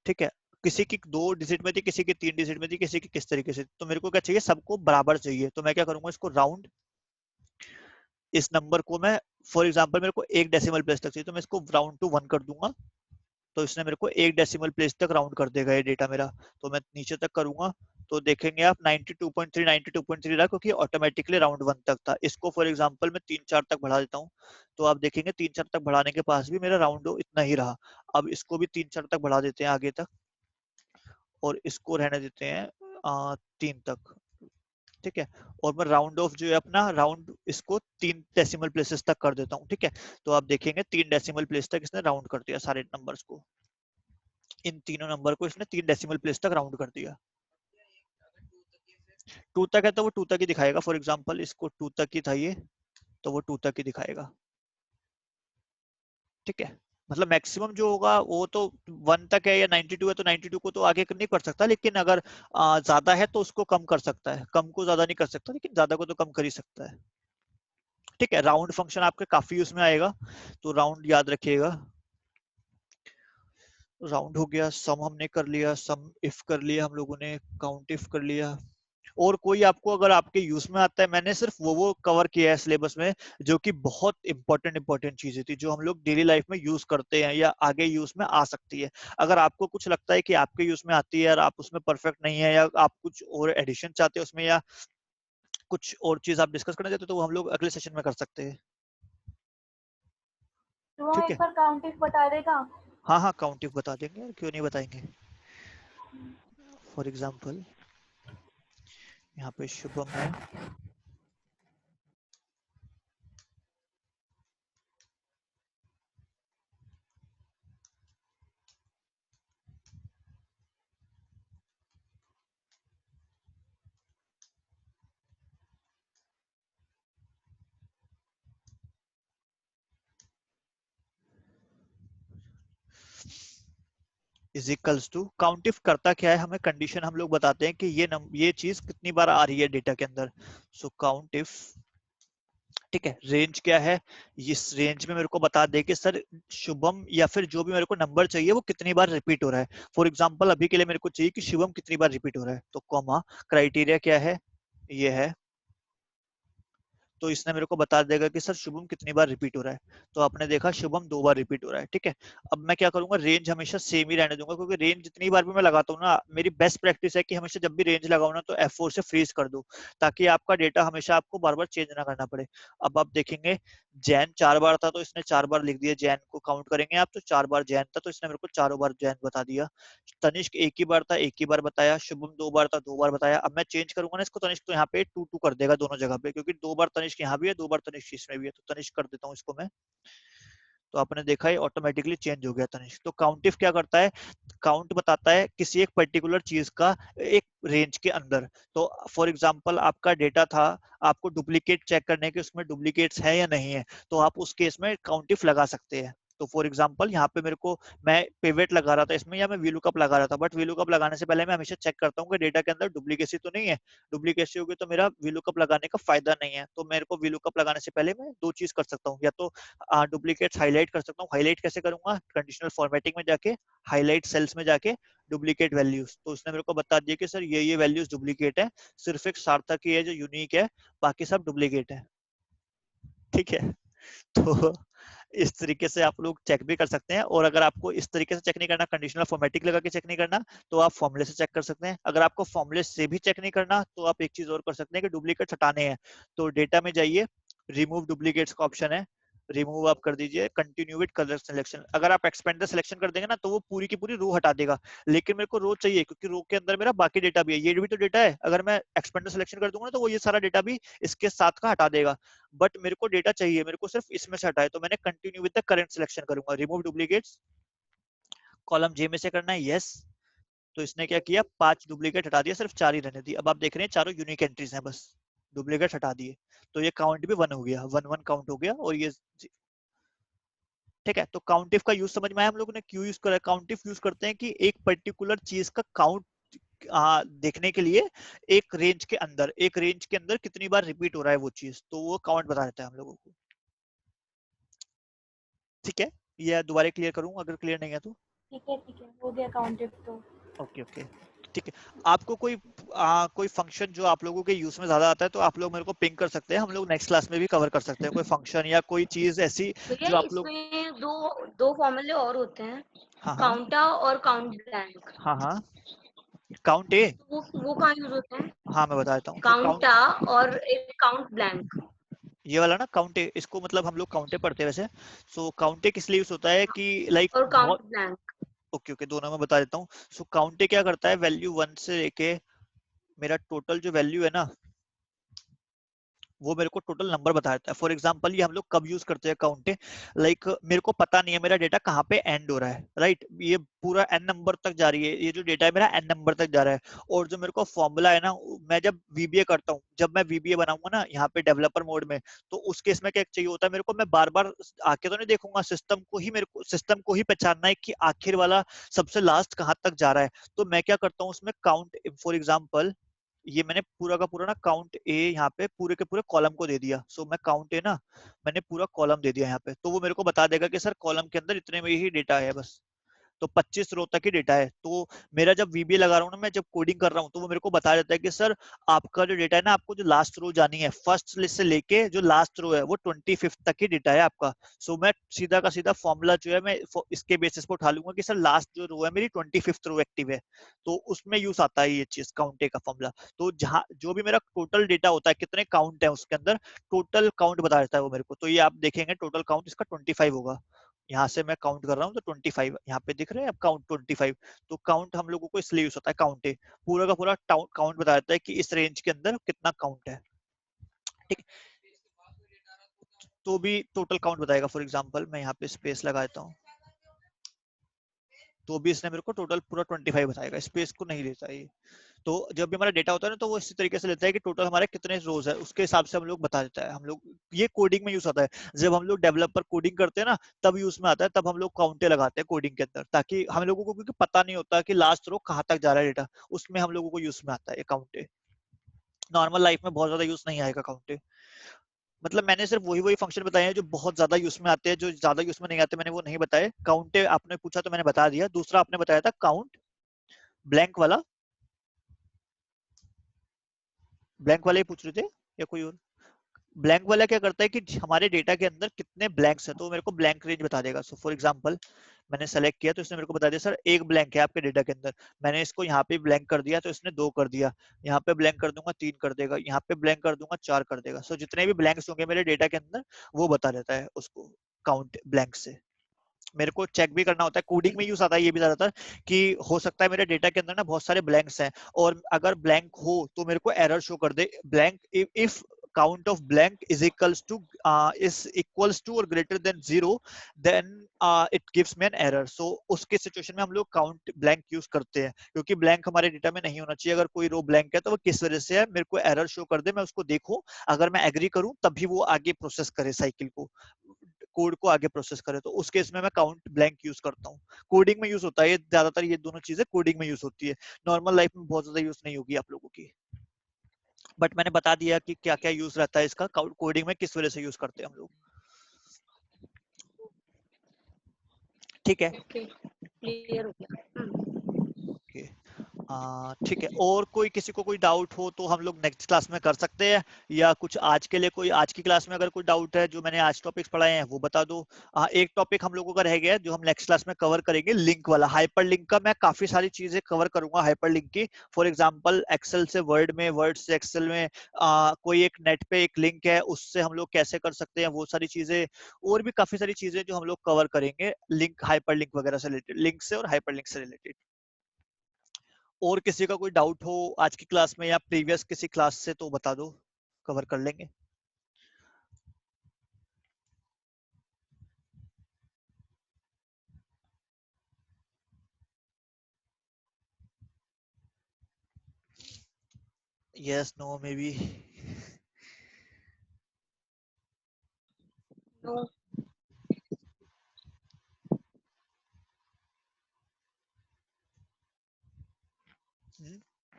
ठीक है। किसी की 2 डिजिट में थी, किसी की 3 डिजिट में थी, किसी की किस तरीके से। तो मेरे को क्या चाहिए, सबको बराबर चाहिए। तो मैं क्या करूंगा, इसको राउंड, इस नंबर को मैं, फॉर एग्जांपल मेरे को एक डेसिमल प्लेस तक चाहिए, तो मैं इसको राउंड टू 1 कर दूंगा। तो इसने मेरे को एक डेसिमल प्लेस तक राउंड कर देगा ये डेटा मेरा। तो मैं नीचे तक करूंगा तो देखेंगे आप 92.3 92.3 रहा, क्योंकि ऑटोमेटिकली राउंड 1 तक था। इसको फॉर एग्जांपल मैं 3-4 तक बढ़ा देता हूँ, तो आप देखेंगे 3-4 तक बढ़ाने के पास भी मेरा राउंड इतना ही रहा। अब इसको भी 3-4 तक बढ़ा देते हैं आगे तक, और इसको रहने देते हैं 3 तक, ठीक है। और मैं राउंड ऑफ जो है अपना राउंड, इसको 3 डेसिमल प्लेसेस तक कर देता हूँ, ठीक है। तो आप देखेंगे 3 डेसिमल प्लेस तक इसने राउंड कर दिया सारे नंबर्स को। इन तीनों नंबर को इसने 3 डेसिमल प्लेस तक राउंड कर दिया। 2 तक है तो वो 2 तक ही दिखाएगा। फॉर एग्जांपल इसको 2 तक ही था ये, तो वो 2 तक ही दिखाएगा, ठीक है। मतलब मैक्सिमम जो होगा वो तो 1 तक है, या 92 है तो 92 को तो आगे नहीं कर सकता, लेकिन अगर ज्यादा है तो उसको कम कर सकता है। कम को ज्यादा नहीं कर सकता, लेकिन ज्यादा को तो कम कर ही सकता है, ठीक है। राउंड फंक्शन आपके काफी उसमें आएगा, तो राउंड याद रखिएगा। राउंड हो गया, सम हमने कर लिया, सम इफ कर लिया हम लोगों ने, काउंट इफ कर लिया। और कोई आपको अगर आपके यूज में आता है, मैंने सिर्फ वो कवर किया है सिलेबस में जो कि बहुत इंपॉर्टेंट चीजें थी, जो हम लोग डेली लाइफ में यूज करते हैं या आगे यूज में आ सकती है। अगर आपको कुछ लगता है कि आपके यूज में आती है और आप उसमें परफेक्ट नहीं है, या आप कुछ और एडिशन चाहते हैं उसमें, या कुछ और चीज आप डिस्कस करना चाहते हो, तो वो हम लोग अगले सेशन में कर सकते हैं,
तो वो
ठीक
एक
है।
बार काउंट इफ बता देगा।
हाँ हाँ, काउंट इफ बता देंगे, क्यों नहीं बताएंगे। फॉर एग्जाम्पल यहाँ पे शुभम है, is equals to, count if करता क्या है, हमें कंडीशन हम लोग बताते हैं कि ये चीज कितनी बार आ रही है डेटा के अंदर। सो काउंट इफ, ठीक है। रेंज क्या है, इस रेंज में मेरे को बता दे कि सर शुभम या फिर जो भी मेरे को नंबर चाहिए वो कितनी बार रिपीट हो रहा है। फॉर एग्जांपल अभी के लिए मेरे को चाहिए कि शुभम कितनी बार रिपीट हो रहा है, तो कॉमा, क्राइटेरिया क्या है, ये है। तो इसने मेरे को बता देगा कि सर शुभम कितनी बार रिपीट हो रहा है। तो आपने देखा शुभम 2 बार रिपीट हो रहा है, ठीक है। अब मैं क्या करूंगा, रेंज हमेशा सेम ही रहने दूंगा, क्योंकि रेंज जितनी बार भी मैं लगाता हूँ ना, मेरी बेस्ट प्रैक्टिस है कि हमेशा जब भी रेंज लगाऊ ना तो F4 से फ्रीज कर दो, ताकि आपका डेटा हमेशा आपको बार बार चेंज ना करना पड़े। अब आप देखेंगे जैन 4 बार था, तो इसने 4 बार लिख दिया। जैन को काउंट करेंगे आप तो 4 बार जैन था, तो इसने मेरे को 4 बार जैन बता दिया। तनिष्क 1 ही बार था, 1 ही बार बताया। शुभम 2 बार था, 2 बार बताया। अब मैं चेंज करूंगा ना इसको तनिष्क, तो यहाँ पे 2-2 कर देगा दोनों जगह पे, क्योंकि 2 बार तनिष्क यहाँ भी है, 2 बार तनिष्क इसमें भी है। तो तनिष्क कर देता हूँ इसको मैं। तो आपने देखा है ऑटोमेटिकली चेंज हो गया तनिष्क। तो काउंट इफ क्या करता है, काउंट बताता है किसी एक पर्टिकुलर चीज का एक रेंज के अंदर। तो फॉर एग्जांपल आपका डेटा था, आपको डुप्लीकेट चेक करने के उसमें डुप्लीकेट्स है या नहीं है, तो आप उस केस में काउंट इफ लगा सकते हैं। तो फॉर एग्जांपल यहाँ पे मेरे को, मैं पिवट लगा रहा था इसमें, या मैं वीलुकअप लगा रहा था, बट वीलुकअप लगाने से पहले मैं हमेशा चेक करता हूँ कि डेटा के अंदर डुप्लीकेसी तो नहीं है। डुप्लीकेसी होगी तो मेरा वीलुकअप लगाने का फायदा नहीं है। तो मेरे को वीलुकअप लगाने से पहले मैं 2 चीज कर सकता हूँ, या तो डुप्लीकेट्स हाईलाइट कर सकता हूँ। हाईलाइट कैसे करूंगा, कंडीशनल फॉर्मेटिंग में जाके, हाईलाइट सेल्स में जाके, डुप्लीकेट वैल्यूज। तो उसने मेरे को बता दिया कि सर ये वैल्यूज डुप्लीकेट है, सिर्फ एक सार्थक ही है जो यूनिक है, बाकी सब डुप्लीकेट है, ठीक है। तो इस तरीके से आप लोग चेक भी कर सकते हैं। और अगर आपको इस तरीके से चेक नहीं करना, कंडीशनल फॉर्मेटिक लगा के चेक नहीं करना, तो आप फॉर्मूले से चेक कर सकते हैं। अगर आपको फॉर्मूले से भी चेक नहीं करना, तो आप एक चीज और कर सकते हैं कि डुप्लीकेट हटाने हैं, तो डेटा में जाइए, रिमूव डुप्लीकेट्स का ऑप्शन है, रिमूव आप कर दीजिए कंटिन्यू विद कलर सिलेक्शन। अगर आप एक्सपेंड द सिलेक्शन कर देंगे ना तो वो पूरी की पूरी रो हटा देगा, लेकिन मेरे को रो चाहिए क्योंकि रो के अंदर मेरा बाकी डेटा भी है, ये भी तो डेटा है। अगर मैं एक्सपेंड द सिलेक्शन कर दूंगा ना तो वो ये सारा डेटा भी इसके साथ का हटा देगा, बट मेरे को डेटा चाहिए, मेरे को सिर्फ इसमें से हटाए, तो मैंने continue with the current selection करूंगा। रिमूव डुप्लीकेट्स, कॉलम जे में से करना है, यस। तो इसने क्या किया, 5 डुप्लीकेट हटा दिया, सिर्फ 4 ही रहने दी। अब आप देख रहे हैं चारों यूनिक एंट्रीज हैं, बस डुप्लीकेट हटा दिए, तो ये काउंट भी 1 हो गया, 1 1 काउंट हो गया। और ये ठीक है, तो काउंटिव का यूज समझ में आया हम लोगों ने क्यों यूज करा। काउंटिव यूज करते हैं कि एक पर्टिकुलर चीज का काउंट देखने के लिए एक रेंज के अंदर, एक रेंज के अंदर कितनी बार रिपीट हो रहा है वो चीज, तो वो काउंट बता देता है हम लोगों को। ठीक है, ये दोबारा क्लियर करूं अगर क्लियर नहीं है तो।
ठीक है, हो गया काउंटेड तो।
ओके ओके, ठीक है। आपको कोई फंक्शन जो आप लोगों के यूज में ज्यादा आता है तो आप लोग मेरे को पिंग कर सकते हैं, हम लोग नेक्स्ट क्लास में भी कवर कर सकते हैं कोई फंक्शन या कोई चीज ऐसी
भैया
जो आप लोग।
इसमें दो फॉर्मूले और होते हैं,
हाँ हाँ
काउंटा और काउंट ब्लैंक।
हाँ हाँ, काउंट ए,
वो कहाँ यूज होते हैं?
हाँ मैं बता देता हूँ। तो काउंट,
काउंटा और एक काउंट ब्लैंक।
ये वाला ना काउंटे, इसको मतलब हम लोग काउंटे पढ़ते हैं वैसे। सो काउंटे किस लिए यूज होता है कि लाइक
और
बहुत।
Count blank.
ओके ओके, दोनों में बता देता हूँ। सो काउंटे क्या करता है, वैल्यू 1 से लेके मेरा टोटल जो वैल्यू है ना वो मेरे को टोटल नंबर बता देता है। फॉर एग्जांपल ये हम लोग कब यूज करते हैं काउंटे, लाइक मेरे को पता नहीं है मेरा डेटा कहाँ पे एंड हो रहा है, राइट। ये पूरा एन नंबर तक जा रही है, ये जो डेटा है मेरा एन नंबर तक जा रहा है। और जो मेरे को फॉर्मूला है ना, मैं जब वीबीए करता हूँ, जब मैं वीबीए बनाऊंगा ना यहाँ पे डेवलपर मोड में, तो उस केस में क्या चाहिए होता है मेरे को, मैं बार बार आके तो नहीं देखूंगा, सिस्टम को ही मेरे को सिस्टम को ही पहचानना है कि आखिर वाला सबसे लास्ट कहाँ तक जा रहा है। तो मैं क्या करता हूँ उसमें काउंट, फॉर एग्जाम्पल ये मैंने पूरा का पूरा ना काउंट ए यहाँ पे पूरे के पूरे कॉलम को दे दिया। सो मैं काउंट ए ना मैंने पूरा कॉलम दे दिया यहाँ पे, तो वो मेरे को बता देगा कि सर कॉलम के अंदर इतने में ही डेटा है बस, तो 25 रो तक ही डेटा है। तो मेरा जब वीबीए लगा रहा हूँ ना, मैं जब कोडिंग कर रहा हूँ, तो वो मेरे को बता देता है कि सर आपका जो डेटा है ना, आपको जो लास्ट रो जानी है, फर्स्ट लिस्ट से लेके जो लास्ट रो है वो 25 तक ही डेटा है आपका। सो मैं सीधा का सीधा फॉर्मूला जो है मैं इसके बेसिस पर उठा लूंगा कि सर लास्ट जो रो है मेरी 25th रो एक्टिव है, तो उसमें यूज आता है ये चीज काउंटे का फॉर्मूला। तो जहाँ जो भी मेरा टोटल डेटा होता है, कितने काउंट है उसके अंदर, टोटल काउंट बता देता है वो मेरे को। तो ये आप देखेंगे टोटल काउंट इसका 25 होगा। यहाँ से मैं काउंट कर रहा हूँ तो 25 यहाँ पे दिख रहे हैं अब काउंट 25। तो काउंट हम लोगों को इसलिए यूज होता है, काउंट है पूरा का पूरा काउंट बता देता है कि इस रेंज के अंदर कितना काउंट है। ठीक, तो भी टोटल काउंट बताएगा। फॉर एग्जांपल मैं यहाँ पे स्पेस लगा देता हूँ, तो भी इसने मेरे को टोटल पूरा 25 बताएगा, स्पेस को नहीं लेता ये। तो जब भी हमारा डेटा होता है ना, तो वो इसी तरीके से लेता है कि टोटल हमारे कितने रोज है, उसके हिसाब से हम लोग बता देता है। हम लोग ये कोडिंग में यूज आता है, जब हम लोग डेवलपर कोडिंग करते हैं ना तब यूज में आता है, तब हम लोग काउंटे लगाते हैं कोडिंग के अंदर, ताकि हम लोगों को क्योंकि पता नहीं होता कि लास्ट रो कहाँ तक जा रहा है डेटा, उसमें हम लोगों को यूज में आता है काउंटे। नॉर्मल लाइफ में बहुत ज्यादा यूज नहीं आएगा काउंटे। मतलब मैंने सिर्फ वही वही फंक्शन बताए हैं जो बहुत ज्यादा यूज में आते हैं, जो ज्यादा यूज में नहीं आते मैंने वो नहीं बताए। काउंटे आपने पूछा तो मैंने बता दिया। दूसरा आपने बताया था काउंट ब्लैंक वाला, ब्लैंक वाले ही पूछ रहे थे या कोई और। ब्लैंक वाला क्या करता है कि हमारे डेटा के अंदर कितने ब्लैंक्स है, तो मेरे को ब्लैंक रेंज बता देगा। सो फॉर एग्जांपल मैंने सेलेक्ट किया तो इसने मेरे को बता दिया सर एक ब्लैंक है आपके डेटा के अंदर। मैंने इसको यहाँ पे ब्लैंक कर दिया तो इसने 2 कर दिया, यहाँ पे ब्लैंक कर दूंगा 3 कर देगा, यहाँ पे ब्लैंक कर दूंगा 4 कर देगा। सो जितने भी ब्लैंक्स होंगे मेरे डेटा के अंदर वो बता देता है उसको काउंट ब्लैंक से। मेरे को चेक भी करना होता है, कोडिंग में यूज आता है ये भी ज्यादातर, कि हो सकता है मेरे डेटा के अंदर ना बहुत सारे ब्लैंक्स हैं, और अगर ब्लैंक हो तो मेरे को एरर शो कर दे, blank if count of blank is equals to or greater than 0 then it gives me an error. So उसके सिचुएशन में हम लोग काउंट ब्लैंक यूज करते हैं, क्योंकि ब्लैंक हमारे डेटा में नहीं होना चाहिए। अगर कोई रो ब्लैंक है तो वो किस वजह से है मेरे को एरर शो कर दे, मैं उसको देखूं, अगर मैं एग्री करूं तभी वो आगे प्रोसेस करे, साइकिल को कोड को आगे प्रोसेस करे, तो उस केस में मैं काउंट ब्लैंक यूज करता हूँ। कोडिंग में यूज होता है ये ज्यादातर, ये दोनों चीजें कोडिंग में यूज होती है, नॉर्मल लाइफ में बहुत ज्यादा यूज नहीं होगी आप लोगों की। बट मैंने बता दिया कि क्या क्या यूज रहता है इसका, कोडिंग में किस वजह से यूज करते हैं हम लोग। ठीक है,
ओके, क्लियर हो गया।
ओके ठीक है, और कोई किसी को कोई डाउट हो तो हम लोग नेक्स्ट क्लास में कर सकते हैं, या कुछ आज के लिए कोई आज की क्लास में अगर कोई डाउट है जो मैंने आज टॉपिक्स पढ़ाए हैं वो बता दो। एक टॉपिक हम लोगों का रह गया है जो हम नेक्स्ट क्लास में कवर करेंगे, लिंक वाला। हाइपर लिंक का मैं काफी सारी चीजें कवर करूंगा हाइपर लिंक की। फॉर एग्जाम्पल एक्सेल से वर्ड में, वर्ड से एक्सेल में, कोई एक नेट पे एक लिंक है उससे हम लोग कैसे कर सकते हैं वो सारी चीजें, और भी काफी सारी चीजें जो हम लोग कवर करेंगे लिंक, हाइपर लिंक वगैरह से रिलेटेड, लिंक से और हाइपर लिंक से रिलेटेड। और किसी का कोई डाउट हो आज की क्लास में या प्रीवियस किसी क्लास से तो बता दो, कवर कर लेंगे। Yes, no, may be.
No.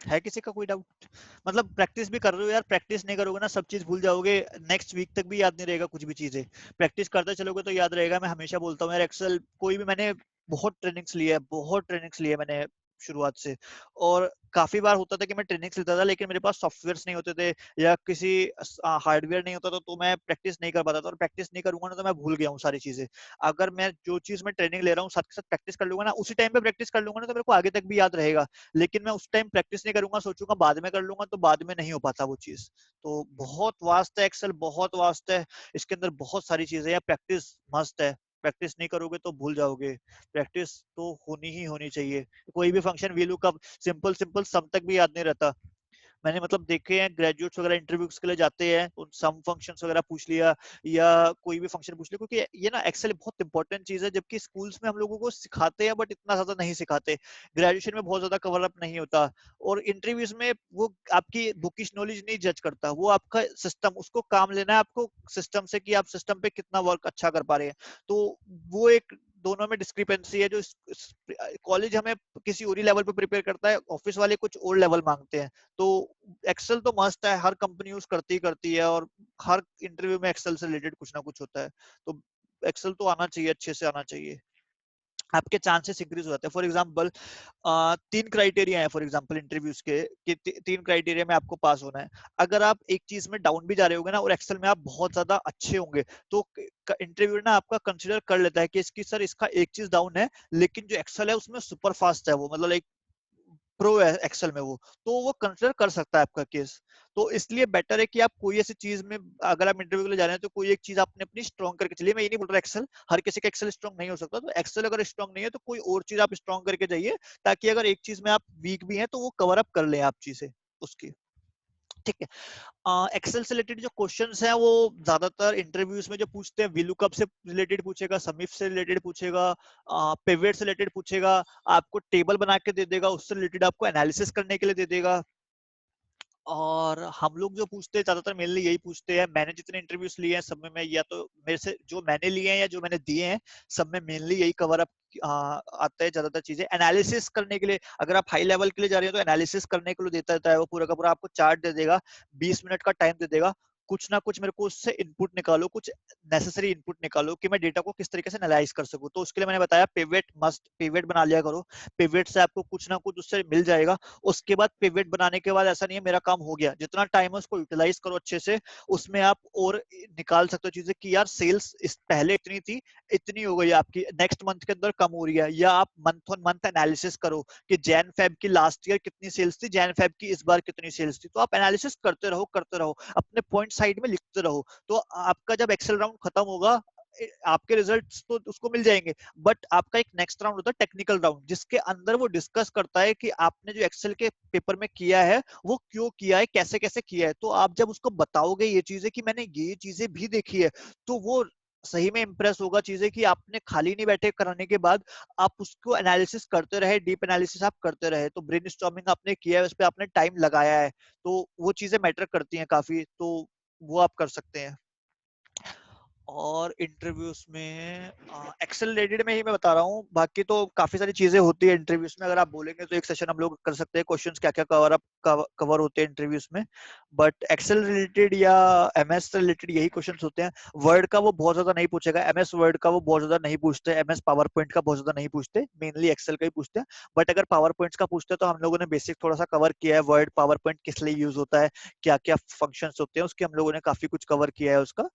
है किसी का कोई डाउट? मतलब प्रैक्टिस भी कर रहे हो यार, प्रैक्टिस नहीं करोगे ना सब चीज भूल जाओगे, नेक्स्ट वीक तक भी याद नहीं रहेगा कुछ भी चीजें। प्रैक्टिस करते चलोगे तो याद रहेगा। मैं हमेशा बोलता हूँ यार, एक्सेल कोई भी, मैंने बहुत ट्रेनिंग्स ली है, बहुत ट्रेनिंग्स ली है मैंने शुरुआत से। और काफी बार होता था कि मैं ट्रेनिंग्स लेता था लेकिन मेरे पास सॉफ्टवेयर्स नहीं होते थे या किसी हार्डवेयर नहीं होता था, तो मैं प्रैक्टिस नहीं कर पाता था। और प्रैक्टिस नहीं करूंगा ना तो मैं भूल गया हूँ सारी चीजें। अगर मैं जो चीज मैं ट्रेनिंग ले रहा हूँ साथ के साथ प्रैक्टिस कर लूंगा ना, उसी टाइम पे प्रैक्टिस कर लूंगा ना, तो मेरे को आगे तक भी याद रहेगा। लेकिन मैं उस टाइम प्रैक्टिस नहीं करूंगा, सोचूंगा बाद में कर लूंगा, तो बाद में नहीं हो पाता वो चीज। तो बहुत वास्ट है एक्सेल, बहुत वास्ट है। इसके अंदर बहुत सारी चीजें हैं, प्रैक्टिस मस्ट है। प्रैक्टिस नहीं करोगे तो भूल जाओगे। प्रैक्टिस तो होनी ही होनी चाहिए। कोई भी function V lookup, simple simple सम तक भी याद नहीं रहता। मैंने मतलब देखे हैं ग्रेजुएट्स वगैरह इंटरव्यूज के लिए जाते हैं, उन सम फंक्शंस वगैरह पूछ लिया या कोई भी फंक्शन पूछ लिया, क्योंकि ये ना एक्सेल बहुत इंपॉर्टेंट चीज है, जबकि स्कूल्स में हम लोगों को सिखाते हैं बट इतना ज्यादा नहीं सिखाते। ग्रेजुएशन में बहुत ज्यादा कवर अप नहीं होता। और इंटरव्यूज में वो आपकी बुकिश नॉलेज नहीं जज करता, वो आपका सिस्टम, उसको काम लेना है आपको सिस्टम से, कि आप सिस्टम पे कितना वर्क अच्छा कर पा रहे हैं। तो वो एक दोनों में डिस्क्रिपेंसी है, जो कॉलेज हमें किसी और ही लेवल पे प्रिपेयर करता है, ऑफिस वाले कुछ और लेवल मांगते हैं। तो एक्सेल तो मस्ट है, हर कंपनी यूज करती ही करती है, और हर इंटरव्यू में एक्सेल से रिलेटेड कुछ ना कुछ होता है। तो एक्सेल तो आना चाहिए, अच्छे से आना चाहिए, आपके चांसेस इंक्रीज हो जाते हैं। फॉर एग्जाम्पल 3 क्राइटेरिया है फॉर एग्जाम्पल इंटरव्यूज के, कि 3 क्राइटेरिया में आपको पास होना है। अगर आप एक चीज में डाउन भी जा रहे होगे ना और एक्सेल में आप बहुत ज्यादा अच्छे होंगे, तो इंटरव्यू ना आपका कंसिडर कर लेता है कि इसकी सर इसका एक चीज डाउन है, लेकिन जो एक्सेल है उसमें सुपर फास्ट है वो, मतलब एक प्रो है एक्सेल में वो, तो वो कंसिडर कर सकता है आपका केस। तो इसलिए बेटर है कि आप कोई ऐसी चीज में, अगर आप इंटरव्यू के लिए जा रहे हैं तो कोई एक चीज आपने अपनी स्ट्रॉन्ग करके चलिए। मैं ये नहीं बोल रहा एक्सेल, हर किसी का एक्सेल स्ट्रॉन्ग नहीं हो सकता, तो एक्सेल अगर स्ट्रॉन्ग नहीं है तो कोई और चीज आप स्ट्रॉन्ग करके जाइए, ताकि अगर एक चीज में आप वीक भी हैं तो वो कवर अप कर ले आप चीजें उसकी। ठीक है। एक्सेल से रिलेटेड जो क्वेश्चंस हैं वो ज्यादातर इंटरव्यूज में जो पूछते हैं, वीलुकअप से रिलेटेड पूछेगा, समीफ से रिलेटेड पूछेगा, पिवट से रिलेटेड पूछेगा, आपको टेबल बना के दे देगा, उससे रिलेटेड आपको एनालिसिस करने के लिए दे देगा। और हम लोग जो पूछते हैं ज्यादातर मेनली यही पूछते हैं। मैंने जितने इंटरव्यूज लिए हैं सब में, मैं या तो मेरे से जो मैंने लिए हैं या जो मैंने दिए हैं, सब में मेनली यही कवर अप आता है ज्यादातर चीजें। एनालिसिस करने के लिए, अगर आप हाई लेवल के लिए जा रहे हो तो एनालिसिस करने के लिए देता है वो, पूरा का पूरा आपको चार्ट दे देगा, 20 मिनट का टाइम दे देगा, कुछ ना कुछ मेरे को उससे इनपुट निकालो, कुछ नेसेसरी इनपुट निकालो कि मैं डेटा को किस तरीके से एनालाइज कर सकूं। तो उसके लिए मैंने बताया पिवट मस्ट, पिवट बना लिया करो। पिवट से आपको कुछ ना कुछ उससे मिल जाएगा। उसके बाद पिवट बनाने के बाद ऐसा नहीं है मेरा काम हो गया, जितना टाइम है उसको यूटिलाइज करो अच्छे से। उसमें आप और निकाल सकते हो चीजें कि यार सेल्स इस पहले इतनी थी, इतनी हो गई आपकी, नेक्स्ट मंथ के अंदर कम हो रही है। या आप मंथ ऑन मंथ एनालिसिस करो कि जैन फेब की लास्ट ईयर कितनी सेल्स थी, जैन फेब की इस बार कितनी सेल्स थी। तो आप एनालिसिस करते रहो, अपने पॉइंट साइड में लिखते रहो। तो आपका जब एक्सेल राउंड खत्म होगा, आपके रिजल्ट्स तो उसको मिल जाएंगे, बट आपका एक नेक्स्ट राउंड होता है टेक्निकल राउंड, जिसके अंदर वो डिस्कस करता है कि आपने जो एक्सेल के पेपर में किया है वो क्यों किया है, कैसे कैसे किया है। तो आप जब उसको बताओगे ये चीजें कि मैंने ये चीजें भी देखी है, तो वो सही में इंप्रेस होगा चीजें, कि आपने खाली नहीं बैठे कराने के बाद, आप उसको एनालिसिस करते रहे, डीप एनालिसिस आप करते रहे। तो ब्रेन स्टॉर्मिंग आपने किया है, उस पर आपने टाइम लगाया है, तो वो चीजें मैटर करती हैं काफी। तो वो आप कर सकते हैं। और इंटरव्यूज में एक्सेल रिलेटेड में ही मैं बता रहा हूँ, बाकी तो काफी सारी चीजें होती है इंटरव्यूज में। अगर आप बोलेंगे तो एक सेशन हम लोग कर सकते हैं, क्वेश्चंस क्या क्या कवर होते हैं इंटरव्यूज में। बट एक्सेल रिलेटेड या एमएस रिलेटेड यही क्वेश्चंस होते हैं। वर्ड का वो बहुत ज्यादा नहीं पूछेगा, एमएस वर्ड का वो बहुत ज्यादा नहीं पूछते, एमएस पावर पॉइंट का बहुत ज्यादा नहीं पूछते, मेनली एक्सेल का ही पूछते हैं। बट अगर पावर पॉइंट्स का पूछते हैं तो हम लोगों ने बेसिक थोड़ा सा कवर किया है, वर्ड पावर पॉइंट किस लिए यूज होता है, क्या क्या फंक्शंस होते हैं उसके, हम लोगों ने काफी कुछ कवर किया है उसका।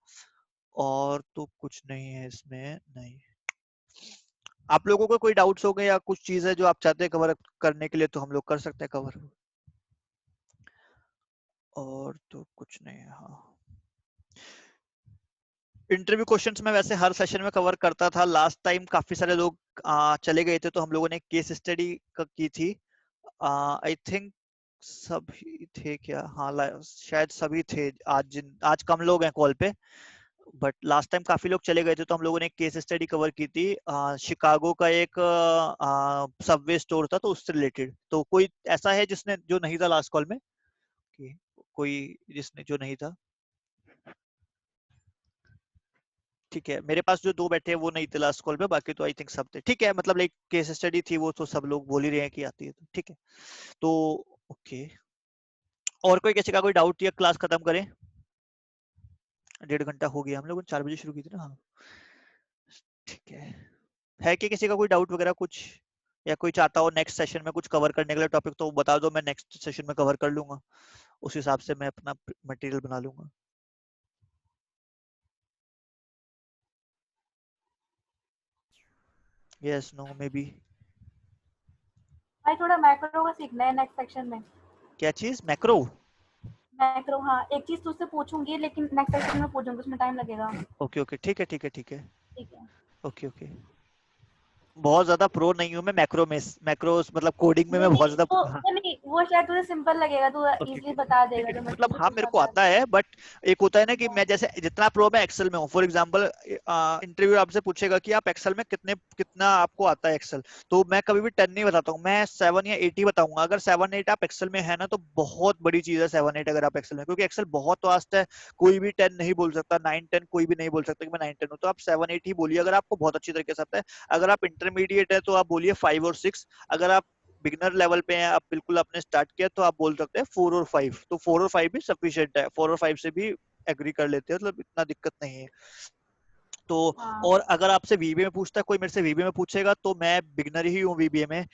और तो कुछ नहीं है इसमें, नहीं। आप लोगों को कोई डाउट्स हो गए या कुछ चीज है जो आप चाहते हैं कवर करने के लिए, तो हम लोग कर सकते हैं कवर। और तो कुछ नहीं है। हाँ, इंटरव्यू क्वेश्चंस मैं वैसे हर सेशन में कवर करता था। लास्ट टाइम काफी सारे लोग चले गए थे, तो हम लोगों ने केस स्टडी की थी। आई थिंक सभी थे क्या? हाँ, शायद सभी थे। आज कम लोग हैं कॉल पे, बट लास्ट टाइम काफी लोग चले गए थे, तो हम लोगों ने केस स्टडी कवर की थी। शिकागो का एक सबवे स्टोर था, तो उससे रिलेटेड। तो कोई ऐसा है जिसने जो नहीं था लास्ट कॉल में? कोई जिसने जो नहीं था? ठीक है, मेरे पास जो दो बैठे हैं वो नहीं थे लास्ट कॉल पे, बाकी तो आई थिंक सब थे। ठीक है, मतलब लाइक केस स्टडी थी वो, तो सब लोग बोल ही रहे हैं कि आती है, तो ठीक है। तो ओके, और कोई किसी का कोई डाउट या क्लास खत्म करें? 1.5 घंटा हो गया, हम लोगों ने 4 बजे शुरू की थी ना। हाँ, ठीक है कि किसी का कोई डाउट वगैरह कुछ, या कोई चाहता हो नेक्स्ट सेशन में कुछ कवर करने के लिए टॉपिक, तो बता दो, मैं नेक्स्ट सेशन में कवर कर लूंगा। उस हिसाब से मैं अपना मटेरियल बना लूंगा। Yes, no, may be.
भाई थोड़ा मैक्रो का सीखना है नेक्स्ट सेक्शन में।
क्या चीज? मैक्रो?
मैक्रो, हाँ, एक चीज तुझसे पूछूंगी लेकिन नेक्स्ट सेक्शन में पूछूंगी, उसमें टाइम लगेगा।
ओके ओके, ठीक है ठीक है ठीक है।
ठीक है।
Okay okay. बहुत ज्यादा प्रो नहीं हूँ मैं मैक्रो में, मैक्रोस मतलब कोडिंग में
नहीं
मैं बहुत
नहीं,
ज्यादा। हाँ,
वो नहीं, वो शायद तुझे सिंपल लगेगा, तू
ओके
इजीली
ओके,
बता
ठीक
देगा
है।
जो मैं
मतलब
तुझे
हाँ, मेरे को
पूछना चाह
आता
रही
है, बट एक होता है ना कि
हूँ।
मैं जैसे जितना प्रो मैं एक्सेल में हूँ, फॉर एग्जांपल इंटरव्यू आपसे पूछेगा कि आप एक्सेल में कितना आपको आता है एक्सेल, तो मैं कभी भी 10 नहीं बताता हूँ, मैं 7 या 8 ही बताऊंगा। अगर 7-8 आप एक्सेल में है ना, तो बहुत बड़ी चीज है 7-8 अगर आप एक्सेल में, क्योंकि एक्सेल बहुत वास्ट है। कोई भी 10 नहीं बोल सकता, 9-10 कोई भी नहीं बोल सकता कि मैं 9-10 हूँ। तो आप 7-8 ही बोलिए अगर आपको बहुत अच्छी तरीके से आता है। अगर आप इंटरमीडिएट है तो आप बोलिए 5 और 6। अगर आप बिगनर लेवल पे हैं, आप बिल्कुल आपने स्टार्ट किया, तो आप बोल सकते हैं 4 और 5। तो 4 और 5 भी सफिशिएंट है, 4 और 5 से भी एग्री कर लेते हैं, मतलब इतना दिक्कत नहीं है। तो
हाँ
और अगर आपसे वीबीए में पूछता है कोई, मेरे से वीबीए में पूछेगा, तो मैं बिगनर ही हूँ वीबीए में।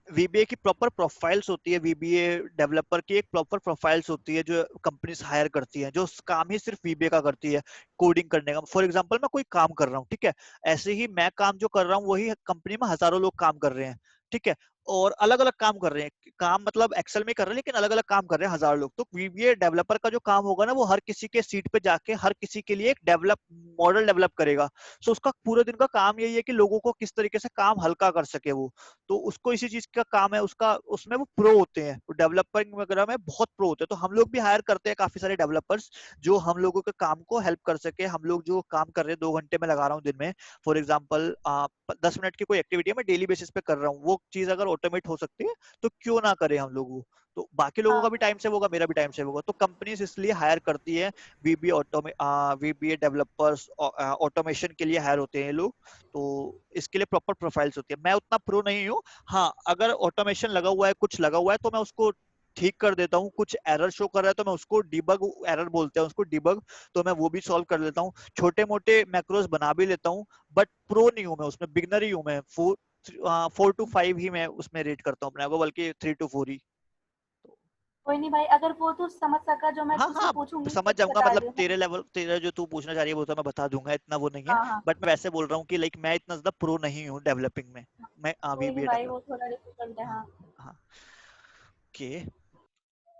वीबीए की प्रॉपर प्रोफाइल्स होती है, वीबीए डेवलपर की एक प्रॉपर प्रोफाइल्स होती है जो कंपनीज हायर करती हैं, जो काम ही सिर्फ वीबीए का करती है, कोडिंग करने का। फॉर एग्जांपल मैं कोई काम कर रहा हूँ, ठीक है, ऐसे ही मैं काम जो कर रहा हूँ वही कंपनी में हजारों लोग काम कर रहे हैं, ठीक है, और अलग अलग काम कर रहे हैं। काम मतलब एक्सेल में कर रहे हैं, लेकिन अलग अलग काम कर रहे हैं हजार लोग। तो वीबीए डेवलपर का जो काम होगा ना, वो हर किसी के सीट पे जाके हर किसी के लिए एक मॉडल डेवलप करेगा। सो उसका पूरे दिन का काम यही है कि लोगों को किस तरीके से काम हल्का कर सके वो। तो उसको इसी चीज का काम है उसका, उसमें वो प्रो होते हैं, डेवलपिंग वगैरह में बहुत प्रो होते हैं। तो हम लोग भी हायर करते हैं काफी सारे डेवलपर्स, जो हम लोगों के काम को हेल्प कर सके। हम लोग जो काम कर रहे हैं 2 घंटे में लगा रहा हूँ दिन में, फॉर एग्जाम्पल 10 मिनट की कोई एक्टिविटी मैं डेली बेसिस पे कर रहा हूँ, वो चीज अगर ऑटोमेट हो सकती है तो क्यों ना करें हम लोग वो। तो बाकी लोगों
हाँ
का भी टाइम सेव होगा, मेरा भी टाइम सेव होगा। तो कंपनीज इसलिए हायर करती है वीबीए डेवलपर्स, ऑटोमेशन के लिए हायर होते हैं ये लोग। तो इसके लिए प्रॉपर प्रोफाइल्स होती है। मैं उतना प्रो नहीं हूँ। हाँ, अगर ऑटोमेशन लगा हुआ है, कुछ लगा हुआ है, तो मैं उसको ठीक कर देता हूँ। कुछ एरर शो कर रहा है तो मैं उसको डिबग, एरर बोलते हैं उसको, डिबग, तो मैं वो भी सॉल्व कर लेता हूँ। छोटे मोटे मैक्रोस बना भी लेता हूँ, बट प्रो नहीं हूँ मैं उसमें, बिगनर ही हूँ मैं। 4 to 5 ही मैं उसमें रेट करता हूँ अपने को, बल्कि 3 to 4 ही।
कोई नहीं भाई, अगर वो तू समझ सका जो मैं
हाँ
तुझसे
हाँ,
पूछूंगी
समझ
तो
जाऊंगा,
बता
मतलब
दियो, है
तेरे
ना?
लेवल, तेरा जो तू पूछना चाह रही है वो तो मैं बता दूंगा, इतना वो नहीं है।
हाँ हाँ,
बट मैं वैसे बोल रहा हूँ कि लाइक मैं इतना ज्यादा प्रो नहीं हूँ डेवलपिंग में। मैं
कोई नहीं
वीबीए
भाई,
डेवलप।
वो थोड़ा डिफिकल्ट है,
हाँ
हाँ।
हाँ, ओके।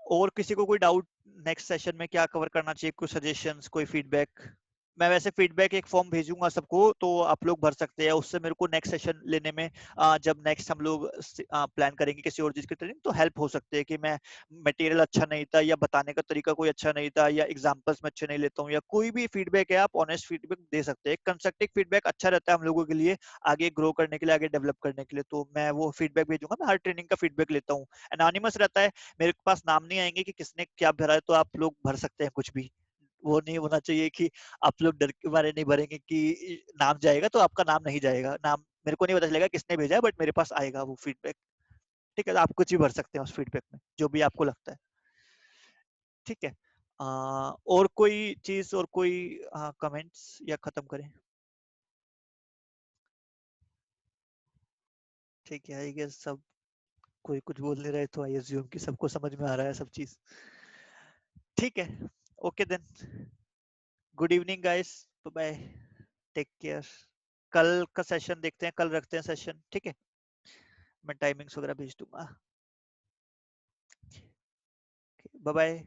और किसी को कोई डाउट नेक्स्ट सेशन में क्या कवर करना चाहिए, कोई सजेशंस, कोई फीडबैक? मैं वैसे फीडबैक एक फॉर्म भेजूंगा सबको, तो आप लोग भर सकते हैं। उससे मेरे को नेक्स्ट सेशन लेने में, जब नेक्स्ट हम लोग प्लान करेंगे किसी और चीज की ट्रेनिंग, तो हेल्प हो सकती है कि मैं मटेरियल अच्छा नहीं था, या बताने का तरीका कोई अच्छा नहीं था, या एग्जांपल्स में अच्छे नहीं लेता हूँ, या कोई भी फीडबैक है, आप ऑनेस्ट फीडबैक दे सकते हैं। कंस्ट्रक्टिव फीडबैक अच्छा रहता है हम लोगों के लिए, आगे ग्रो करने के लिए, आगे डेवलप करने के लिए। तो मैं वो फीडबैक भेजूंगा। मैं हर ट्रेनिंग का फीडबैक लेता हूँ, एनोनिमस रहता है, मेरे पास नाम नहीं आएंगे कि किसने क्या भरा है, तो आप लोग भर सकते हैं कुछ भी, वो नहीं होना चाहिए कि आप लोग डर के मारे नहीं भरेंगे कि नाम जाएगा तो आपका नाम नहीं जाएगा। नाम मेरे को नहीं पता चलेगा किसने भेजा है, बट मेरे पास आएगा वो फीडबैक। ठीक है, आप कुछ भी भर सकते हैं उस फीडबैक में, जो भी आपको लगता है। ठीक है, और कोई चीज और कोई कमेंट्स, या खत्म करें? ठीक है, आई गेस सब कोई कुछ बोल नहीं रहे, तो आई अज्यूम कि सबको समझ में आ रहा है सब चीज। ठीक है, okay then, good evening guys, bye bye, take care. कल का सेशन देखते हैं, कल रखते हैं सेशन, ठीक है? मैं टाइमिंग्स वगैरह भेज दूंगा। Bye bye.